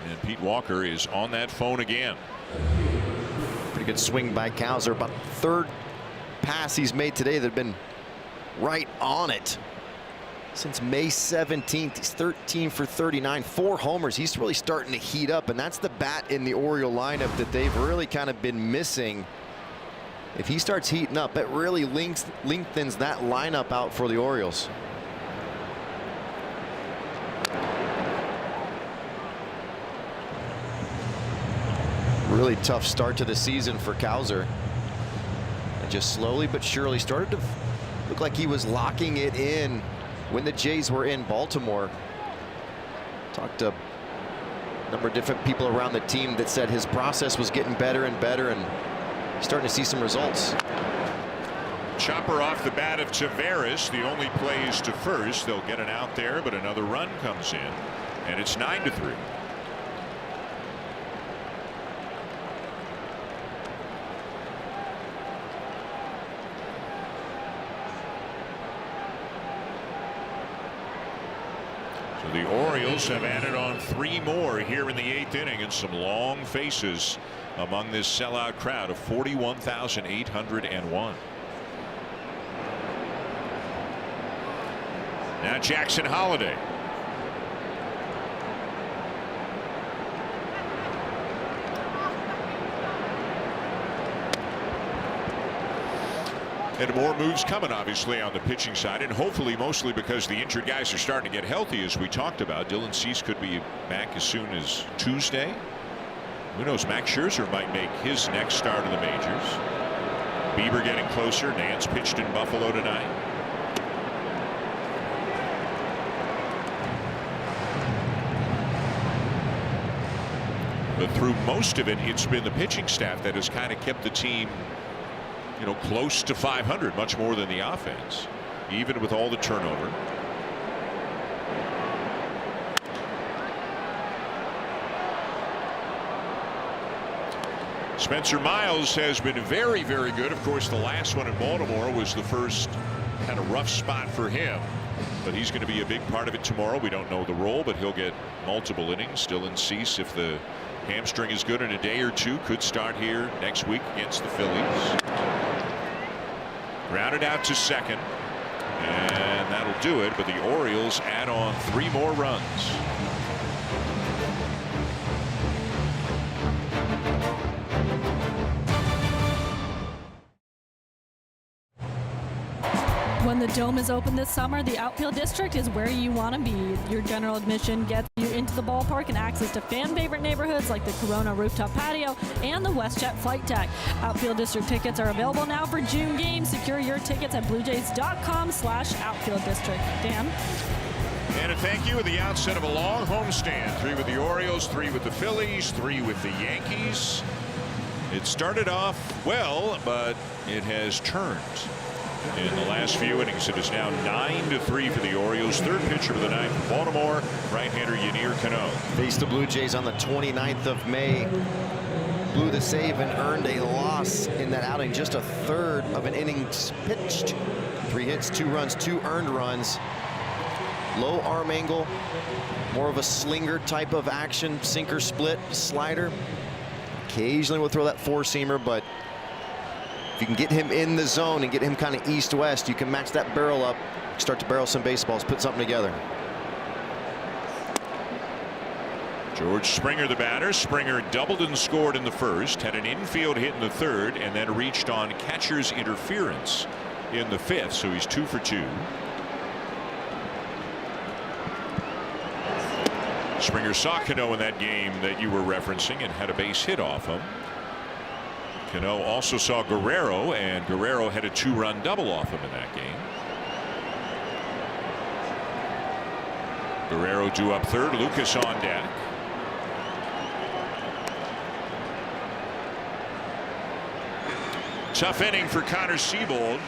And Pete Walker is on that phone again. Pretty good swing by Cowser. About 3rd pass he's made today that have been right on it. Since May 17th, he's 13 for 39, 4 homers. He's really starting to heat up, and that's the bat in the Oriole lineup that they've really kind of been missing. If he starts heating up, it really lengthens that lineup out for the Orioles. Really tough start to the season for Cowser. And just slowly but surely started to look like he was locking it in when the Jays were in Baltimore. Talked to a number of different people around the team that said his process was getting better and better, and starting to see some results. Chopper off the bat of Tavares. The only play is to first. They'll get an out there, but another run comes in, and it's 9-3. So the Orioles have added on 3 more here in the 8th inning, and some long faces among this sellout crowd of 41,801. Now Jackson Holliday. And more moves coming, obviously, on the pitching side, and hopefully mostly because the injured guys are starting to get healthy, as we talked about. Dylan Cease could be back as soon as Tuesday. Who knows? Max Scherzer might make his next start of the majors. Bieber getting closer. Nance pitched in Buffalo tonight. But through most of it, it's been the pitching staff that has kind of kept the team, you know, close to 500, much more than the offense, even with all the turnover. Spencer Miles has been very, very good. Of course, the last one in Baltimore was the first kind of rough spot for him, but he's going to be a big part of it tomorrow. We don't know the role, but he'll get multiple innings. Dylan Cease, if the hamstring is good in a day or two, could start here next week against the Phillies. Grounded out to second, and that'll do it, but the Orioles add on 3 more runs. When the Dome is open this summer, the outfield district is where you want to be. Your general admission gets you into the ballpark and access to fan favorite neighborhoods like the Corona Rooftop Patio and the WestJet Flight Deck. Outfield district tickets are available now for June games. Secure your tickets at bluejays.com/outfield district. Dan? And a thank you at the outset of a long homestand. 3 with the Orioles, 3 with the Phillies, 3 with the Yankees. It started off well, but it has turned in the last few innings. It is now 9-3 for the Orioles. Third pitcher of the night for Baltimore, right-hander Yennier Cano. Faced the Blue Jays on the 29th of May. Blew the save and earned a loss in that outing. Just a third of an innings pitched. 3 hits, 2 runs, 2 earned runs. Low arm angle, more of a slinger type of action. Sinker, split, slider. Occasionally we'll throw that 4-seamer, but if you can get him in the zone and get him kind of east-west, you can match that barrel up, start to barrel some baseballs, put something together. George Springer, the batter. Springer doubled and scored in the first, had an infield hit in the third, and then reached on catcher's interference in the 5th, so he's 2 for 2. Springer saw Cano in that game that you were referencing and had a base hit off him. Cano also saw Guerrero, and Guerrero had a 2-run double off him in that game. Guerrero due up third, Lucas on deck. Tough inning for Connor Seabold.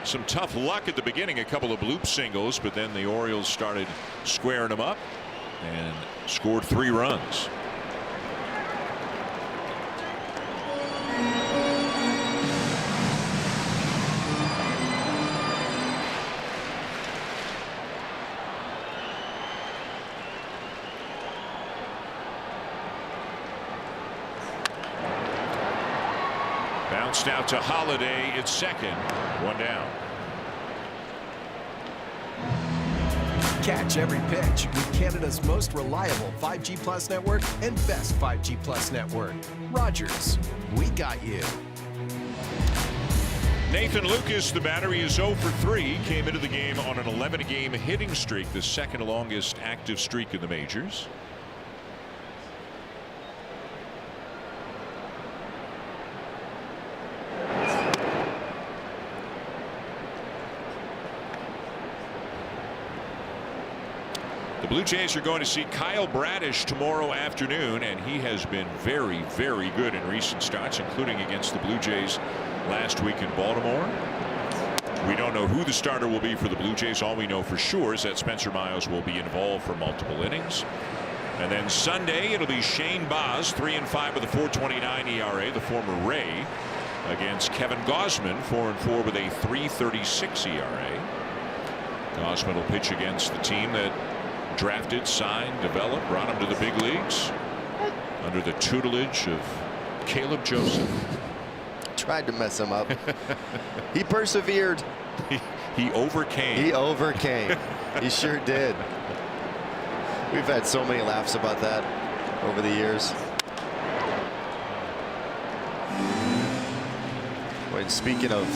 Some tough luck at the beginning, a couple of bloop singles, but then the Orioles started squaring him up and scored 3 runs. Bounced out to Holliday at second. 1 down. Catch every pitch with Canada's most reliable 5G Plus network and best 5G Plus network. Rogers, we got you. Nathan Lucas, the batter, is 0 for 3. Came into the game on an 11-game hitting streak, the second longest active streak in the majors. The Blue Jays are going to see Kyle Bradish tomorrow afternoon, and he has been very, very good in recent starts, including against the Blue Jays last week in Baltimore. We don't know who the starter will be for the Blue Jays. All we know for sure is that Spencer Miles will be involved for multiple innings. And then Sunday, it'll be Shane Baz, 3-5 with a 4.29 ERA, the former Ray, against Kevin Gausman, 4-4 with a 3.36 ERA. Gausman will pitch against the team that drafted, signed, developed, brought him to the big leagues under the tutelage of Caleb Joseph. Tried to mess him up. He persevered. He overcame. He overcame. He sure did. We've had so many laughs about that over the years. When speaking of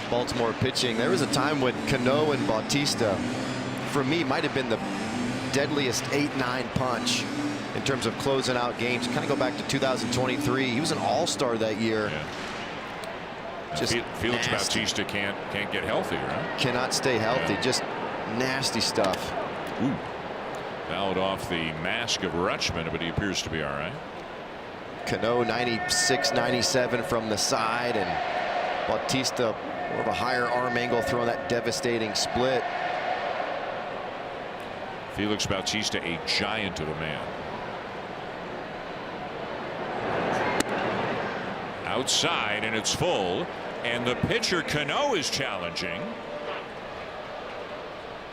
Baltimore pitching, there was a time when Cano and Bautista, for me, might have been the deadliest 8-9 punch in terms of closing out games. Kind of go back to 2023. He was an all-star that year. Yeah. Just Felix nasty. Bautista can't get healthy, right? Cannot stay healthy. Yeah. Just nasty stuff. Ooh. Fouled off the mask of Rutschman, but he appears to be all right. Cano 96-97 from the side, and Bautista more of a higher arm angle, throwing that devastating split. Felix Bautista, a giant of a man. Outside, and it's full, and the pitcher Cano is challenging.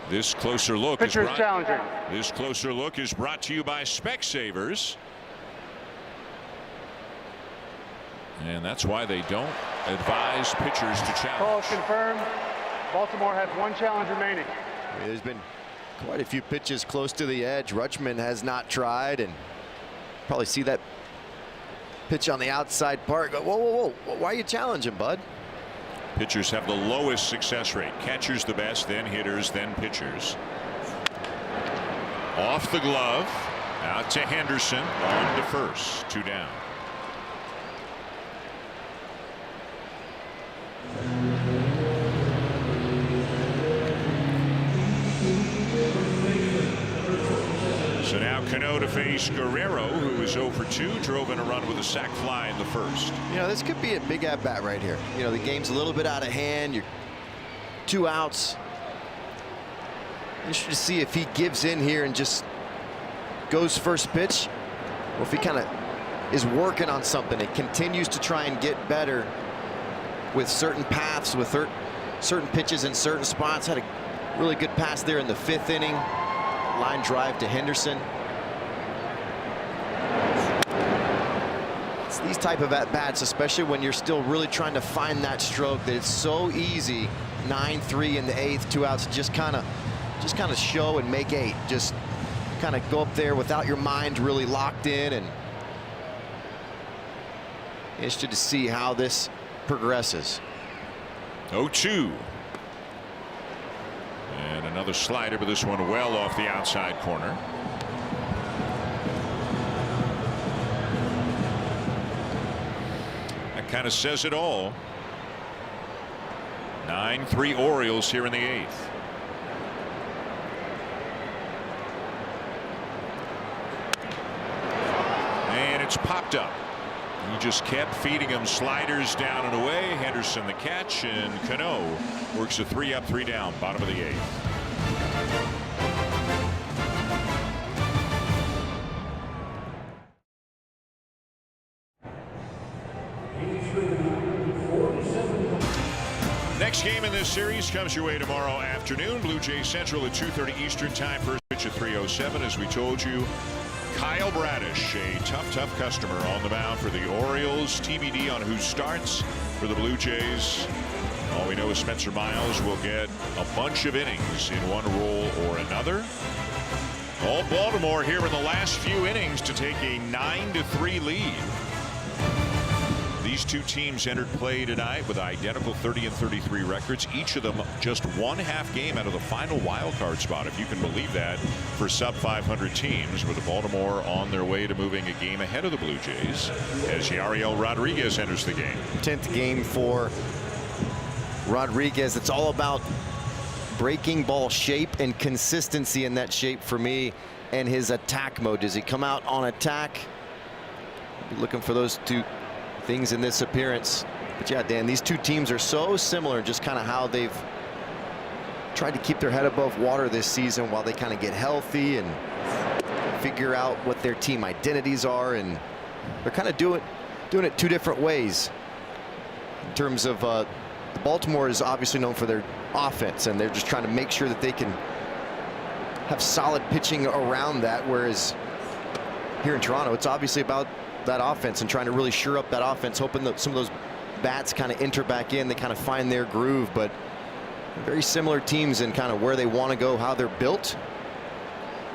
This closer look is brought to you by Specsavers, and that's why they don't advise pitchers to challenge. Call confirmed. Baltimore has one challenge remaining. There's been quite a few pitches close to the edge. Rutschman has not tried, and probably see that pitch on the outside part. Go, whoa, whoa, whoa! Why are you challenging, bud? Pitchers have the lowest success rate. Catchers the best, then hitters, then pitchers. Off the glove, out to Henderson, on to first, 2 down. So now Cano to face Guerrero, who is 0 for 2, drove in a run with a sac fly in the first. You know, this could be a big at bat right here. You know, the game's a little bit out of hand. You're 2 outs. Interested to see if he gives in here and just goes first pitch, or if he kind of is working on something and continues to try and get better with certain paths, with certain pitches in certain spots. Had a really good pass there in the 5th inning. Line drive to Henderson. It's these type of at-bats, especially when you're still really trying to find that stroke, that it's so easy. 9-3 in the 8th, 2 outs, just kind of show and make 8. Just kind of go up there without your mind really locked in, and interested to see how this progresses. 0-2. And another slider, but this one well off the outside corner. That kind of says it all. 9-3 Orioles here in the 8th. And it's popped up. He just kept feeding him sliders down and away. Henderson the catch, and Cano works a 3 up, 3 down, bottom of the 8th. Next game in this series comes your way tomorrow afternoon. Blue Jays Central at 2:30 Eastern Time. First pitch at 3:07. As we told you, Kyle Bradish, a tough customer on the mound for the Orioles. TBD on who starts for the Blue Jays. All we know is Spencer Miles will get a bunch of innings in one role or another. All Baltimore here in the last few innings to take a 9-3 lead. These two teams entered play tonight with identical 30-33 records, each of them just one half game out of the final wild card spot, if you can believe that, for sub 500 teams, with Baltimore on their way to moving a game ahead of the Blue Jays as Yariel Rodriguez enters the game. 10th game for Rodriguez. It's all about breaking ball shape and consistency in that shape for me, and his attack mode. Does he come out on attack? I'll be looking for those two things in this appearance. But yeah, Dan, these two teams are so similar, just kind of how they've tried to keep their head above water this season while they kind of get healthy and figure out what their team identities are, and they're kind of doing it two different ways. In terms of Baltimore is obviously known for their offense, and they're just trying to make sure that they can have solid pitching around that, whereas here in Toronto it's obviously about that offense and trying to really shore up that offense, hoping that some of those bats kind of enter back in, they kind of find their groove. But very similar teams in kind of where they want to go, how they're built,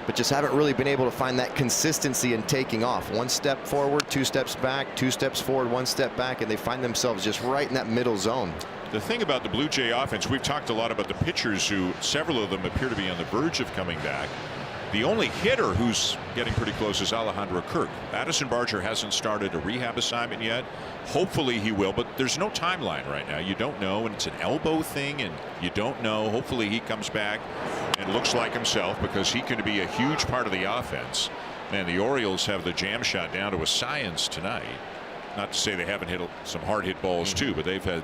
but just haven't really been able to find that consistency in taking off. One step forward, 2 steps back, 2 steps forward, 1 step back, and they find themselves just right in that middle zone. The thing about the Blue Jay offense, we've talked a lot about the pitchers who several of them appear to be on the verge of coming back. The only hitter who's getting pretty close is Alejandro Kirk. Addison Barger hasn't started a rehab assignment yet. Hopefully he will, but there's no timeline right now. You don't know, and it's an elbow thing, and you don't know. Hopefully he comes back and looks like himself, because he can be a huge part of the offense. Man, the Orioles have the jam shot down to a science tonight. Not to say they haven't hit some hard hit balls too, but they've had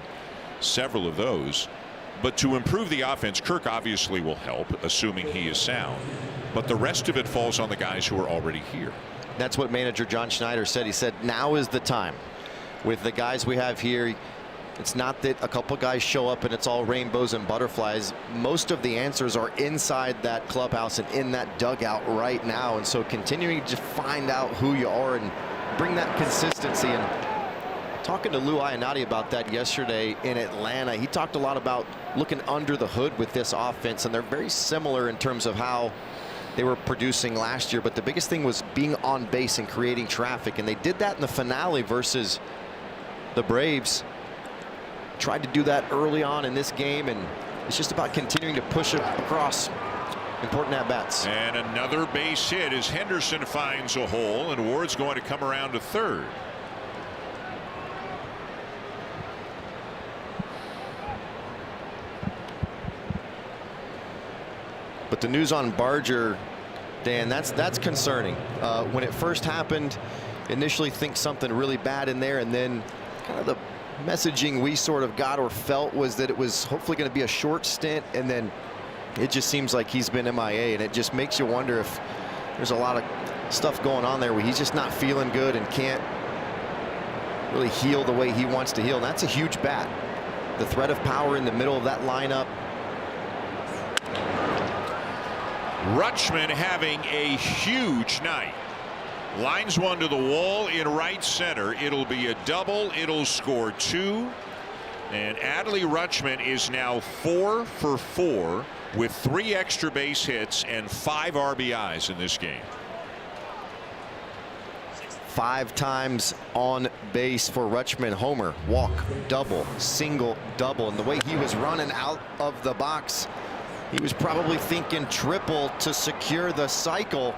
several of those. But to improve the offense, Kirk obviously will help, assuming he is sound. But the rest of it falls on the guys who are already here. That's what manager John Schneider said. He said, now is the time. With the guys we have here, it's not that a couple guys show up and it's all rainbows and butterflies. Most of the answers are inside that clubhouse and in that dugout right now. And so continuing to find out who you are and bring that consistency. And talking to Lou Iannotti about that yesterday in Atlanta, he talked a lot about looking under the hood with this offense, and they're very similar in terms of how they were producing last year. But the biggest thing was being on base and creating traffic, and they did that in the finale versus the Braves. Tried to do that early on in this game, and it's just about continuing to push it across important at-bats. And another base hit as Henderson finds a hole, and Ward's going to come around to third. But the news on Barger, Dan, that's concerning. When it first happened, initially think something really bad in there, and then kind of the messaging we sort of got or felt was that it was hopefully going to be a short stint, and then it just seems like he's been MIA, and it just makes you wonder if there's a lot of stuff going on there where he's just not feeling good and can't really heal the way he wants to heal. And that's a huge bat. The threat of power in the middle of that lineup. Rutschman having a huge night. Lines one to the wall in right center. It'll be a double. It'll score 2. And Adley Rutschman is now 4 for 4 with 3 extra base hits and 5 RBIs in this game. 5 times on base for Rutschman. Homer, walk, double, single, double. And the way he was running out of the box, he was probably thinking triple to secure the cycle.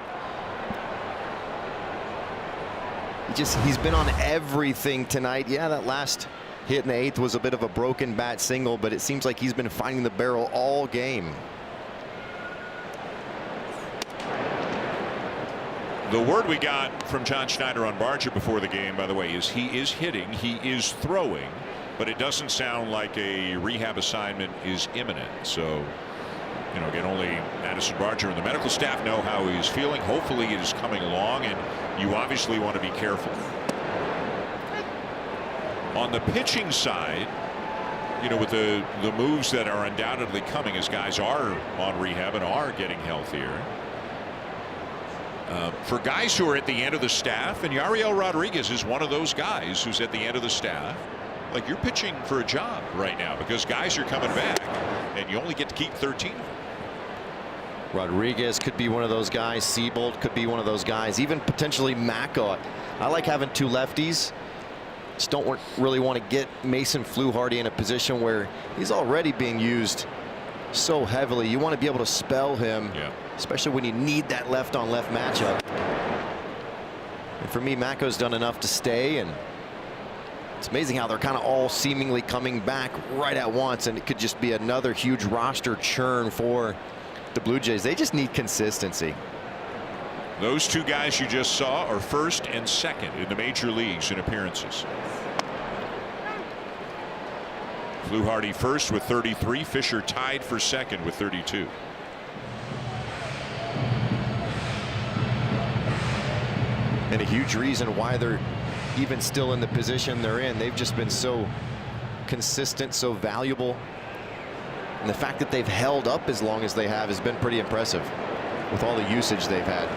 He's been on everything tonight. Yeah, that last hit in the 8th was a bit of a broken bat single, but it seems like he's been finding the barrel all game. The word we got from John Schneider on Barger before the game, by the way, is he is hitting, he is throwing, but it doesn't sound like a rehab assignment is imminent. So, you know, again, only Addison Barger and the medical staff know how he's feeling. Hopefully it is coming along, and you obviously want to be careful. On the pitching side, you know, with the moves that are undoubtedly coming as guys are on rehab and are getting healthier. For guys who are at the end of the staff, and Yariel Rodriguez is one of those guys who's at the end of the staff, like, you're pitching for a job right now because guys are coming back and you only get to keep 13. Rodriguez could be one of those guys. Seabold could be one of those guys. Even potentially Macco. I like having 2 lefties. Just don't really want to get Mason Fluharty in a position where he's already being used so heavily. You want to be able to spell him, especially when you need that left-on-left matchup. And for me, Macco's done enough to stay, and It's amazing how they're kind of all seemingly coming back right at once, and it could just be another huge roster churn for the Blue Jays. They just need consistency. Those two guys you just saw are first and second in the major leagues in appearances. Fluharty first with 33. Fisher tied for second with 32. And a huge reason why they're even still in the position they're in. They've just been so consistent, so valuable. And the fact that they've held up as long as they have has been pretty impressive with all the usage they've had.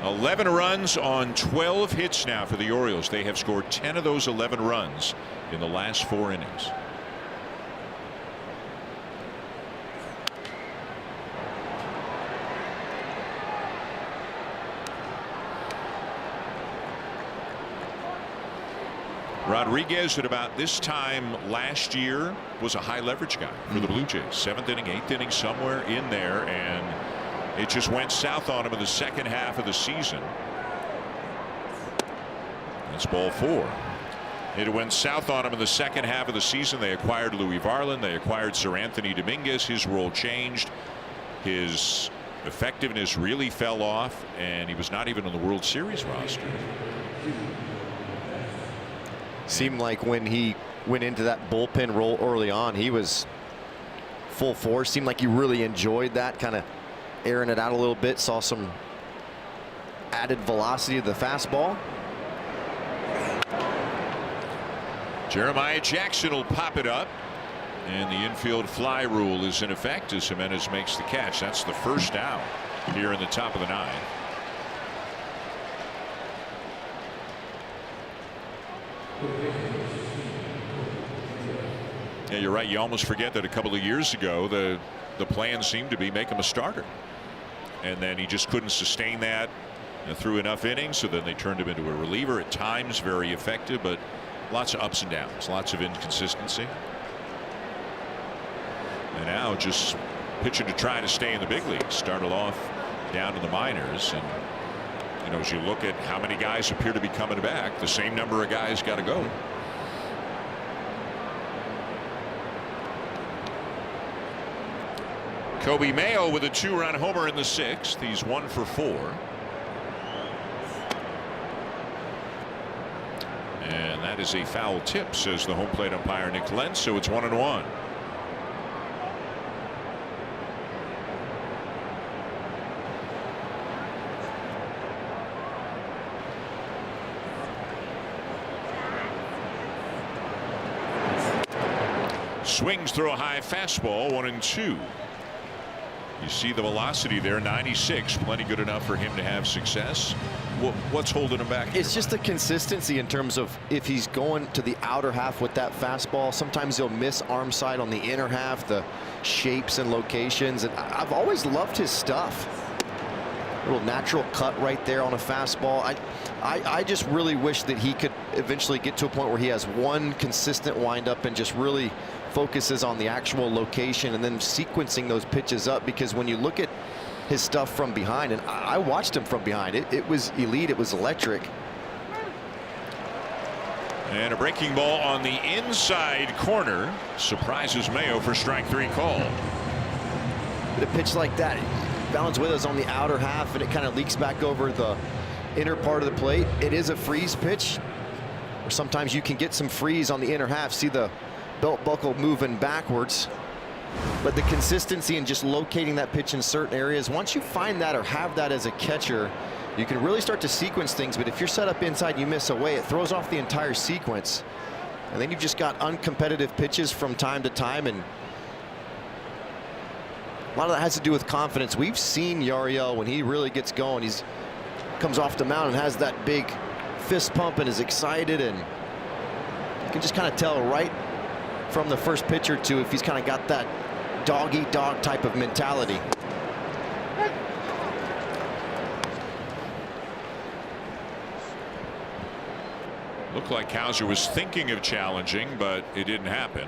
$11 runs on 12 hits now for the Orioles. They have scored 10 of those 11 runs in the last 4 innings. Rodriguez at about this time last year was a high leverage guy for the Blue Jays. 7th inning, 8th inning, somewhere in there, and it just went south on him in the second half of the season. That's ball 4. It went south on him in the second half of the season. They acquired Louis Varland. They acquired Sir Anthony Dominguez. His role changed. His effectiveness really fell off, and he was not even on the World Series roster. Seemed like when he went into that bullpen role early on, he was full force. Seemed like he really enjoyed that, kind of airing it out a little bit. Saw some added velocity to the fastball. Jeremiah Jackson will pop it up, and the infield fly rule is in effect as Jimenez makes the catch. That's the first out here in the top of the 9th. Yeah, you're right. You almost forget that a couple of years ago the plan seemed to be make him a starter, and then he just couldn't sustain that through enough innings, so then they turned him into a reliever. At times very effective, but lots of ups and downs, lots of inconsistency. And now just pitching to try to stay in the big leagues. Started off down in the minors, and you know, as you look at how many guys appear to be coming back, the same number of guys got to go. Kobe Mayo with a 2-run homer in the 6th. He's 1 for 4. And that is a foul tip, says the home plate umpire Nick Lentz, so it's 1-1. Swings through a high fastball, 1-2. You see the velocity there, 96, plenty good enough for him to have success. What's holding him back? It's just the consistency in terms of if he's going to the outer half with that fastball. Sometimes he'll miss arm side on the inner half, the shapes and locations. And I've always loved his stuff. A little natural cut right there on a fastball. I just really wish that he could eventually get to a point where he has one consistent windup and just really focuses on the actual location and then sequencing those pitches up, because when you look at his stuff from behind, and I watched him from behind, it was elite, it was electric. And a breaking ball on the inside corner surprises Mayo for strike 3 call. But a pitch like that, Valenzuela's on the outer half and it kind of leaks back over the inner part of the plate. It is a freeze pitch, or sometimes you can get some freeze on the inner half. See the belt buckle moving backwards, but the consistency and just locating that pitch in certain areas, once you find that or have that as a catcher, you can really start to sequence things. But if you're set up inside, you miss away, it throws off the entire sequence, and then you've just got uncompetitive pitches from time to time, and a lot of that has to do with confidence. We've seen Yariel when he really gets going, he's comes off the mound and has that big fist pump and is excited, and you can just kind of tell right from the first pitch or two if he's kind of got that dog-eat-dog type of mentality. Looked like Cowser was thinking of challenging, but it didn't happen.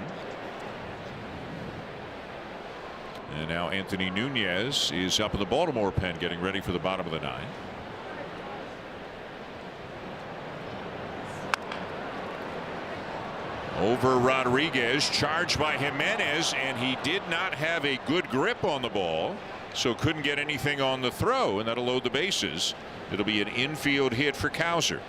And now Anthony Nunez is up in the Baltimore pen getting ready for the bottom of the ninth. Over Rodriguez, charged by Jimenez, and he did not have a good grip on the ball, so couldn't get anything on the throw, and that'll load the bases. It'll be an infield hit for Cowser.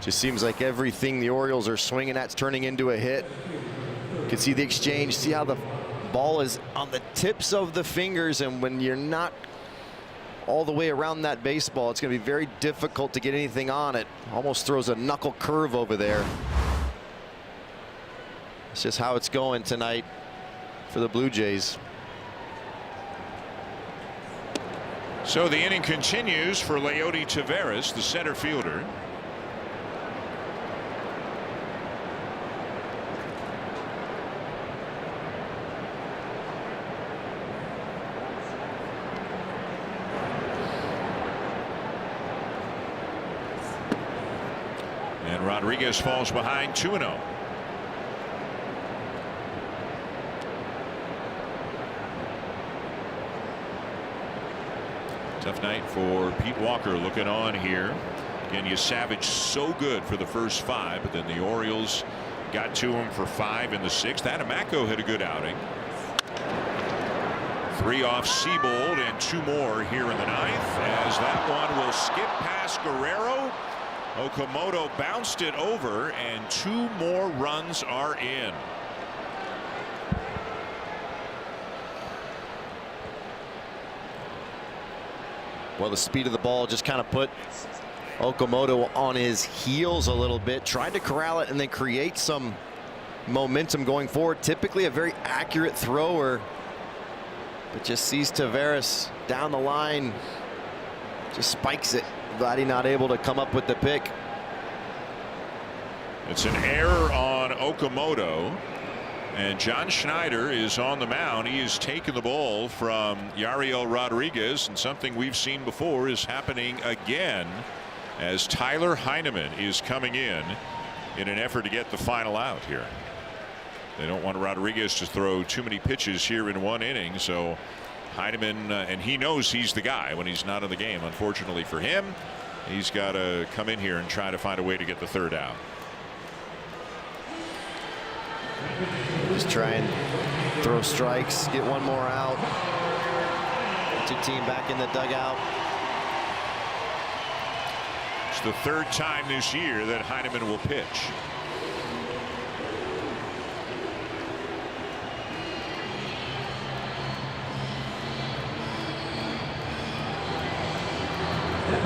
Just seems like everything the Orioles are swinging at's turning into a hit. You can see the exchange, see how the ball is on the tips of the fingers, and when you're not all the way around that baseball, it's going to be very difficult to get anything on it. Almost throws a knuckle curve over there. It's just how it's going tonight for the Blue Jays. So the inning continues for Leody Taveras, the center fielder. And Rodriguez falls behind 2-0. Tough night for Pete Walker looking on here. Again, Savage so good for the first 5, but then the Orioles got to him for 5 in the 6th. Adamaco had a good outing. 3 off Seabold and 2 more here in the 9th, as that one will skip past Guerrero. Okamoto bounced it over, and 2 more runs are in. Well, the speed of the ball just kind of put Okamoto on his heels a little bit, tried to corral it and then create some momentum going forward. Typically a very accurate thrower, but just sees Taveras down the line, just spikes it. Glad he's not able to come up with the pick. It's an error on Okamoto, and John Schneider is on the mound. He has taken the ball from Yariel Rodriguez, and something we've seen before is happening again as Tyler Heineman is coming in an effort to get the final out here. They don't want Rodriguez to throw too many pitches here in 1 inning, so Heineman, and he knows he's the guy when he's not in the game. Unfortunately for him, he's got to come in here and try to find a way to get the 3rd out. Just try and throw strikes, get 1 more out, get your team back in the dugout. It's the 3rd time this year that Heineman will pitch.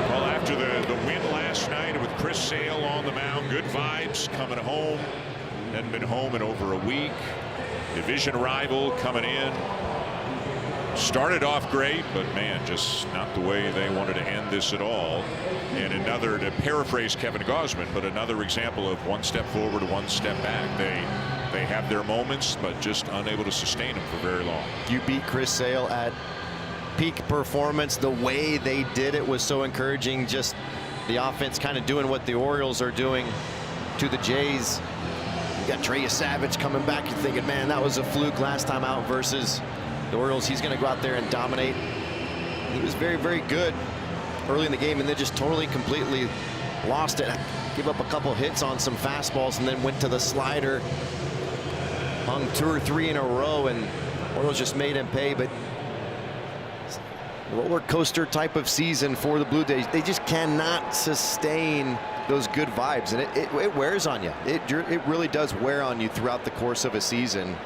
Well, after the win last night with Chris Sale on the mound, good vibes coming home. Hadn't been home in over a week. Division rival coming in. Started off great, but man, just not the way they wanted to end this at all. And another, to paraphrase Kevin Gausman, but another example of 1 step forward, 1 step back. They have their moments, but just unable to sustain them for very long. You beat Chris Sale at peak performance. The way they did it was so encouraging. Just the offense kind of doing what the Orioles are doing to the Jays. You got Trey Savage coming back. You're thinking, man, that was a fluke last time out versus the Orioles. He's going to go out there and dominate. He was very, very good early in the game, and then just totally, completely lost it. Give up a couple hits on some fastballs, and then went to the slider. Hung 2 or 3 in a row, and Orioles just made him pay. But roller coaster type of season for the Blue Jays. They just cannot sustain those good vibes, and it wears on you. It really does wear on you throughout the course of a season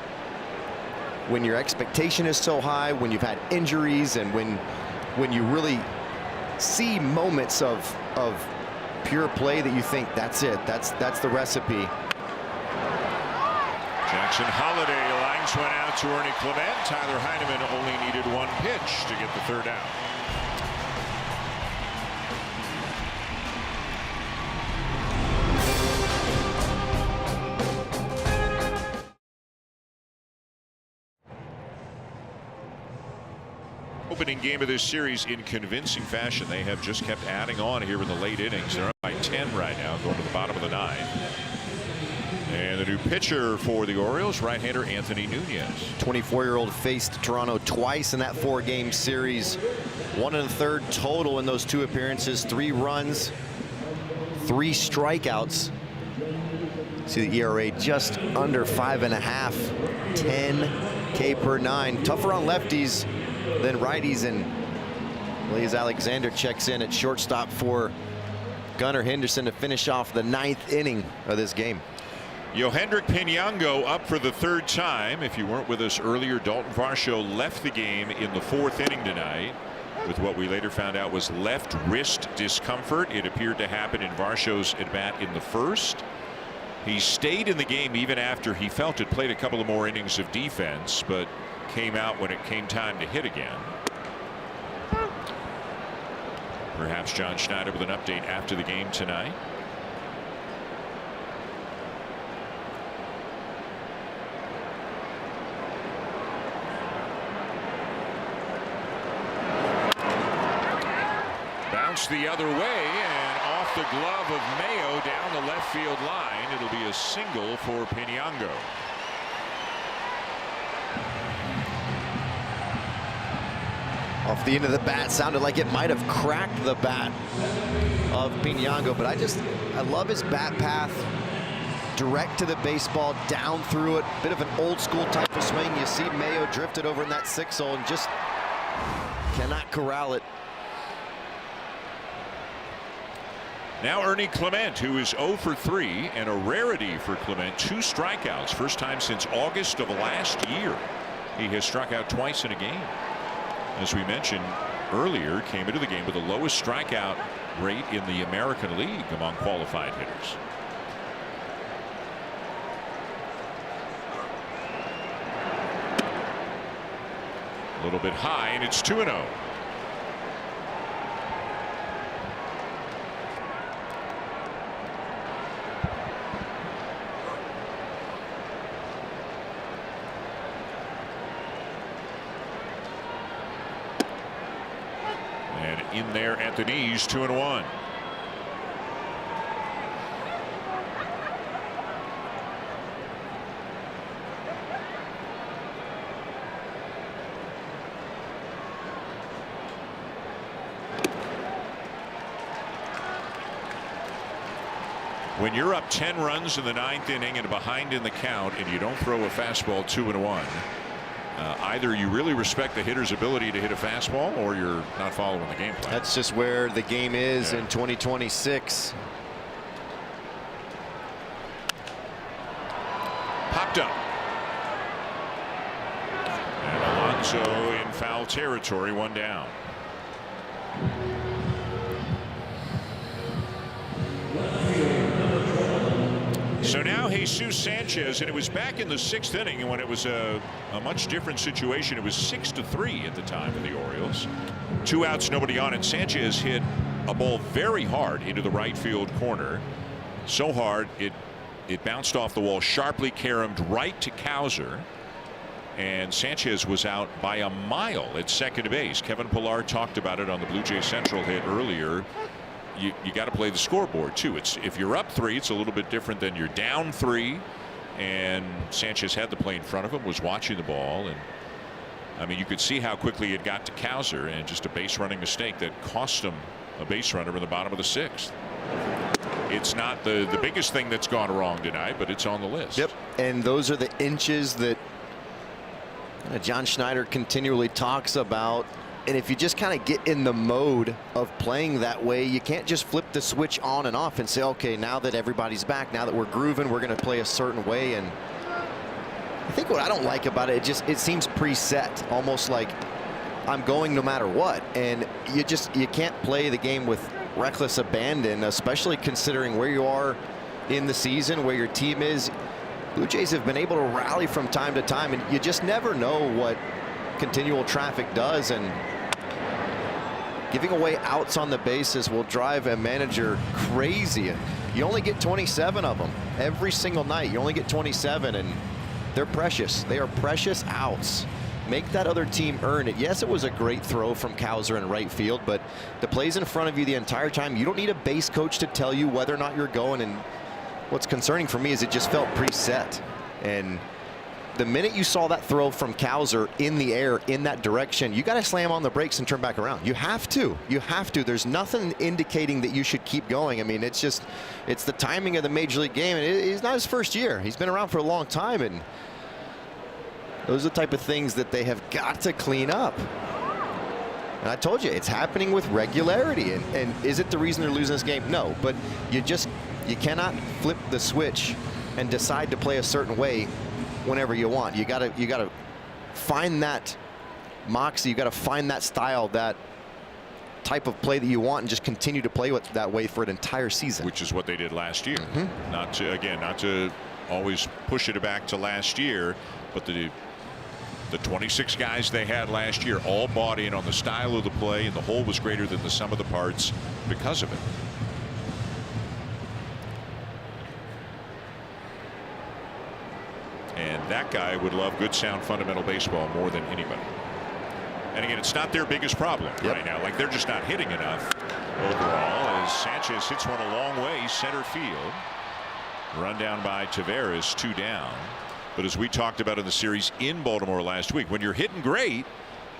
when your expectation is so high, when you've had injuries, and when you really see moments of pure play that you think that's it, that's the recipe. Jackson Holiday lines one out to Ernie Clement. Tyler Heineman only needed 1 pitch to get the 3rd out. Opening game of this series in convincing fashion. They have just kept adding on here in the late innings. They're up by 10 right now, going to the bottom of the 9th. And the new pitcher for the Orioles, right-hander Anthony Nunez. 24-year-old faced Toronto twice in that 4-game series. 1 1/3 total in those 2 appearances. 3 runs, 3 strikeouts. See the ERA just under 5.5. 10 K per 9. Tougher on lefties than righties, and Blaze Alexander checks in at shortstop for Gunnar Henderson to finish off the 9th inning of this game. Yohendrick Pinango up for the 3rd time. If you weren't with us earlier, Dalton Varsho left the game in the 4th inning tonight with what we later found out was left wrist discomfort. It appeared to happen in Varsho's at bat in the 1st. He stayed in the game even after he felt it, played a couple of more innings of defense, but came out when it came time to hit again. Perhaps John Schneider with an update after the game tonight. Bounced the other way and off the glove of Mayo down the left field line. It'll be a single for Pinango. Off the end of the bat, sounded like it might have cracked the bat of Pinango, but I love his bat path. Direct to the baseball, down through it. Bit of an old school type of swing. You see Mayo drifted over in that 6-hole and just cannot corral it. Now Ernie Clement, who is 0 for 3, and a rarity for Clement. 2 strikeouts, first time since August of last year. He has struck out twice in a game. As we mentioned earlier, came into the game with the lowest strikeout rate in the American League among qualified hitters. A little bit high, and it's 2-0. In there at the knees, 2-1. When you're up 10 runs in the 9th inning and behind in the count, and you don't throw a fastball 2-1. Either you really respect the hitter's ability to hit a fastball, or you're not following the game plan. That's just where the game is in 2026. Popped up. And Alonso in foul territory, 1 down. So now Jesus Sanchez, and it was back in the 6th inning when it was a much different situation. It was 6-3 at the time for the Orioles. 2 outs, nobody on, and Sanchez hit a ball very hard into the right field corner. So hard it bounced off the wall, sharply caromed right to Cowser, and Sanchez was out by a mile at second base. Kevin Pillar talked about it on the Blue Jays Central hit earlier. You got to play the scoreboard too. If you're up 3, it's a little bit different than you're down 3. And Sanchez had the play in front of him, was watching the ball, and I mean, you could see how quickly it got to Cowser, and just a base running mistake that cost him a base runner in the bottom of the 6th. It's not the biggest thing that's gone wrong tonight, but it's on the list. Yep, and those are the inches that John Schneider continually talks about. And if you just kind of get in the mode of playing that way, you can't just flip the switch on and off and say, okay, now that everybody's back, now that we're grooving, we're going to play a certain way. And I think what I don't like about it, it seems preset, almost like I'm going no matter what. And you can't play the game with reckless abandon, especially considering where you are in the season, where your team is. Blue Jays have been able to rally from time to time, and you just never know what continual traffic does, and giving away outs on the bases will drive a manager crazy. You only get 27 of them every single night. You only get 27, and they're precious. They are precious outs. Make that other team earn it. Yes, it was a great throw from Cowser in right field, but the play's in front of you the entire time. You don't need a base coach to tell you whether or not you're going. And what's concerning for me is it just felt preset. And the minute you saw that throw from Cowser in the air in that direction, you got to slam on the brakes and turn back around. You have to. You have to. There's nothing indicating that you should keep going. I mean, it's the timing of the Major League game. And it's not his first year. He's been around for a long time. And those are the type of things that they have got to clean up. And I told you, it's happening with regularity. And is it the reason they're losing this game? No. But you cannot flip the switch and decide to play a certain way whenever you want. You gotta find that moxie. You gotta find that style, that type of play that you want, and just continue to play with that way for an entire season. Which is what they did last year. Not to always push it back to last year, but the 26 guys they had last year all bought in on the style of the play, and the whole was greater than the sum of the parts because of it. And that guy would love good, sound, fundamental baseball more than anybody. And again, it's not their biggest problem right now. Like, they're just not hitting enough overall, as Sanchez hits one a long way center field. Run down by Taveras, 2 down. But as we talked about in the series in Baltimore last week, when you're hitting great,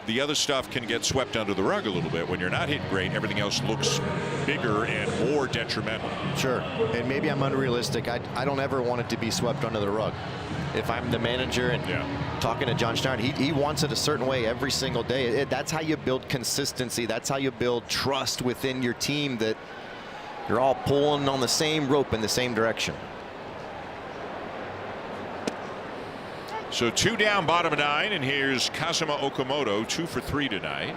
the other stuff can get swept under the rug a little bit. When you're not hitting great, everything else looks bigger and more detrimental. Sure. And maybe I'm unrealistic. I don't ever want it to be swept under the rug. If I'm the manager and talking to John Stein, he wants it a certain way every single day. That's how you build consistency. That's how you build trust within your team, that you're all pulling on the same rope in the same direction. So 2 down, bottom of 9, and here's Kazuma Okamoto, 2 for 3 tonight.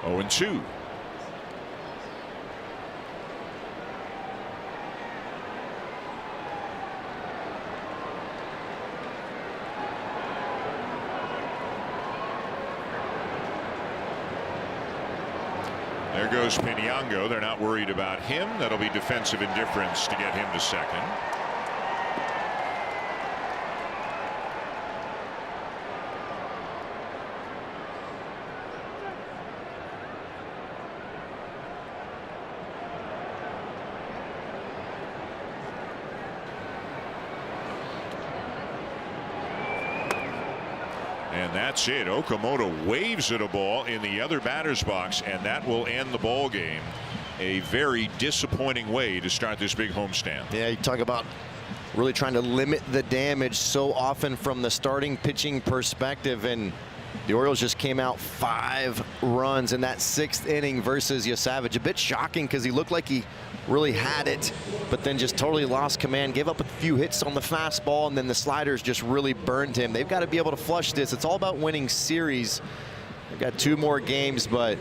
Oh, and 2. There goes Piñango. They're not worried about him. That'll be defensive indifference to get him to second. And that's it. Okamoto waves at a ball in the other batter's box, and that will end the ball game. A very disappointing way to start this big homestand. Yeah, you talk about really trying to limit the damage so often from the starting pitching perspective, and the Orioles just came out 5 runs in that 6th inning versus Yosavage. A bit shocking because he looked like he really had it, but then just totally lost command, gave up a few hits on the fastball, and then the sliders just really burned him. They've got to be able to flush this. It's all about winning series. They've got 2 more games, but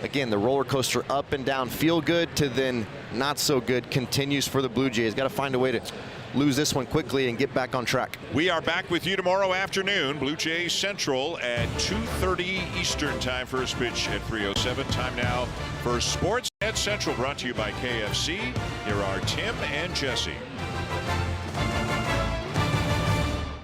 again, the roller coaster up and down, feel good to then not so good, continues for the Blue Jays. Got to find a way to lose this one quickly and get back on track. We are back with you tomorrow afternoon, Blue Jays Central at 2:30 Eastern time. First pitch at 3:07. Time now for Sports at Central, brought to you by KFC. Here are Tim and Jesse.